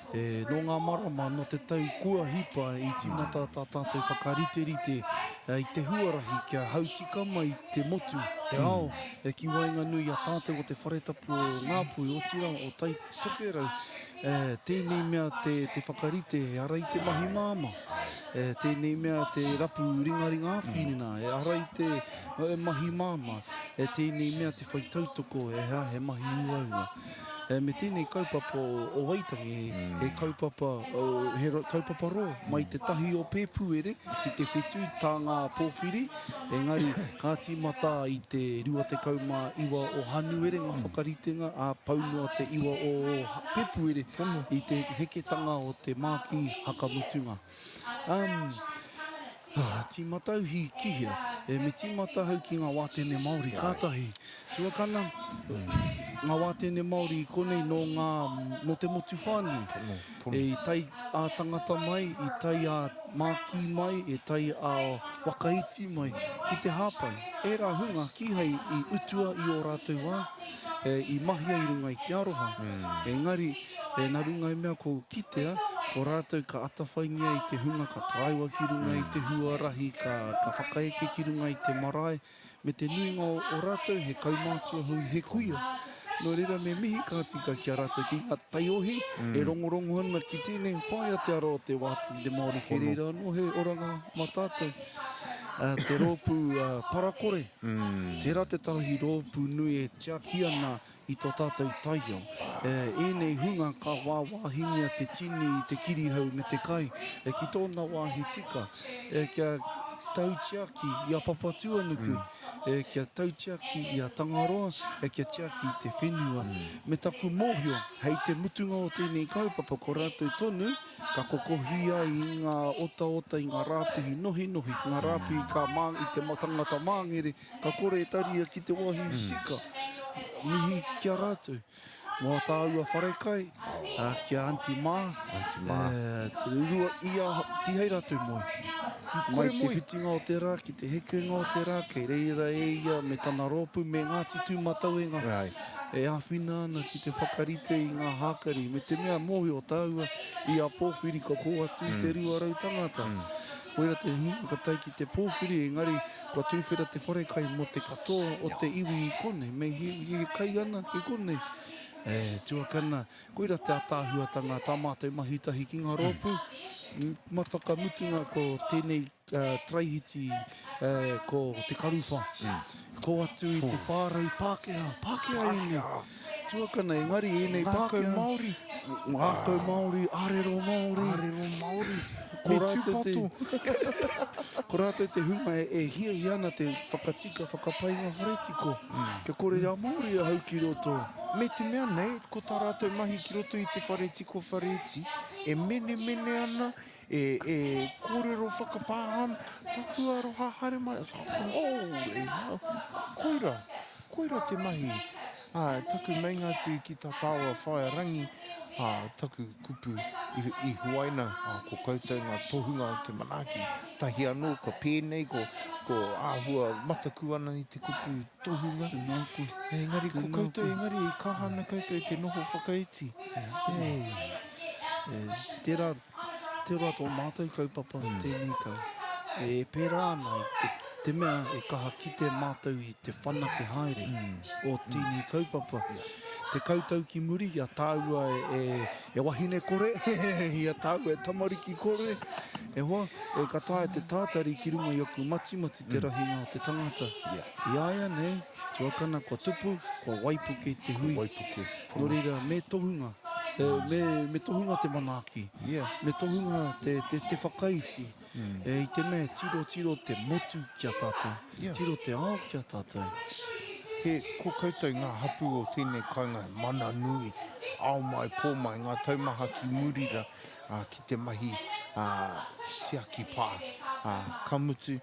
No ngā marama no te tau kua hipa I tīmata tā tātou whakariterite I te huarahi kia hautika mai te motu, te ao, ki wainga nui a tātou o te wharetapu o Ngāpui o tira o tai tokerau. Tēnei mea te whakarite e arai te mahi māma. Tēnei mea te rapu ringaringa awhinina e arai te mahi māma. Tēnei mea te whaitautoko e hea he mahi uaua. Me tēnei kaupapa o Waitangi, he kaupapa ro, mai te tahi o pēpuere, ki te whetū tā ngā pōwhiri, engari ka tīmata I te rua te kauma iwa o hanuere, ngā whakaritenga, paunua te iwa o pēpuere, I te heketanga o te māki hakamutunga. Tīmatau hi kihia, me tīmatau ki ngā wātene Māori, kātahi. Tuakana, ngā wātene Māori konei no te motu whānui. I tai a tangata mai, I tai a māki mai, e tai a wakaiti mai, ki te hāpai. E rā hunga, ki hei I utua I o rātou wā, I mahia I runga I te aroha. Engari, nā runga I mea ko kitea, ko rātou ka atawhaingia I te hunga, ka tāiwa ki runga I te huarahi, ka whakaeke ki runga I te marae, me te nuinga o rātou he kaumātua hui he kuia. No reira me mihi ka tika ki a rātou ki a taiohi, e rongorongo ana ki tēnei whai a te aro o te wātini te Māori ke reira no he oranga mā tātou. Te rōpū parakore, tērā te tahi rōpū nui e tia ki ana I tō tātou taio. Ēnei hunga ka wāhingia te tini I te kirihau me te kai, ki tōna wāhi tika, kia tautiaki I a papatuanuku, kia tautiaki I a tangaroa, kia tiaki I te whenua. Me taku mōhio, hei te mutunga o tēnei kaupapa ko rātou tonu, ka kokohia I ngā ota I ngā rāpihi nohi, ngā rāpihi I te tangata māngere, ka kore e taria ki te wāhi tika. Mihi kia rātou. Mua tāua whare kai, kia Auntie Ma. Auntie Ma. Te urua ia ki hei ratu moi. Mai te whitinga o te rā, ki te hekenga o te rā, kei reira e ia me tana rōpu, me Ngāti Tūmatauenga. Right. E āwhina ana ki te whakarite i ngā hākari, me te mea mohi o tāua i a pōwhiri ko ko atu i te riwarau tangata. Koira te hunga katai ki te pōwhiri, engari kua tūwhera te whare kai mo te katoa o te iwi i kone, me he kai ana ki kone. Tuakana, koira te atāhuatanga tā mātou mahitahi ki ngā rōpu. Mataka mutunga ko tēnei traihiti ko te karuwha. Ko atu i te whārau Pākehā ine. Tuakana, engari enei Pākehā. Māori. Ngākau Māori, Ārero Māori. Ārero Māori. Ko rātou te hunga e hia i ana te whakatika, whakapainga wharetiko. Kia kore a Māori a hau ki roto. Me te mea nei, ko tā rātou mahi ki roto i te wharetiko whareti, e mene ana, e kōrero whakapāhan, taku aro hahare mai. Koira te mahi. Taku meingatu ki tā tāua whae rangi, taku kupu i Huaina, ko koutou ngā tohunga o te manaki, tahi anō, ka pēnei, ko āhua mataku ana i te kupu tohunga. Engari, ko koutou, engari, i kahana koutou i te noho whakaiti. Tērā tō mātou kaupapa, tēnei tau. E pērā ana i te mea e kaha ki te mātou i te whanake haere o tēnei kaupapa. Te kautau ki muri, ia tāua e wahine kore, ia tāua e tamariki kore. E hoa, e katae te tātari ki runga i aku mati te rahinga o te tangata. I aia nei, tuakana kua tupu, kua waipu kei te hui. Nō reira, me tohunga. Me tohunga te manaki. Me tohunga te whakaiti. I te mea tiro te motu kia tātou. Tiro te ao kia tātou. Ko koutou ngā hapu o tēnei kāinga mana nui, ao mai, pō mai, ngā taumaha ki murira, ki te mahi tiaki pā. Kamutu,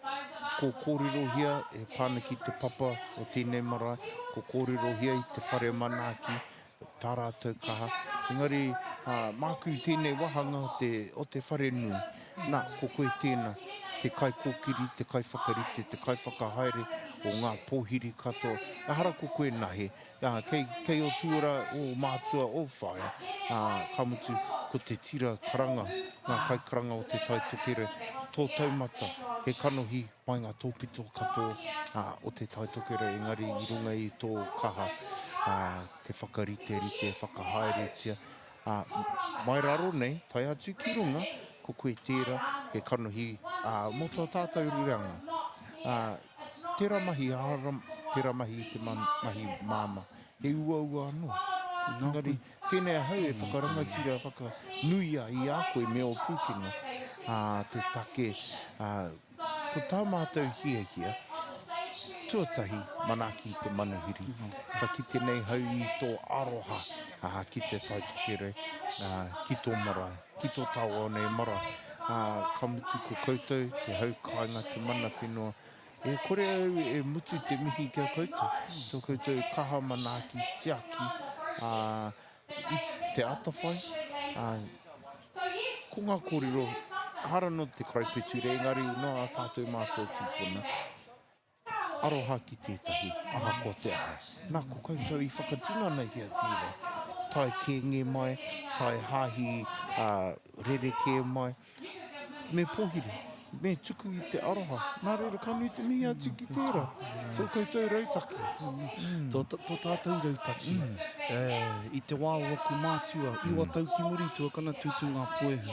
ko kōrero hia, e pāna ki te papa o tēnei marae, ko kōrero hia i te whare manaki, tā rātou kaha. Engari, māku tēnei wahanga o te whare nui. Nā, ko koe tēnā, te kai kōkiri, te kai whakarite, te kai whakahaere o ngā pōhiri katoa. Ahara ko koe nahe, kei o tuara, o mātua, o whaia, kamutu ko te tira karanga, ngā kai karanga o te taitokere, tō taumata, he kanohi mai ngā tōpito katoa o te taitokere, engari i runga i tō kaha, te whakarite, rite, whakahaere tia. Mai raro nei, tai atu ki runga, ko koe tērā, he kanohi, mo tō tātou ruranga. Tērā mahi aharam, tērā mahi i te mahi māma, he ua anō. Engari, tēnei hau e whakarangatira, whakanuia i a koe me o Pukenga, te take, ko tā mātou hia, tuatahi manaki i te manuhiri. Ka kite nei hau i tō aroha, ki te taitokere, ki tō marae, ki tō tāua nei marae. Kamutu ko koutou, te hau kāinga, te mana whenua. E kore au e mutu te mihi kia koutou. Tō koutou kaha manaki, tiaki, i te atawhai. Ko ngā kōrero, hara no te karapeture, engari no a tātou mātou tūpuna. Aroha ki tētahi, aha ko te aha. Nā ko koutou i whakatina nei hia tīra. Tai kenge mai, tai hahi rereke mai. Me pohiri, me tuku i te aroha. Nā reira kanu i te mihi atu ki tērā. Tō koutou rautaki. Tō tātou rautaki. I te wā waku mātua, i wā tau ki muri tuakana tūtu ngā poehu.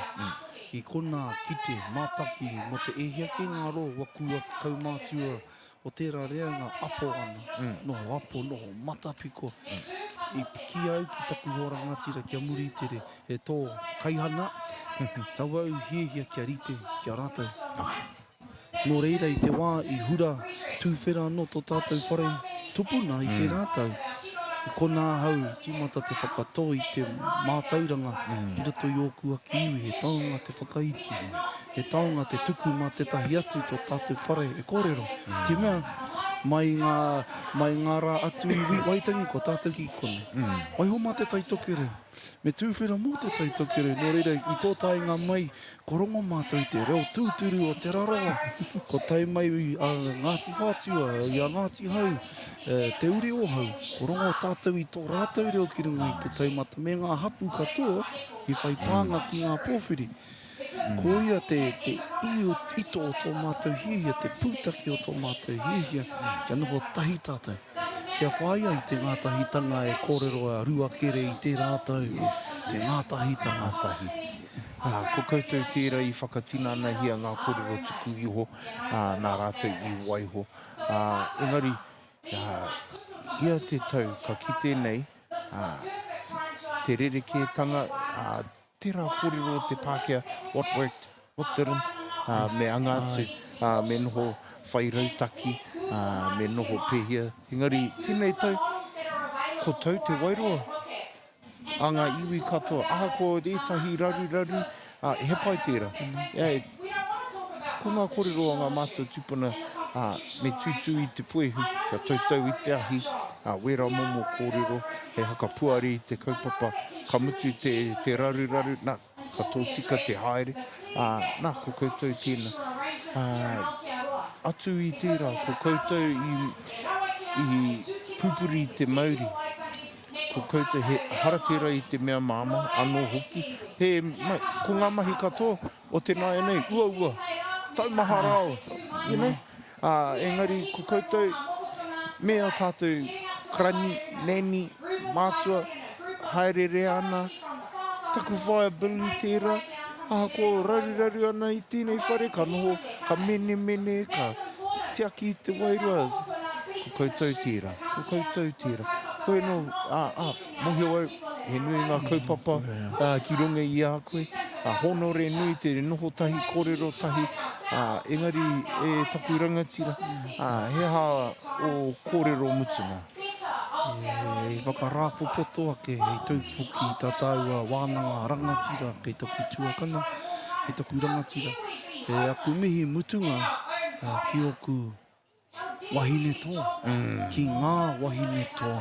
I kona kite, mātaki, mo te ehia ki ngā ro, waku kau mātua, o tērā rea ngā apo ana. Noho apo, noho matapiko. I ki au ki taku horangatira kia muri tere, e tō kaihana, tau au hiehia kia rite, kia rātou. Nō reira i te wā i hura tūwhera anō tō tātou whare tupuna i te rātou. I kona hau, tīmata te whakatō i te mātauranga, ki roto i ōku aki iwi, he taonga te whakaiti, he taonga te tuku mā te tahi atu tō tātou whare e kōrero. Te mea, mai ngā rā atu iwi waitangi ko tātou ki kone. Mai ho mā te taitokere. Me tūwhera mō te taitokere. Nō reira, i tō tainga mai, ko rongo mātou i te reo tūturu o te raroa. Ko tai mai a Ngāti Whātua, i a Ngāti Hau, te uri o hau. Ko rongo tātou i tō rātou reo ki runga i te taumata. Me ngā hapu katoa, i whai pānga ki ngā pōwhiri. Ko ia te ito o tō mātou hihia, te pūtaki o tō mātou hihia, kia noho tahi tātou. Kia whaia i te ngātahitanga e kōrero a ruakere i te rātou, te ngātahitanga. Ko koutou tērā i whakatina ana hia ngā kōrero tuku iho, nā rātou i waiho. Engari, ia te tau, ka kite nei, te rerekētanga, tērā kōrero te Pākehā, what worked, what didn't, me anga atu, me noho whai rautaki, me noho pēhia. Engari, tēnei tau, ko tau te wairoa, a ngā iwi katoa, aha ko ētahi raru, he pai tērā. Ko ngā kōrero a ngā mātua tupuna, me tūtū i te puehu, ka tautau i te ahi, wera momo kōrero, he haka puari i te kaupapa, ka mutu te raru, nā, ka tōtika te haere, nā, ko koutou tēnā. Atu i tērā, ko koutou i pupuri i te mauri, ko koutou he haratera i te mea māma, anō hoki, ko ngā mahi katoa, o te nāia nei, ua, taumaha rao, you know? Engari, ko koutou, mea tātou krani, neni, mātua, haerere ana, taku viability tērā, ko raru ana i tēnei whare, ka noho, ka mene, ka tiaki i te wairoa, ko koutou tērā. Koe no, mohi wau, he nui ngā kaupapa ki runga i a koe, honore nui te noho tahi, kōrero tahi, engari e taku rangatira, he ha o kōrero mutunga. E whakarāpopoto ake, hei taupoki i tātaua wānanga rangatira, kei taku tuakana, hei taku rangatira. E aku mihi mutunga ki oku wahine toa, ki ngā wahine toa,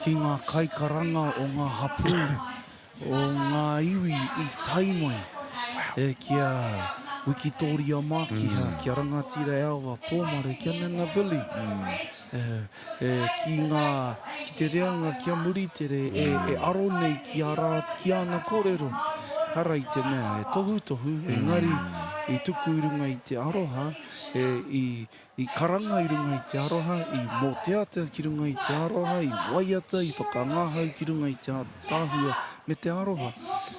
ki ngā kaikaranga o ngā hapu, o ngā iwi i taimai, kia Wikitoria Mākiha, kia rangatira e awa, pōmare, kia nena Billy, ki te reanga, kia muritere, e aro nei ki ana kōrero, hara i te mea, e tohu, engari, i tuku i runga i te aroha, i karanga i runga i te aroha, i moteata ki runga i te aroha, i waiata, i whakangahau ki runga i te tāhua me te aroha.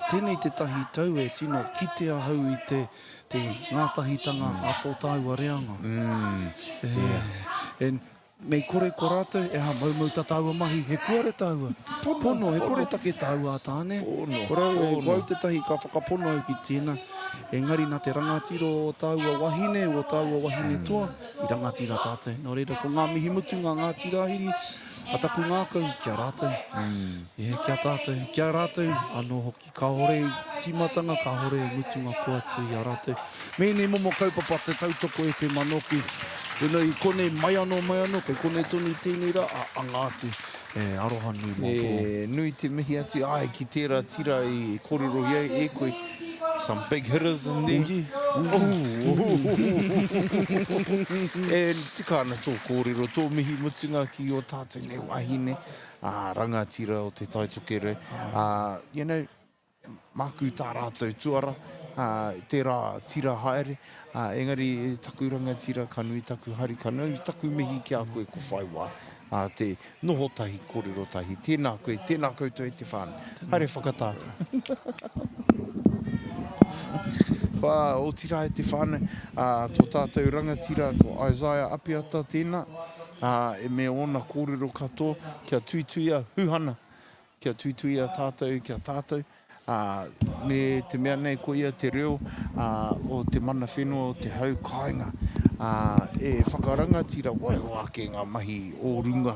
Tēnei te tahi tau e tino kitea hau i te ngātahitanga a tō tāua reanga. Mei kore ko rātou, e ha maumau ta tāua mahi, he kuare tāua. Pono, he kore take tāua a tāne. Korau, e wau te tahi ka whakapono au ki tēnā. Engari nā te rangatira o tāua wahine, o tāua wahine toa, i rangatira tātou. Nō reira, ko ngā mihi mutu, ngā ngātira hiri, a taku ngākau, kia rātou. Kia rātou, anō hoki, ka hore timatanga, ka hore mutunga kua tu i a rātou. Mēne momo kaupapa te tautoko e te manoki. Wena i kone mai anō, kei kone tonu tēnei ra, a ngātu. Aroha nui mō. Nui te mihi atu, ki tērā tira i kōrero ia e koe. Some big hitters in there. Tika ana tō kōrero, tō mihi mutunga ki o tātou nei wahine, rangatira o te taitokere. You know, māku tā rātou tuara, tērā tira haere, engari taku rangatira kanui, taku hari kanui, taku mihi ki a koe ko whaiwa. Te noho tahi, kōrero tahi, tēnā koe, tēnā koutou e te whāna. Haere whakatāta. O tira e te whāne, tō tātou rangatira ko Isaiah Apiata tēnā, e me ona kōrero katoa, kia tuituia huhana, kia tuituia tātou, kia tātou, me te mea nei ko ia te reo o te mana whenua o te hau kāinga, e whakarangatira wai o ake ngā mahi o runga,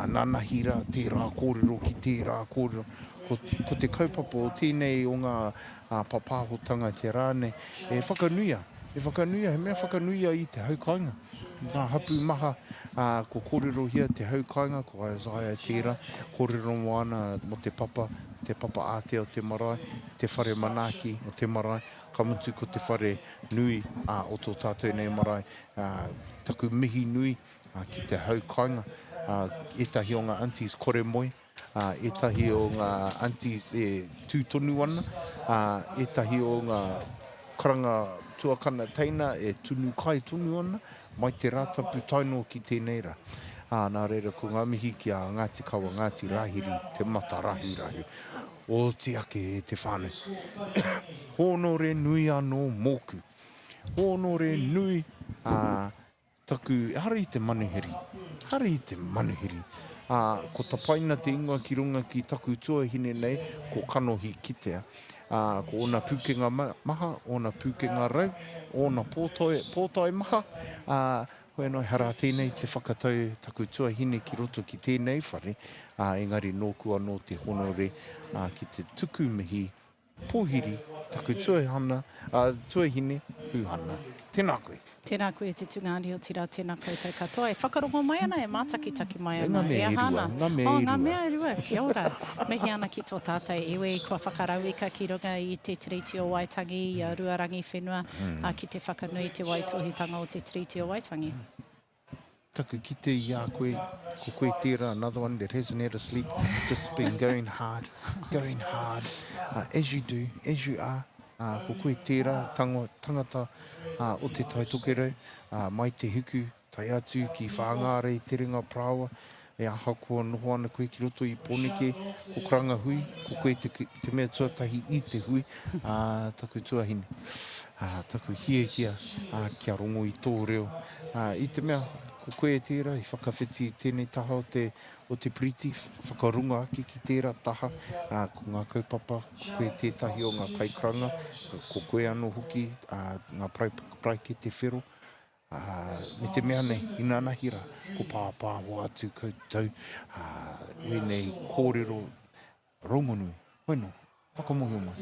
nanahira tērā kōrero ki tērā kōrero, ko te kaupapa o tēnei o ngā papahotanga te rāne, e whakanuia e whakanuia, he mea whakanuia i te haukainga. Ngā hapu maha, ko kōrero hia te haukainga, ko Isaiah tērā, kōrero moana mo te papa Ātea o Tii Marae, te whare manaki o Tii Marae, ka mutu ko te whare nui o tō tātou nei marae, taku mihi nui ki te haukainga, etahi o ngā aunties kore moi, etahi o ngā aunties e tūtonu ana, etahi o ngā karanga tuakana teina e tunu kai tunu ana, mai te rātapu taino ki tēnei rā. Nā reira, ko ngā mihi ki a Ngāti Kawa, Ngāti Rahiri, te mata rahi. O te ake e te whānau. Honore nui anō mōku. Honore nui taku, hara i te manuhiri. Ko tapaina te ingoa ki runga ki taku tuahine nei, ko kanohi kitea. Ko ona pūkenga maha, ona pūkenga rau, ona pōtai maha. Koe noi hara tēnei te whakatau taku tuahine ki roto ki tēnei whare. Engari nōku anō te honore ki te tuku mihi pōhiri taku tuahine hūhana. Tēnā koe. Tēnā koe te tungāri o tira, tēnā koutou katoa. E whakarongo mai ana, e mātakitaki mai ana. Ngā mea e rua, kia ora. Mihi ana ki tō tātou iwi, kua whakarauika ki runga i te tiriti o Waitangi, i a Ruarangi whenua, ki te whakanui te waitohitanga o te tiriti o Waitangi. Taku ki te ia koe, ko koe tērā, another one that hasn't had a sleep, just been going hard, as you do, as you are. Ko koe tērā, tangata o te tai tokerau, mai te huku, tai atu ki whaangāre i te ringa prāua, e aha kua noho ana koe ki roto i Pōneke, ko kranga hui, ko koe te mea tuatahi i te hui, taku tuahine. Taku hia, kia rongo i tō reo. I te mea, ko koe tērā, i whakawhiti tēnei taha o te priti, whakarunga aki ki tērā taha, ko ngā kaupapa, ko koe tētahi o ngā kaikranga, ko koe anō hoki, ngā prai ki te whero, me te mea nei, ina anahira, ko pāpā o atu koutou, nei kōrero raumanu, hoino, whakamohi o mai.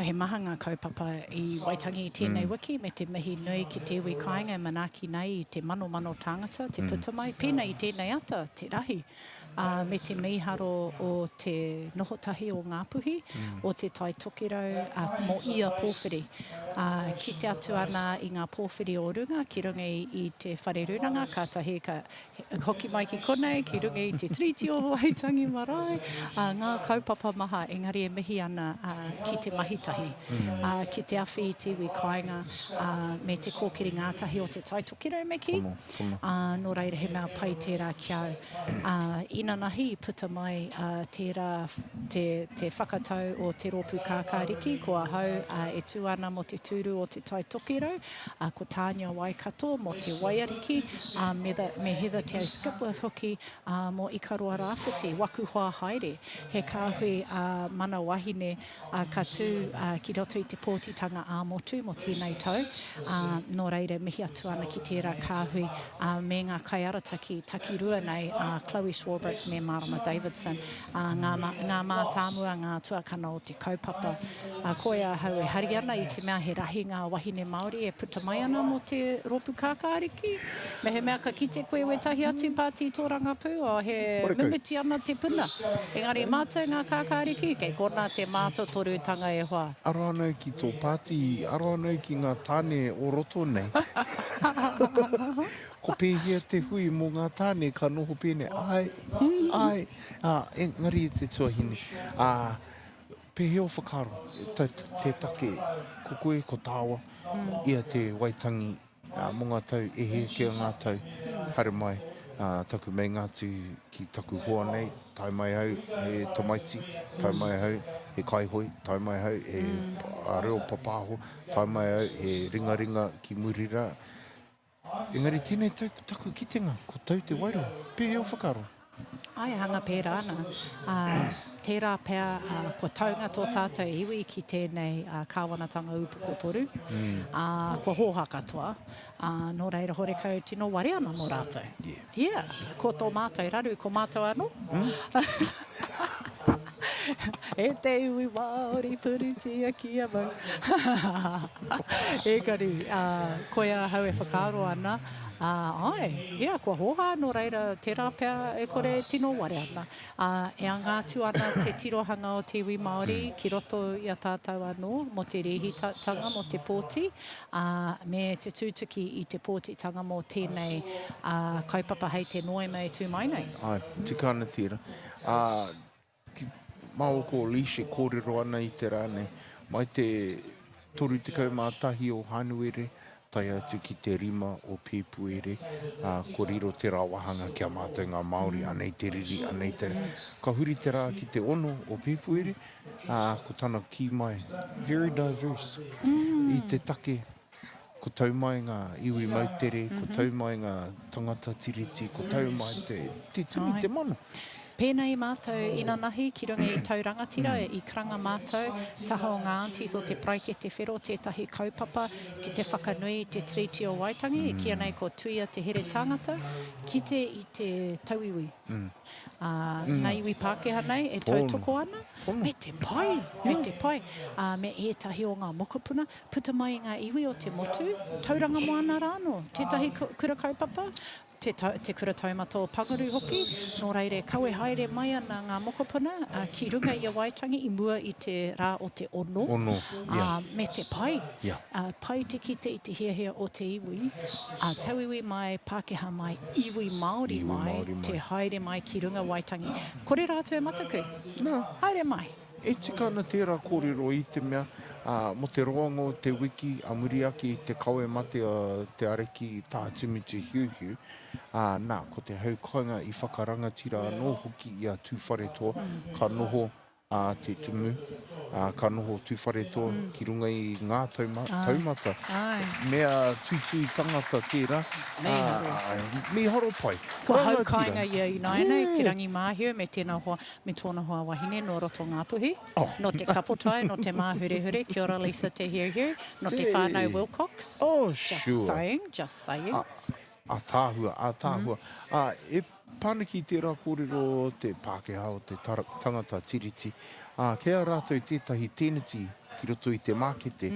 He maha ngā kaupapa i Waitangi i tēnei wiki, me te mihi nui ki te iwi kāinga manaki nei i te mano tāngata, te putamai, pēnei i tēnei ata, te rahi. Me te miharo o te nohotahi o Ngāpuhi, o te tai tokirau, mo ia pōwhiri. Ki te atu ana i ngā pōwhiri o runga, ki runga i te whare runanga, kātahi ka hoki mai ki konei, ki runga i te triti o Waitangi Marae. Ngā kaupapa maha, engari e mihi ana ki te mahitahi. Ki te awhi i te iwi kāinga, me te kōkiri ngātahi o te tai tokirau me ki. Nō reira he mea pai tērā ki au. Ina nahi puta mai tērā te whakatau o te rōpū kākāriki, kua hau e tū ana mo te tūru o te tai tokirau, ko tānia waikato mo te waiariki, me heather te au skipworth hoki mo ikaroa rāwhiti, waku hoa haere. He kāhui mana wahine ka tū ki roto i te pōtitanga āmotu mo tēnei tau. Nō reira mihi atu ana ki tērā kāhui me ngā kaiarataki takirua nei Chloe Schwarber me Marama Davidson, ngā mātāmua, ngā tuakana o te kaupapa. Koe a hau e hari ana i te mea he rahi ngā wahine Māori e puta mai ana mo te rōpū kākāriki. Me he mea ka kite koe wetahi atu pāti tō rangapū, o he mimiti ana te puna. Engari mātou ngā kākāriki, kei kona te mātou torutanga e hoa. Aro anau ki tō pāti, aro anau ki ngā tāne o roto nei. Ko pēhia te hui mō ngā tāne ka noho pēne, ai, engari e te tuahine. Pēhea o whakaro, te take, ko koe, ko tāua, ia te Waitangi, mō ngā tau, e he kia ngā tau, haere mai, taku mei ngātu ki taku hoa nei, tai mai hau e tamaiti, tai mai hau e kaihoi, tai mai hau e reo papāho, tai mai hau e ringa ki Murira. Engari tēnei taku kitenga, ko tau te wairo, pēhea o whakaro. Ai, hanga pērā ana. Tērā pēr, ko taunga tō tātou iwi ki tēnei kāwanatanga upuko toru. Ko hōha katoa. Nō reira horekau tino ware ana nō rātou. Ko tō mātou raru, ko mātou anō. E te iwi Māori purutia kia mau. Ekari, koia hau e whakaro ana. Ia, kua hoha no reira te rāpea e kore tino ware ana. E angātu ana te tirohanga o te iwi Māori ki roto i a tātou anō mo te rehitanga mo te pōti. Me te tūtuki i te pōtitanga mō tēnei kaupapa hei te noe mai tū mai nei. Ai, tika ana tira. Mao ko Lishe kōrero ana i te rāne. Mai te toru te kaumātahi o Hanuere, tai atu ki te rima o Pēpuere, ko riro te rawahanga kia mātou ngā Māori, anei te riri, anei te... Ka huri te rā ki te ono o Pēpuere, ko tana ki mai, very diverse. I te take, ko tau mai ngā iwi mautere, ko tau mai ngā tangata tiriti, ko tau mai te tini, te mano. Pēnei mātou ina nahi ki runga i taurangatira i kranga mātou, taha o ngā aunties o te praike te whero, tētahi kaupapa, ki te whakanui te treaty o Waitangi, ki anei ko tuia te here tangata, ki te i te tauiwi. Ngā iwi Pākehā nei e tautoko ana, me te pai, me ētahi o ngā mokopuna, puta mai ngā iwi o te motu, tauranga moana rāno, tētahi kura kaupapa, te kura taumata o Pangaru hoki, nō reire kaue haere mai ana ngā mokopuna ki runga i a Waitangi i mua i te rā o te ono. Me te pai. Pai te kite i te hiahia o te iwi. Tauiwi mai, Pākehā mai, iwi Māori mai, te haere mai ki runga Waitangi. Kore rātou e mataku? Haere mai. E tika ana tērā kōrero i te mea, mo te roanga o te wiki, a muri ake i te kaue mate a te areki i tā timitu hiuhiu, nā, ko te haukainga i whakarangatira anō hoki i a tūwharetoa, ka noho te tumu, ka noho tūwharetoa ki runga i ngā taumata. Mea tūtui tangata tērā, me haro pai. Kua haukainga ia i naenei, te rangi māhio me tēnā hoa, me tōna hoa wahine no roto Ngāpuhi, no te kapotai, no te māhure, kia ora Lisa te hiuhiu, no te whānau Wilcox. Just saying. A tāhua. E pānaki tērā kōrero te Pākehā o te tangata tiriti. Kea rātou tētahi tēneti ki roto i te mākete.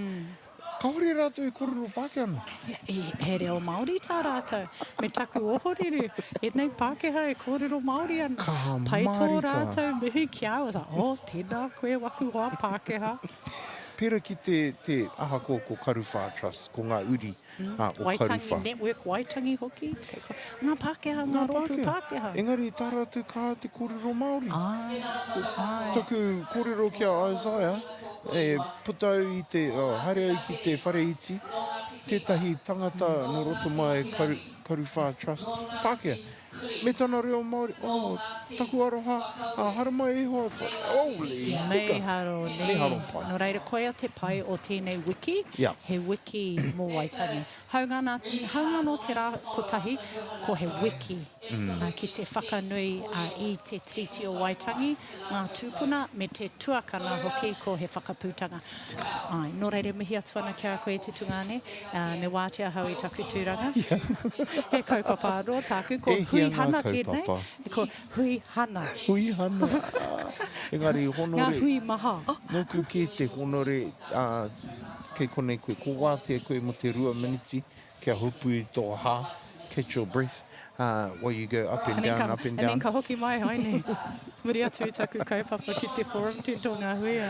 Kaore rātou e kōrero Pākehā ana? He reo Māori tā rātou. Me taku ohorere, e nei Pākehā e kōrero Māori ana. Ka Pai tō marika. rātou mihi ki au. Tēnā koe waku hoa Pākehā. Pera ki te aha ko Karuwha Trust, ko ngā uri o Waitangi Karuwha. Network Waitangi hoki. Ngā Pākehā, ngā rotu Pākehā. Engari, tā rātou kā te kōrero Māori. Taku kōrero kia Isaiah, e putau i te, haere au ki te whare iti, tētahi tangata no roto mai Karuwha Trust, Pākehā. Me tana reo Māori, taku aroha, hara mai e hoa, Mei haro, me haro pai. No reira, koia te pai o tēnei wiki, he wiki mō Waitangi. Haungana no te rā kotahi, ko he wiki ki te whakanui i te treaty o Waitangi, ngā tūpuna me te tuakana hoki ko he whakapūtanga. No reira, mihi atu ana kia koe te tungane, me wātea hau i taku tūranga. He kaupapa anō tāku, ko hui hana tēnei, ko hui hana. Hui hana. Engari, honore. Ngā hui maha. Noku ki te honore, kei konei koe, ko wātea koe mo te 2 miniti, kia hupu i tō hā, catch your breath, while you go up and down, up and down. And then ka hoki mai haine. Muri atu i taku kaupapa ki te forum te tō ngā huia.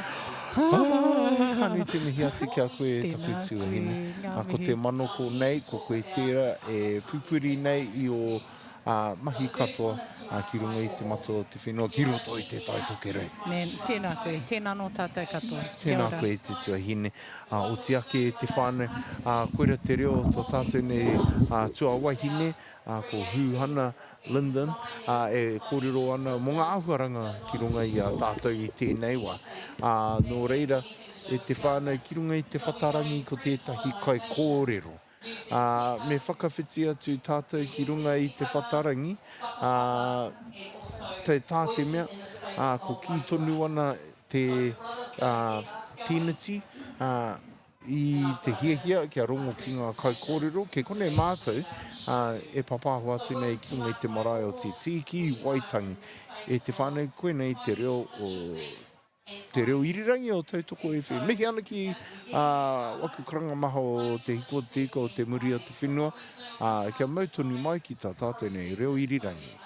Kani te mihi atu kia koe e taku tuahine. Ko te manoko nei, ko koe tērā, e pupuri nei i o mahi katoa ki runga i te mato o te whenua, ki roto i te taitoke rei. Tēnā koe, tēnā no tātou katoa. Tēnā koe te tuahine. O te ake e te whānau, koera te reo tō tātou nei tua wahine, ko Huhana Lyndon, e kōrero ana mo ngā ahuaranga ki runga i a tātou i tēnei wā. Nō reira, e te whānau ki runga i te whatarangi ko tētahi kai kōrero. Me whakawhiti atu tātou ki runga i te whatarangi, te tāte mea, ko ki tonu ana te tēneti, i te hiahia kia rongo ki ngā kai kōrero, ke kone mātou e papahu atu nei ki ngai te marae o te tiki Waitangi. E te whānau koe nei te reo o te reo irirangi o Tautoko FM. Mihi ana ki waku karanga maha o te hiko te ika o te muri o te whenua. Kia mautonu mai ki tā tātou nei, reo irirangi.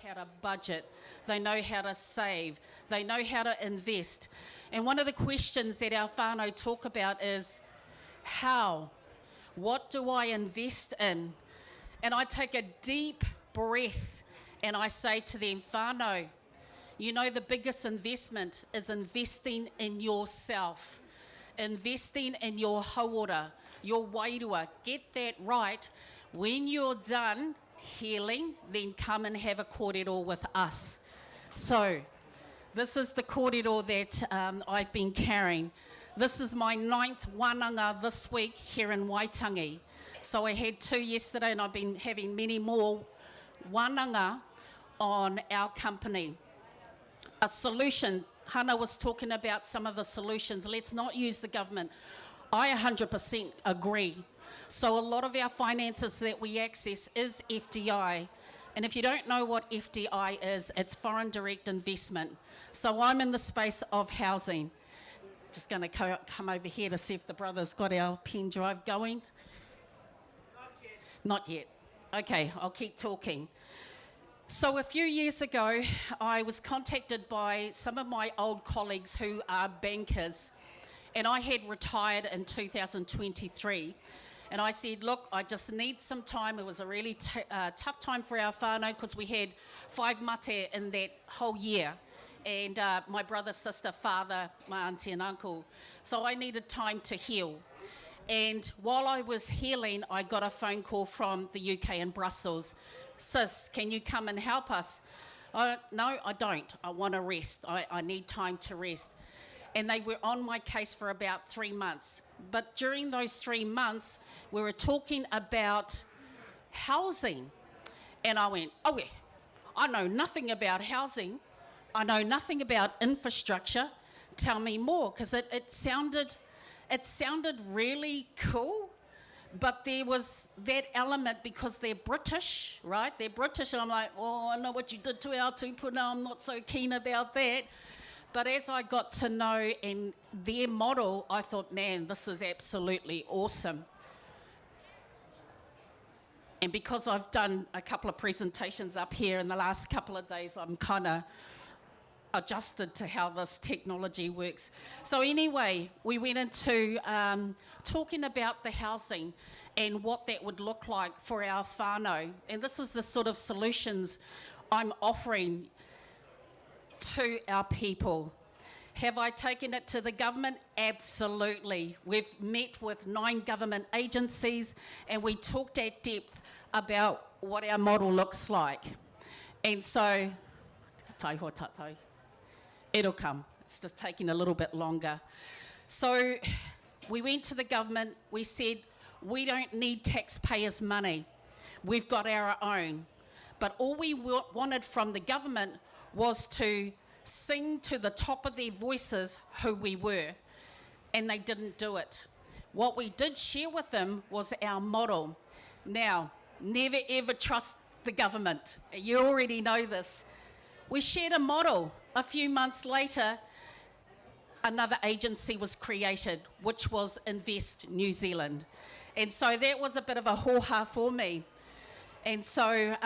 How to budget, they know how to save, they know how to invest. And one of the questions that our whānau talk about is, how? What do I invest in? And I take a deep breath and I say to them, whānau, you know the biggest investment is investing in yourself, investing in your hauora, your wairua. Get that right. When you're done healing, then come and have a kōrero with us. So this is the kōrero that I've been carrying. This is my 9th wānanga this week here in Waitangi. So I had 2 yesterday and I've been having many more wānanga on our company. A solution, Hana was talking about some of the solutions. Let's not use the government. I 100% agree. So a lot of our finances that we access is FDI. And if you don't know what FDI is, it's foreign direct investment. So I'm in the space of housing. Just going to come over here to see if the brother's got our pen drive going. Not yet. Okay, I'll keep talking. So a few years ago, I was contacted by some of my old colleagues who are bankers, and I had retired in 2023. And I said, look, I just need some time. It was a really tough time for our whānau because we had 5 mate in that whole year. And my brother, sister, father, my auntie and uncle. So I needed time to heal. And while I was healing, I got a phone call from the UK in Brussels. Sis, can you come and help us? No, I don't. I want to rest. I need time to rest. And they were on my case for about 3 months. But during those 3 months, we were talking about housing. And I went, oh yeah, I know nothing about housing. I know nothing about infrastructure. Tell me more, because it sounded really cool. But there was that element because they're British, right? They're British, and I'm like, oh, I know what you did to our tupuna. I'm not so keen about that. But as I got to know and their model, I thought, man, this is absolutely awesome. And because I've done a couple of presentations up here in the last couple of days, I'm kind of adjusted to how this technology works. So anyway, we went into talking about the housing and what that would look like for our whānau. And this is the sort of solutions I'm offering to our people. Have I taken it to the government? Absolutely. We've met with 9 government agencies and we talked at depth about what our model looks like. And so, taiho tatai, it'll come. It's just taking a little bit longer. So we went to the government, we said, we don't need taxpayers' money. We've got our own. But all we wanted from the government was to sing to the top of their voices who we were, and they didn't do it. What we did share with them was our model. Now, never ever trust the government. You already know this. We shared a model. A few months later, another agency was created, which was Invest New Zealand. And so that was a bit of a ho-ha for me. And so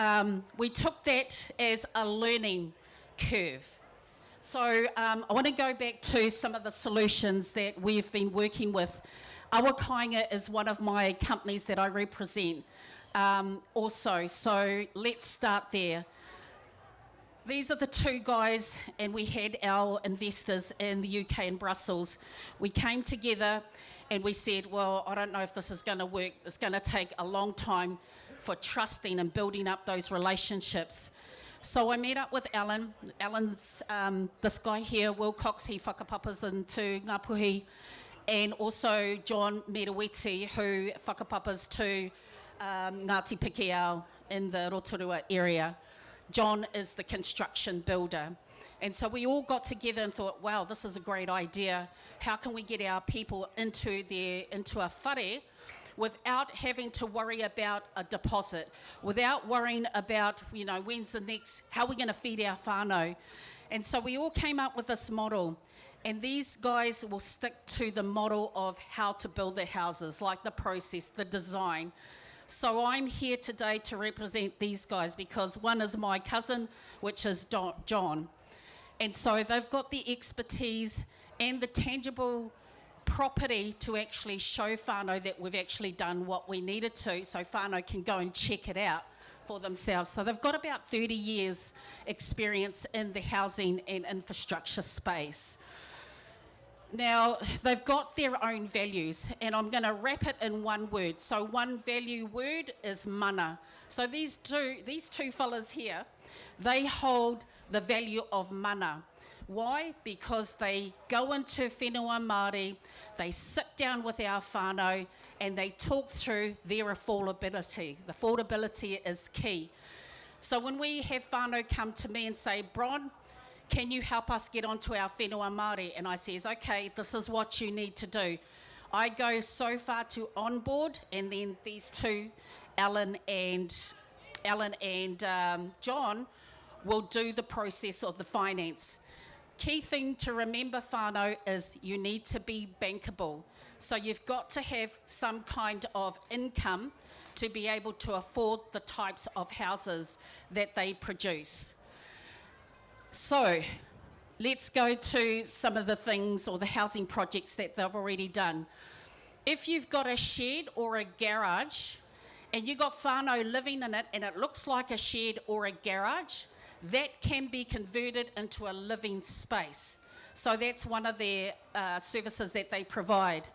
we took that as a learning curve. So I want to go back to some of the solutions that we've been working with. Awa Kāinga is one of my companies that I represent also. So let's start there. These are the 2 guys, and we had our investors in the UK in Brussels. We came together and we said, well, I don't know if this is going to work. It's going to take a long time for trusting and building up those relationships. So I met up with Alan. Alan's this guy here, Will Cox, he whakapapas into Ngāpuhi, and also John Merawiti, who whakapapas to Ngāti Pikiao in the Rotorua area. John is the construction builder. And so we all got together and thought, wow, this is a great idea. How can we get our people into a whare without having to worry about a deposit, without worrying about, you know, when's the next, how are we going to feed our whānau? And so we all came up with this model. And these guys will stick to the model of how to build their houses, like the process, the design. So I'm here today to represent these guys because one is my cousin, which is John. And so they've got the expertise and the tangible property to actually show whānau that we've actually done what we needed to, so whānau can go and check it out for themselves. So they've got about 30 years experience in the housing and infrastructure space. Now, they've got their own values, and I'm going to wrap it in one word. So one value word is mana. So these two fellas here, they hold the value of mana. Why? Because they go into whenua Māori, they sit down with our whānau, and they talk through their affordability. The affordability is key. So when we have whānau come to me and say, Bron, can you help us get onto our whenua Māori? And I says, okay, this is what you need to do. I go so far to onboard, and then these two, Alan and John, will do the process of the finance. Key thing to remember, whānau, is you need to be bankable. So you've got to have some kind of income to be able to afford the types of houses that they produce. So let's go to some of the things or the housing projects that they've already done. If you've got a shed or a garage and you've got whānau living in it and it looks like a shed or a garage, that can be converted into a living space. So that's one of their services that they provide.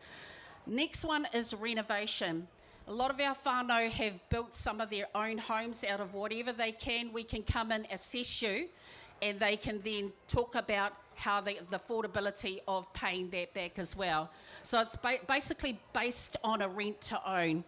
Next one is renovation. A lot of our whānau have built some of their own homes out of whatever they can. We can come and assess you, and they can then talk about how the affordability of paying that back as well. So it's basically based on a rent to own.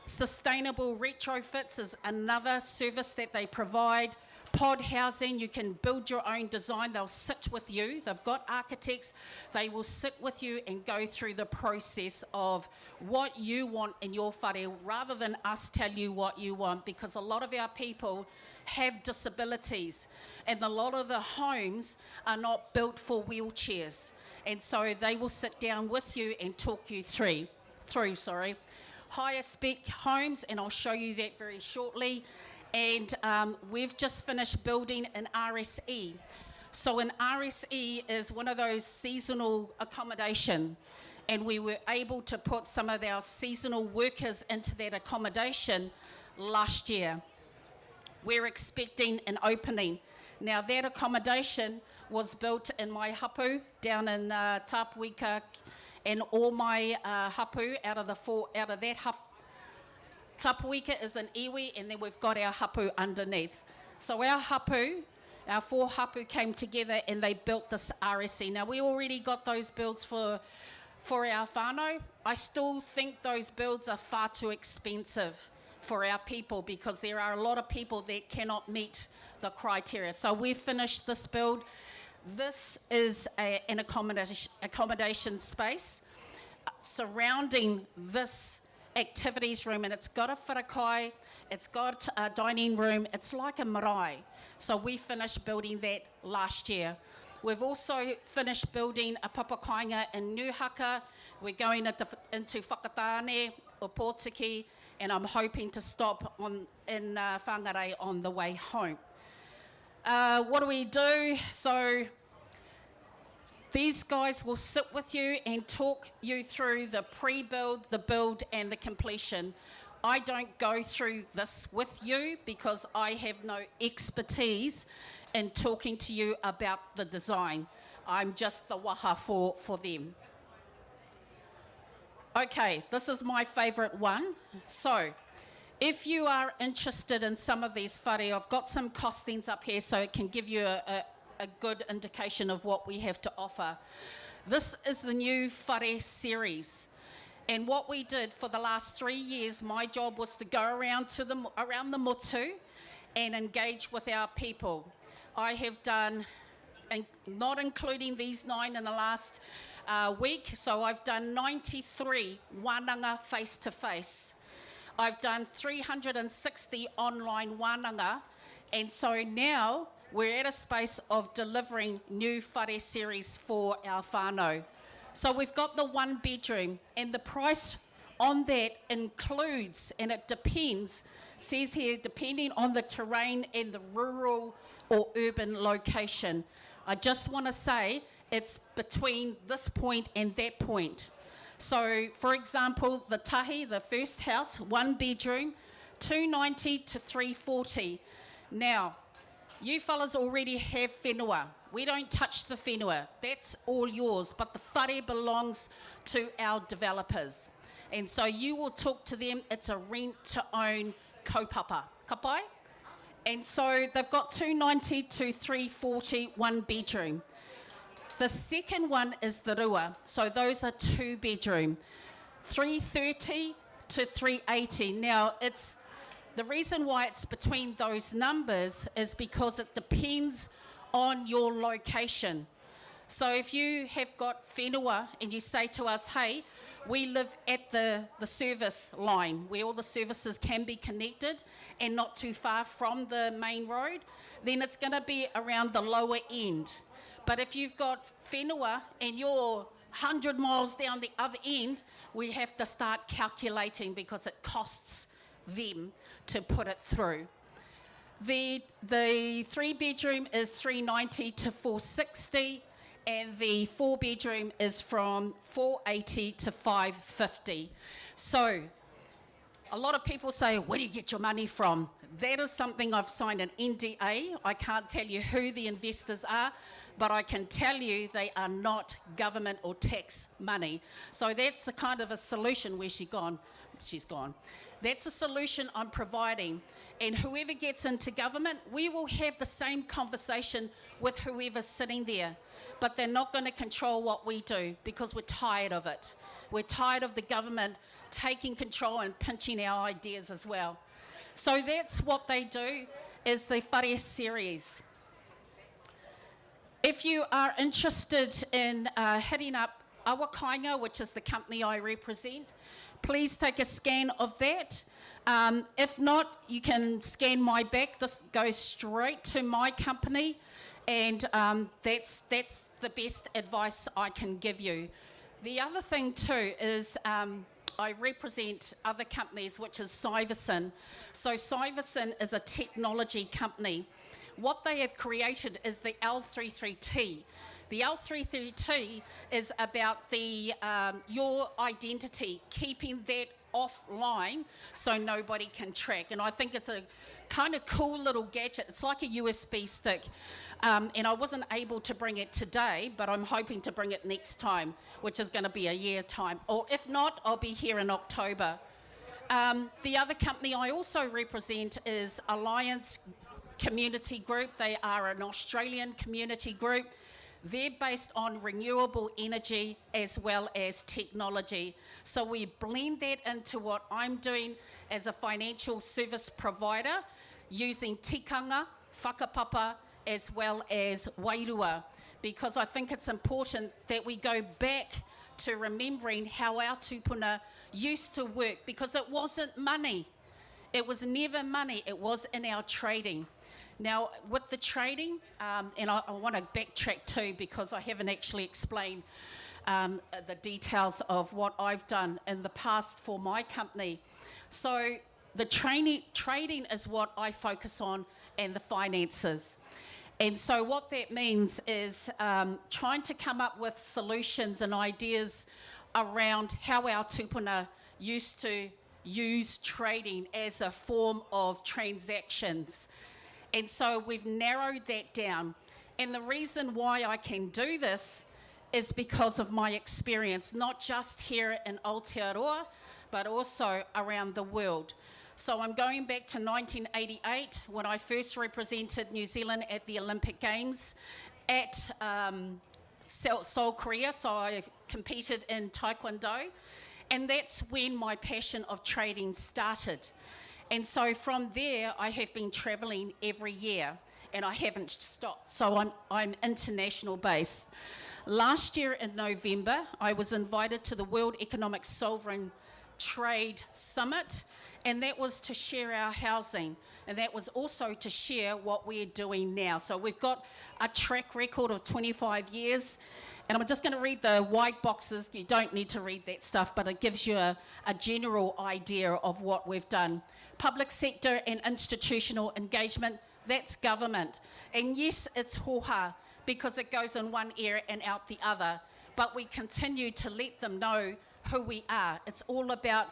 Sustainable retrofits is another service that they provide. Pod housing, you can build your own design. They'll sit with you. They've got architects. They will sit with you and go through the process of what you want in your whare rather than us tell you what you want, because a lot of our people have disabilities and a lot of the homes are not built for wheelchairs. And so they will sit down with you and talk you through. Higher spec homes, and I'll show you that very shortly. And we've just finished building an RSE. So an RSE is one of those seasonal accommodation, and we were able to put some of our seasonal workers into that accommodation last year. We're expecting an opening. Now that accommodation was built in my hapu down in Tapuika, and all my hapu out of that hapu. Tapuika is an iwi, and then we've got our hapu underneath. So our hapu, our four hapu came together and they built this RSE. Now we already got those builds for our whānau. I still think those builds are far too expensive for our people because there are a lot of people that cannot meet the criteria. So we've finished this build. This is an accommodation space surrounding this activities room, and it's got a wharakai, it's got a dining room, it's like a marae. So we finished building that last year. We've also finished building a papakainga in Nuhaka. We're going into Whakatane or Pōtiki, and I'm hoping to stop in Whangarei on the way home. What do we do? So these guys will sit with you and talk you through the pre-build, the build, and the completion. I don't go through this with you because I have no expertise in talking to you about the design. I'm just the waha for them. Okay, this is my favourite one. So, if you are interested in some of these whare, I've got some costings up here so it can give you a good indication of what we have to offer. This is the new whare series. And what we did for the last 3 years, my job was to go around the motu and engage with our people. I have done, and not including these 9 in the last week. So I've done 93 wānanga face-to-face. I've done 360 online wānanga. And so now we're at a space of delivering new whare series for our whānau. So we've got the 1 bedroom, and the price on that includes, and it depends, says here, depending on the terrain and the rural or urban location. I just want to say it's between this point and that point. So, for example, the tahi, the first house, 1 bedroom, 290 to 340. Now, you fellas already have whenua. We don't touch the whenua. That's all yours, but the whare belongs to our developers. And so you will talk to them. It's a rent-to-own kaupapa. Ka pai? And so they've got 290 to 340, 1 bedroom. The second one is the rua. So those are 2 bedroom, 330 to 380. Now, the reason why it's between those numbers is because it depends on your location. So if you have got whenua and you say to us, hey, we live at the service line where all the services can be connected and not too far from the main road, then it's going to be around the lower end. But if you've got whenua and you're 100 miles down the other end, we have to start calculating because it costs them to put it through. The 3 bedroom is 390 to 460, and the 4 bedroom is from 480 to 550. So a lot of people say, where do you get your money from? That is something I've signed an NDA. I can't tell you who the investors are, but I can tell you they are not government or tax money. So that's a kind of a solution. Where's she gone? She's gone. That's a solution I'm providing. And whoever gets into government, we will have the same conversation with whoever's sitting there. But they're not going to control what we do because we're tired of it. We're tired of the government taking control and pinching our ideas as well. So that's what they do, is the whare series. If you are interested in hitting up Awakainga, which is the company I represent, please take a scan of that. If not, you can scan my back. This goes straight to my company, and that's the best advice I can give you. The other thing too is I represent other companies, which is Syverson. So Syverson is a technology company. What they have created is the L33T. The L33T is about your identity, keeping that offline so nobody can track. And I think it's a kind of cool little gadget. It's like a USB stick. And I wasn't able to bring it today, but I'm hoping to bring it next time, which is going to be a year time. Or if not, I'll be here in October. The other company I also represent is Alliance Community Group. They are an Australian community group. They're based on renewable energy as well as technology. So we blend that into what I'm doing as a financial service provider using tikanga, whakapapa, as well as wairua, because I think it's important that we go back to remembering how our tupuna used to work, because it wasn't money. It was never money. It was in our trading. Now, with the trading, and I want to backtrack too, because I haven't actually explained the details of what I've done in the past for my company. So the trading is what I focus on, and the finances. And so what that means is trying to come up with solutions and ideas around how our tupuna used to use trading as a form of transactions. And so we've narrowed that down. And the reason why I can do this is because of my experience, not just here in Aotearoa, but also around the world. So I'm going back to 1988 when I first represented New Zealand at the Olympic Games at Seoul, Korea. So I competed in Taekwondo. And that's when my passion of trading started. And so from there, I have been travelling every year, and I haven't stopped. So I'm international based. Last year in November, I was invited to the World Economic Sovereign Trade Summit, and that was to share our housing, and that was also to share what we're doing now. So we've got a track record of 25 years, and I'm just going to read the white boxes. You don't need to read that stuff, but it gives you a general idea of what we've done. Public sector and institutional engagement, that's government. And yes, it's hoha, because it goes in one ear and out the other, but we continue to let them know who we are. It's all about,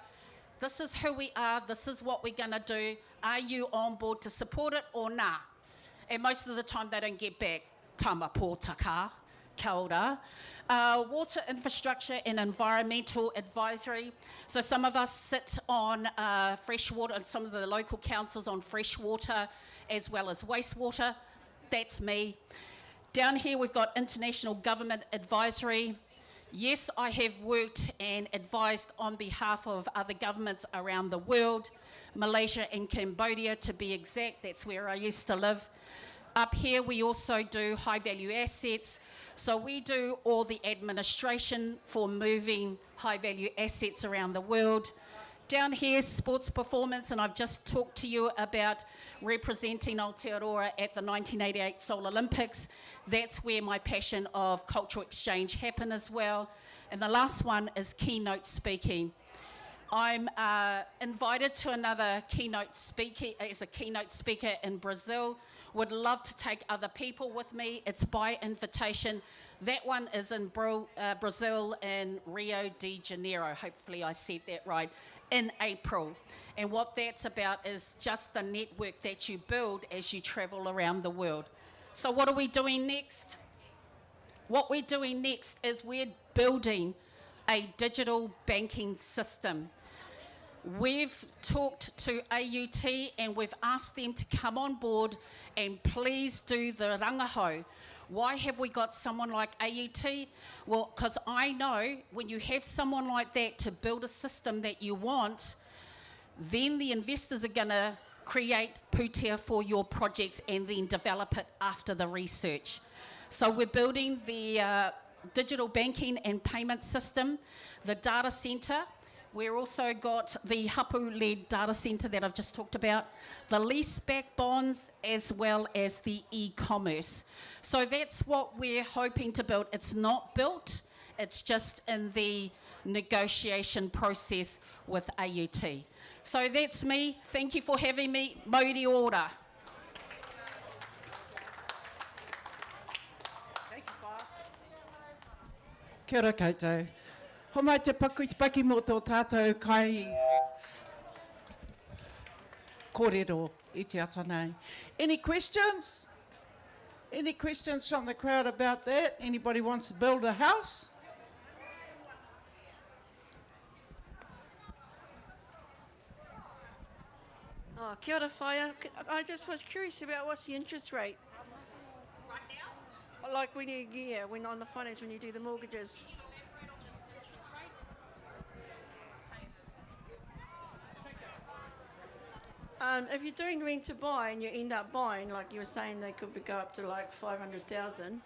this is who we are, this is what we're gonna do, are you on board to support it or nah? And most of the time they don't get back, tama pōtaka, kia ora. Water infrastructure and environmental advisory. So some of us sit on freshwater, and some of the local councils on freshwater as well as wastewater. That's me. Down here we've got international government advisory. Yes, I have worked and advised on behalf of other governments around the world, Malaysia and Cambodia to be exact, that's where I used to live. Up here we also do high value assets, so we do all the administration for moving high value assets around the world. Down here, sports performance, and I've just talked to you about representing Aotearoa at the 1988 Seoul Olympics. That's where my passion of cultural exchange happened as well. And the last one is keynote speaking. I'm invited to another keynote speaker, as a keynote speaker in Brazil. Would love to take other people with me. It's by invitation. That one is in Brazil in Rio de Janeiro. Hopefully I said that right. In April. And what that's about is just the network that you build as you travel around the world. So what are we doing next? What we're doing next is we're building a digital banking system. We've talked to AUT and we've asked them to come on board and please do the rangahau. Why have we got someone like AUT? Well, because I know when you have someone like that to build a system that you want, then the investors are going to create putea for your projects and then develop it after the research. So we're building the digital banking and payment system, the data centre. We've also got the hapu-led data centre that I've just talked about, the lease-back bonds, as well as the e-commerce. So that's what we're hoping to build. It's not built, it's just in the negotiation process with AUT. So that's me. Thank you for having me. Mauri ora. Kia ora koutou. Ho mai te paki mo tō tātou kai kōrero I te ata nei. Any questions? Any questions from the crowd about that? Anybody wants to build a house? Oh, kia ora whaia. I just was curious about what's the interest rate? Right now? Like when you, when on the finance, when you do the mortgages. If you're doing rent to buy and you end up buying, like you were saying, they could go up to like 500,000.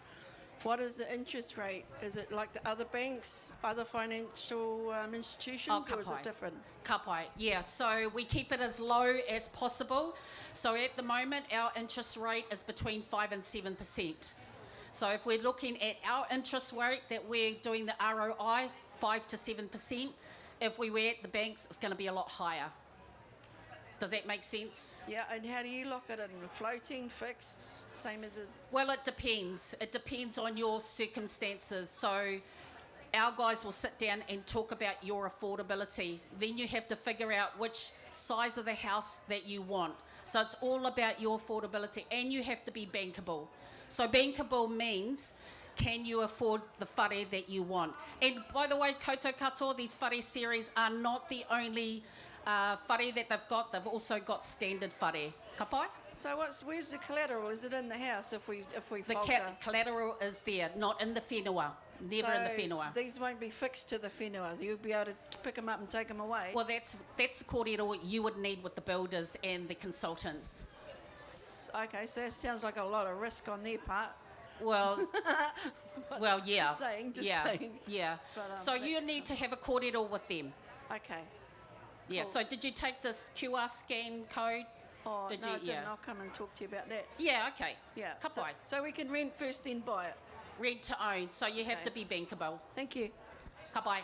What is the interest rate? Is it like the other banks, other financial institutions, or is it different? Kapai, yeah. So we keep it as low as possible. So at the moment, our interest rate is between 5 and 7%. So if we're looking at our interest rate that we're doing the ROI, 5 to 7%. If we were at the banks, it's going to be a lot higher. Does that make sense? Yeah, and how do you look at it? Floating, fixed, same as it? Well, it depends. It depends on your circumstances. So our guys will sit down and talk about your affordability. Then you have to figure out which size of the house that you want. So it's all about your affordability, and you have to be bankable. So bankable means, can you afford the whare that you want? And by the way, koutou katoa, these whare series are not the only whare that they've got. They've also got standard whare. Kapai? So where's the collateral? Is it in the house if we The collateral is there, not in the whenua. Never in the whenua. These won't be fixed to the whenua. You'll be able to pick them up and take them away. Well, that's the kōrero you would need with the builders and the consultants. Okay, so that sounds like a lot of risk on their part. Well, yeah. Just saying, yeah. saying. Yeah. But, so you need to have a kōrero with them. Okay. Yeah, Cool. so did you take this QR scan code? Oh, Did no, you? I didn't. Yeah. I'll come and talk to you about that. Yeah, okay. Yeah. Ka pai. So we can rent first, then buy it. Rent to own, so you have Okay. to be bankable. Thank you. Ka pai.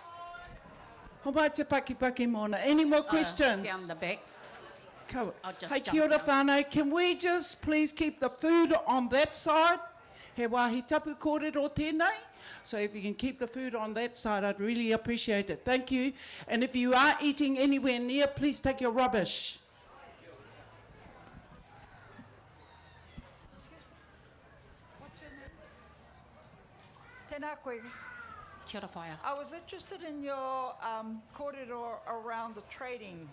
Hoi te paki mona. Any more questions? Down the back. I'll just Hey, jump kia ora down. whānau. Can we just please keep the food on that side? He wāhi tapu kōrero tēnei. So if you can keep the food on that side, I'd really appreciate it. Thank you. And if you are eating anywhere near, please take your rubbish. Tēnā koe. Kia ora whaia. I was interested in your kōrero around the trading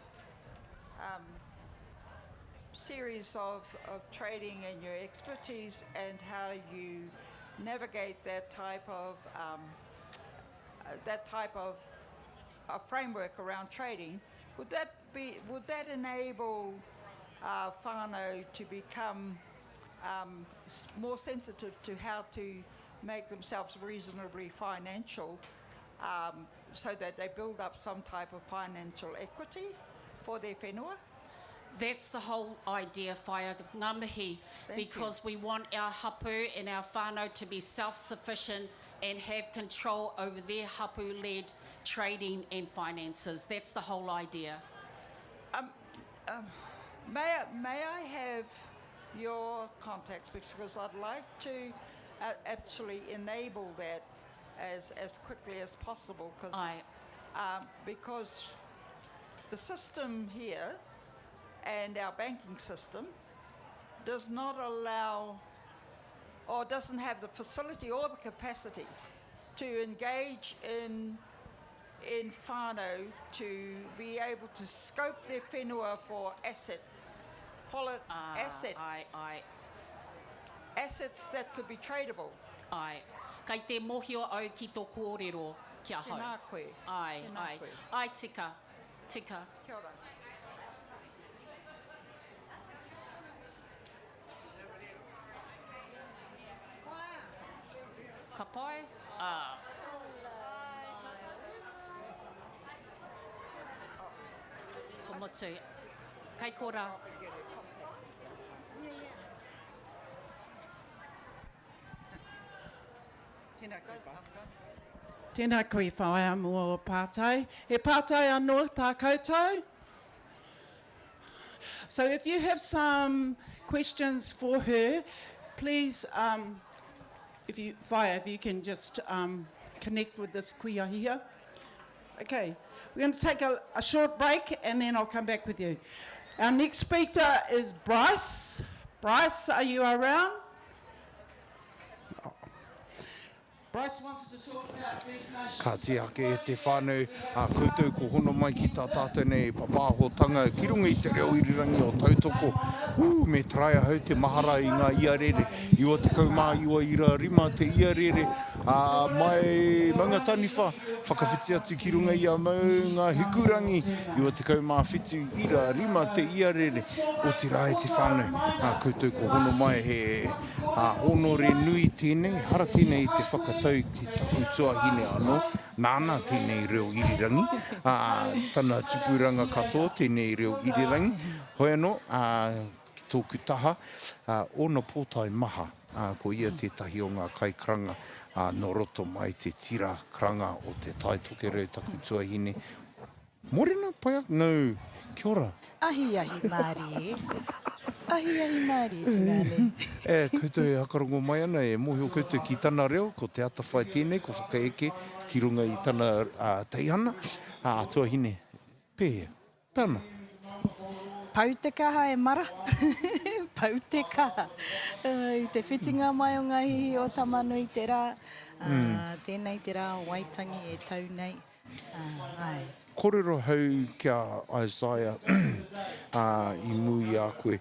series of trading and your expertise and how you navigate that type of a framework around trading. Would that enable whānau to become more sensitive to how to make themselves reasonably financial so that they build up some type of financial equity for their whenua? That's the whole idea, whaia ngā mihi, because we want our hapu and our whānau to be self-sufficient and have control over their hapu-led trading and finances. That's the whole idea. May I have your contacts, because I'd like to actually enable that as quickly as possible, because the system here and our banking system does not allow or doesn't have the facility or the capacity to engage in whānau to be able to scope their whenua for assets that could be tradable. Ai. Kai te mohio au ki tō kōrero kia hau. Tēnā koe. Ai, Tēnā ai. koe. Ai, tika. Tika. Kia ora. Ka pai? Ko motu. Kai kora. Tēnā koe whāia mua pātai. He pātai anō tā koutou. So if you have some questions for her, please, if you can just connect with this kuia here. Okay, we're going to take a short break and then I'll come back with you. Our next speaker is Bryce. Bryce, are you around? Bryce wants to talk about First Nations. Ka te ake e te whānau, a koutou ko hono mai ki tā tātene papāhotanga, ki runga i te reo irirangi o tautoko. Me traia hau te mahara i ngā iarere, iwa te kaumā, iwa ira rima te iarere, mai maungatani whakawhiti atu ki runga i a mau ngā hikurangi, iwa te kaumā whitu ira rima te iarere, o te rā e te whānau. Koutou ko hono mai he honore nui tēnei, hara tēnei i te whakatau ki taku tuahine anō, nāna tēnei reo irirangi, tana tupuranga katoa tēnei reo irirangi, hoi anō, ki tōku taha, ona pōtai maha, ko ia tētahi o ngā kaikranga, no roto mai te tira kranga o te taitoke reo taku tuahine. Morena pai ak, nau, kia ora. Ahi Māori. Ahi Māori, tingane. Koutou e hakarongo mai ana, e mohi o koutou ki tana reo, ko te atawhai tēnei, ko whakaeke, ki runga i tana teihana, tuahine. Pēhea, pēna. Pau te kaha e mara. Pau te kaha. I te whitinga mai o ngā hihi o tamanu i te rā. Tēnei te rā o Waitangi e tau nei. Ai. Kōrero hau kia Isaiah i mui a koe.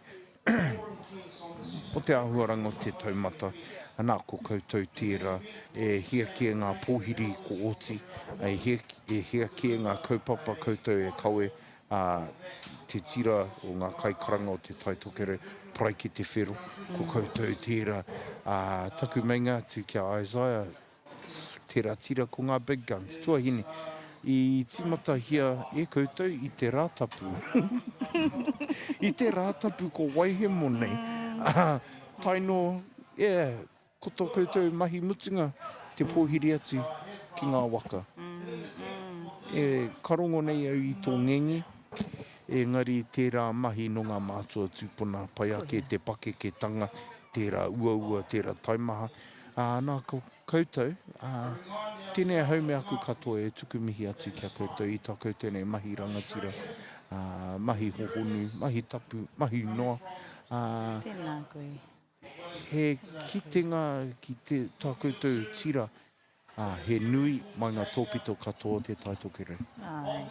O te ahuaranga o te taumata, anā ko koutou tērā, e hia kia ngā pōhiri ko oti, e hia kia ngā kaupapa koutou e kaue, te tira o ngā kaikaranga o te taitokere, prai ki te whero, ko koutou tērā taku mainga tu kia Isaiah, tērā tira ko ngā big guns, tuahine, I timata hia e koutou I te rātapu. I te rātapu ko waihe monei. Taino, ko tō koutou mahi mutunga te pōhiri atu ki ngā waka. E karongo nei au I tō ngengi, engari tērā mahi no ngā mātua tūpuna, pai ake te pake ke tanga, tērā ua, tērā taimaha. Nā koutou, tēnei haume aku katoa e tuku mihi atu kia koutou I tā koutou nei mahi rangatira, mahi hohonu, mahi tapu, mahi noa. Tēnā koe. He kitenga ki te tā koutou tira, he nui mai ngā tōpito katoa te taitokere. Ai,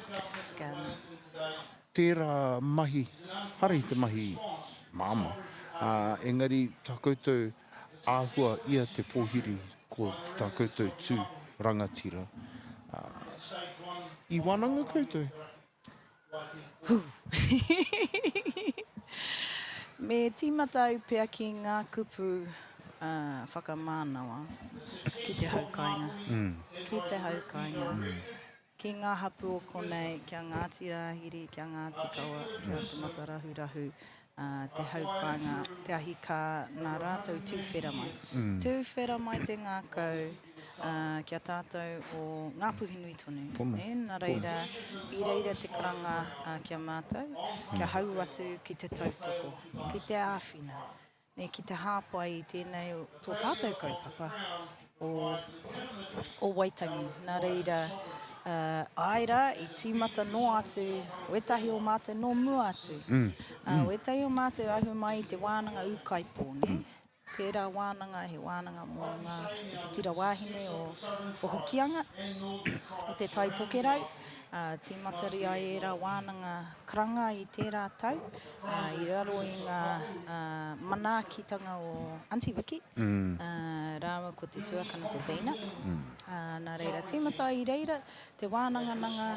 tika. Tērā mahi, hari te mahi māma, engari tā koutou āhua ia te pōhiri ko tā koutou tū rangatira. I wānanga koutou? Me tīmata au pea ki ngā kupu whakamānawa ki te haukainga. Ki te haukainga. Ki ngā hapu o konei, kia Ngāti Rāhiri, kia Ngāti Kawa, kia te Matarahurahu, te haukainga, te ahi ka nā rātou tūwhera mai. Tūwhera mai te ngākau, kia tātou o ngā puhi nui tonu. Nā reira, I reira te karanga kia mātou, kia hau atu ki te tautoko, ki te āwhina, ki te hāpai I tēnei tō tātou kaupapa o Waitangi. Nā reira, aira I tīmata no atu, wetahi o mātou no mua atu. Wetahi o mātou ahu mai I te wānanga ukaipo, ne? Tērā wānanga, he wānanga mō ngā te tira wāhine o Hokianga, o te taitokerau. Tīmata ria e rā wānanga karanga I tērā tau, I raro I ngā manaakitanga o Auntie Wiki, rāua ko te tuakana ko Dina. Nā reira, tīmata I reira, te wānanga nanga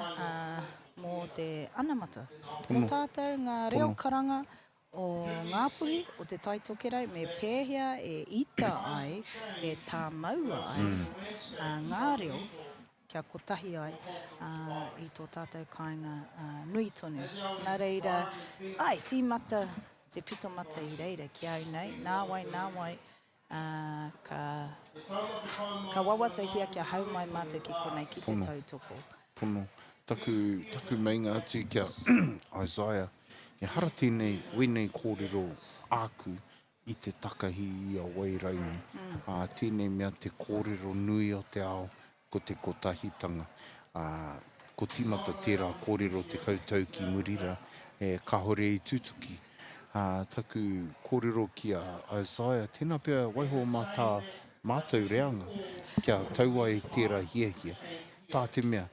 mō te anamata. Mō tātou ngā reo karanga o ngā puhi, o te taitokerau, me pēhea e ita ai, e tā maua ai, ngā reo, kia kotahi ai I tō tātou kāinga nui tonu. Nā reira, tīmata, te pito mata I reira ki au nei, nā wai, ka wawatahia kia hau mai mātou ki konei ki te tautoko. Pono, taku mainga atu kia Isaiah, e hara tēnei wenei kōrero āku I te takahi I a wairauni. Tēnei mea te kōrero nui o te ao, ko te kotahitanga. Ko tīmata tērā kōrero te koutou ki Murira, ka hore I tutuki. Taku kōrero ki a Isaiah, tēnā pia waiho mātā mātou reanga, kia taua E tērā hiahia. Tā te mea,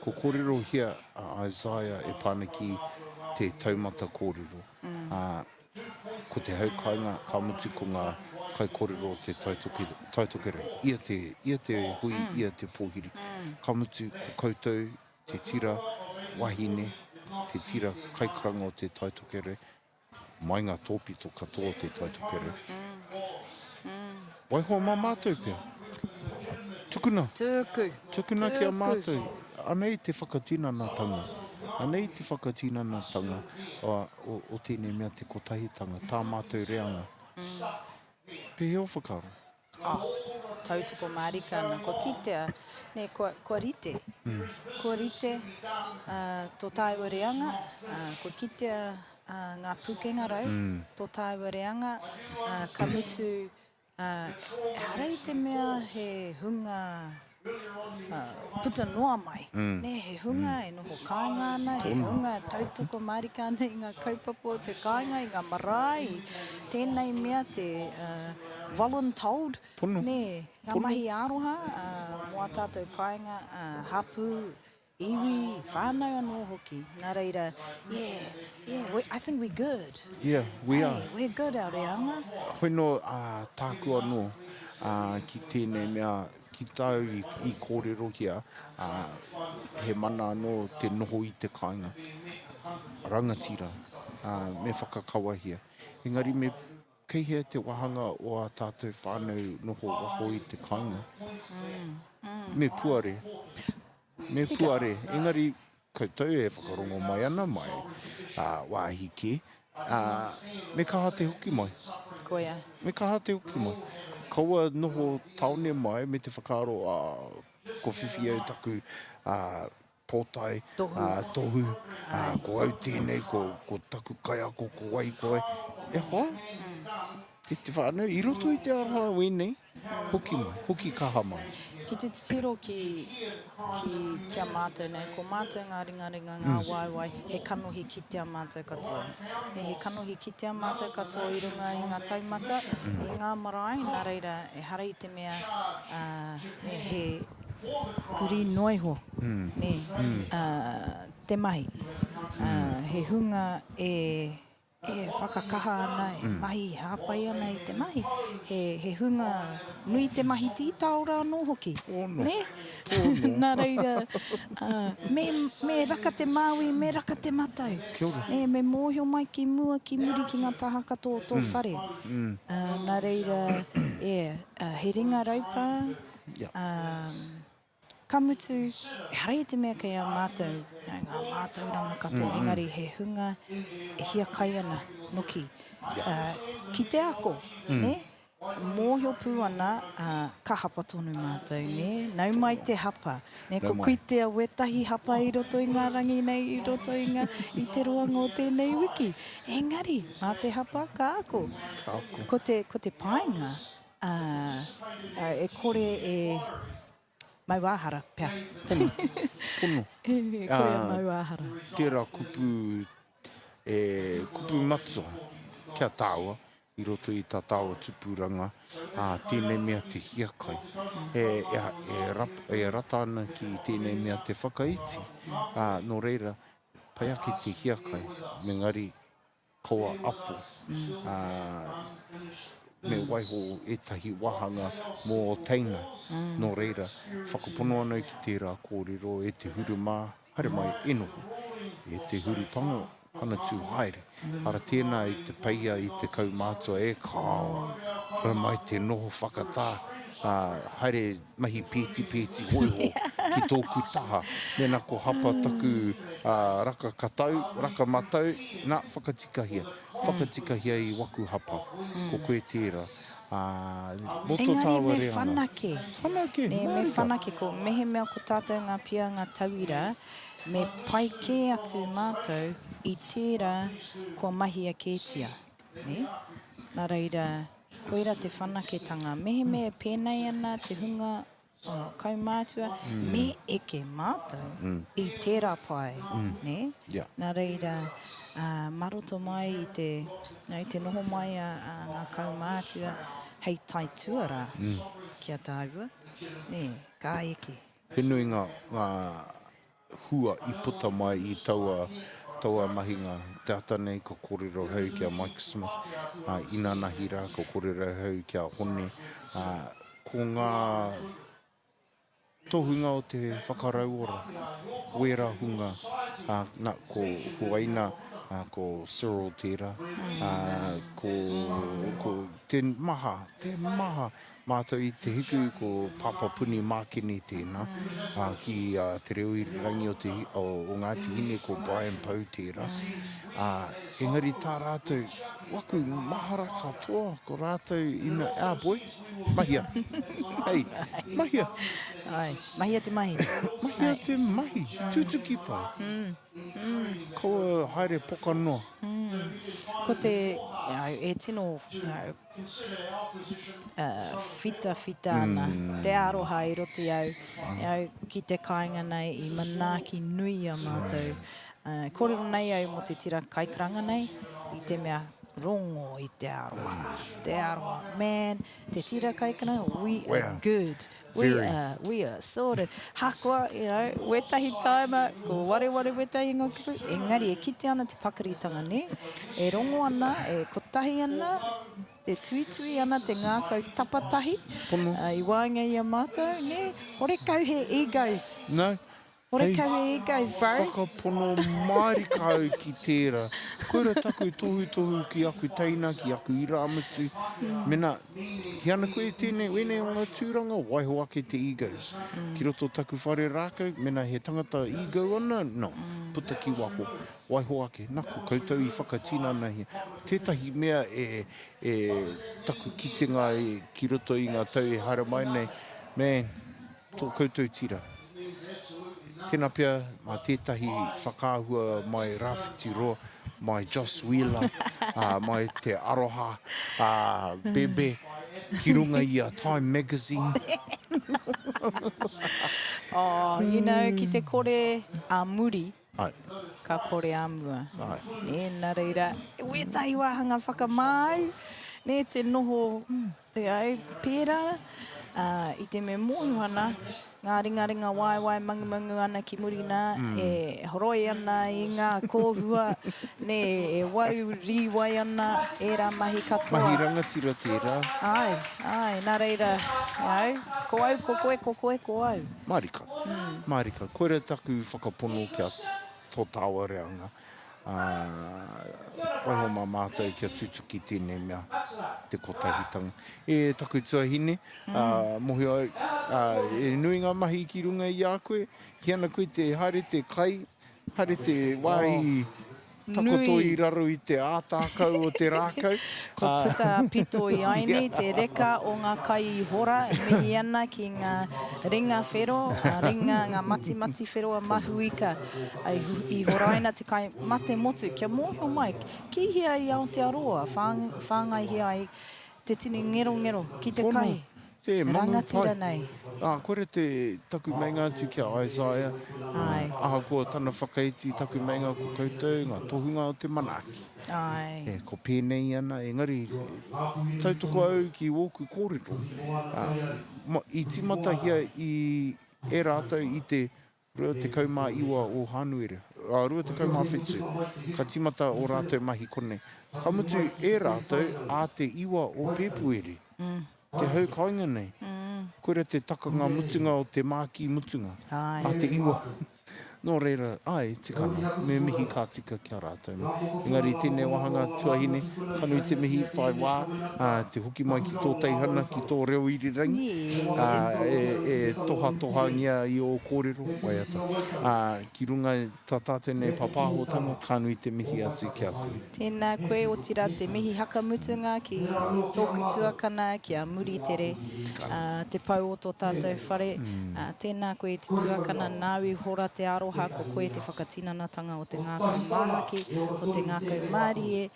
ko kōrero hia a Isaiah e pāna ki te taumata kōrero. Ko te haukainga, ka mutu ko ngā kai kōrero te taitokere. Ia te hui, ia te pōhiri. Ka mutu ko koutou, te tira wahine, te tira kaikaranga o te taitokere, mai ngā tōpito katoa te taitokere. Waihoa mā mātou pia. Tukuna. Tukuna kia mātou. Anei te whakatinanatanga. Anei te whakatinanatanga o tēnei mea te kotahitanga, tā mātou reanga. Pehe o whakaro? Tautoko marikana, ko kitea, ko rite. Ko rite, tō tāua reanga, ko kitea ngā pukenga rau, tō tāua reanga, ka mutu, harei te mea he hunga, puta noa mai. He hunga e noho kāinga ana, he hunga tautoko marikana I ngā kaupapa o te kāinga, I ngā marae, tēnei mea te voluntold, ngā mahi aroha, mua tātou kāinga, hapu, iwi, whānau anō hoki. Nā reira, I think we're good. Yeah, we are. We're good our reanga. Hoi no tāku anō ki tēnei mea, ki tau I kōrero hia, he mana anō te noho I te kāinga. Rangatira, me whakakawahia. Engari me keihea te wahanga o a tātou whānau noho waho i te kāinga. Me puare. Me puare. Engari, koutou e whakarongo mai ana mai. Wāhi ke. Me kaha te hoki mai. Koia. Me kaha te hoki mai. Kaua noho taone mai me te whakaaro ko whiwhi au taku pōtai, tohu, ko au tēnei, ko taku kai ako, ko wai koe. E hoa, e te whānau, i roto i te aroha wēnei, hoki mai, hoki kaha mai. Ki te tiro kia mātou nei, ko mātou ngā ringa ngā waiwai, he kanohi ki te mātou katoa. He kanohi ki te mātou katoa i runga i ngā taumata, i ngā marae, nā reira, e hara i te mea, he kuri noiho, te mahi. He hunga e whakakaha ana, e mahi hāpai ana i te mahi. He hunga nui te mahi tītaura anō hoki. Ne? Nā reira, me raka te māui, me raka te matau. Ne, me mōhio mai ki mua, ki muri ki ngā tahaka tō whare. Nā reira, he ringa raupa, kamutu, e hara i te mea kei a mātou, ngā mātou ranga katoa, engari he hunga e hia kai ana, noki. Ki te ako, ne? Mōhio pū ana, ka hapa tonu mātou, ne? Nau mai te hapa. Ne, ko kuitea wetahi hapa i roto i ngā rangi nei, i roto i te roanga o tēnei wiki. Engari, mā te hapa, ka ako. Ko te painga, e kore mauahara, pia. Pono. Koe mauahara. Tērā kupu, kupu matua, kia tāua, i roto i tā tāua tupuranga, tēnei mea te hiakai. E rata ana ki tēnei mea te whakaiti. Nō reira, pai ake te hiakai, me ngari koa apo. Me waiho etahi wahanga mō teinga. Nō reira, whakapono ana ki tērā kōrero e te huru mā, haere mai enoho. E te huru tango, hana tū haere. Ara tēnā i te paia i te kaumātua e kāo. Ara mai te noho whakatā. Haere mahi pēti hoiho ki tōku taha. Nena ko hapa taku raka katau, raka matau, nā whakatikahia. Whakatikahia i waku hapa. Ko koe tērā. Engari me whanake. Whanake. Ne, me whanake ko mehe mea ko tātou ngā pia ngā tauira, me pai kē atu mātou i tērā kua mahi a kētia. Ne? Nā reira, koira te whanaketanga. Mehe mea pēnei ana te hunga kaumātua, me eke mātou i tērā pai. Ne? Nā reira, maroto mai i te noho mai a ngā kaumātua, hei tai tuara kia tāua. Ne, kā eke. He nui ngā hua i puta mai i taua mahinga. Te ata nei ko kōrero hau kia Mike Smith, ina nahi rā ko kōrero hau kia Hone. Ko ngā tohunga o te whakarauora, wera hunga, ko Huaina, ko Cyril tērā, ko te maha, mātou i te hiku ko Papa Puni Mākene tēnā, ki te reo i rangi o Ngāti Hine ko Brian Pau tērā. Engari tā rātou, waku mahara katoa, ko rātou i mea, boy, mahia. Hei, mahia. Ai, mahia te mahi. Mahia te mahi, tūtuki pai. Ko haere poka noa. Ko te, e tino whita ana, te aroha i roti au ki te kāinga nei i manaaki nui a mātou. Kōrero nei au mo te tira kaikaranga nei, i te mea rongo i te aroha. Te aroha. Man, te tira kaikaranga, we are good. We are sorted. Hakoa, wetahi taima, ko wareware wetahi ngā kupu. Engari, e kite ana te pakaritanga, ne? E rongo ana, e kotahi ana, e tuitui ana te ngākau tapatahi. I wānga i a mātou, ne? Ore kau he egos. No. Ore kau e guys, bro. Whakapono marikau ki tērā. Koira taku e tohu ki aku teina, ki aku iramutu. Mena, he ana koe tēnei wene o ngā tūranga, waiho ake te egos. Ki roto taku whare rākau, mena he tangata ego ana, no, puta ki waho. Waiho ake, naku, koutou I whakatina ana hia. Tētahi mea taku kitenga ki roto I ngā tau e hara mai nei. Man, tō koutou tira. Tēnā pia, mā tētahi whakaahua mai Rafiti Roa, mai Joss Wheeler, mai te Aroha, Bebe, ki runga I a Time Magazine. Oh, you know, ki te kore a muri, Ai. ka kore a mua. Ai. Nā reira, wētai wahanga whakamau, ne te noho te au pērā, I te me mōnuana, ngā ringa waiwai mangu ana ki murina, e horoi ana I ngā kōhua, ne e waru riwai ana, e rā mahi katoa. Mahi rangatira tērā. Ai, nā reira, ko au, ko koe, ko au. Marika. Marika. Koera taku whakapono kia tō tāua reanga. Waiho mā mātou kia tutuki tēnei mea, te kotahitanga. E taku tuahine, mohi au, e nui ngā mahi ki runga I a koe, ki ana koe te haere te kai, haere te wai takoto I raro I te ātākau o te rākau. Ko puta pito I aini, te reka o ngā kai I hora, e mihi ana ki ngā ringa whero, ngā mati whero a mahuika. I horaina te kai mate motu, kia mōhio mai, ki hia I Aotearoa, whāngai hia I te tini ngero, ki te kai. Te rangatira nei. Kore te taku mainga atu kia Isaiah. Aha kua tana whakaiti taku mainga ko koutou, ngā tohunga o te manaki. Ko pēnei ana, engari, tautoko au ki wōku kōrero. I timata hia I e rātou I te rua te kaumā iwa o Hanuere. Rua te kaumā whetsu. Ka timata o rātou mahi kone. Ka mutu e rātou a te iwa o Pepuere. Te hau kainga nei. Koera te takanga mutunga o te māki mutunga. A te iwa. Nō reira, te kanga, me mihi ka tika kia rātou. Engari, tēnei wahanga tuahine, hanui te mihi whai wā, te hoki mai ki tō teihana, ki tō reo irirangi, e toha ngia I o kōrero, wai ata. Ki runga tā tātou nei papahotanga, hanui te mihi atu kia koe. Tēnā koe o tira te mihi hakamutunga ki tōku tuakana, ki a muri tere, te pau o tō tātou whare. Tēnā koe te tuakana, nāwi hora te aroha, ko koe te whakatinanatanga o te ngākau māhaki, o te ngākau mārie,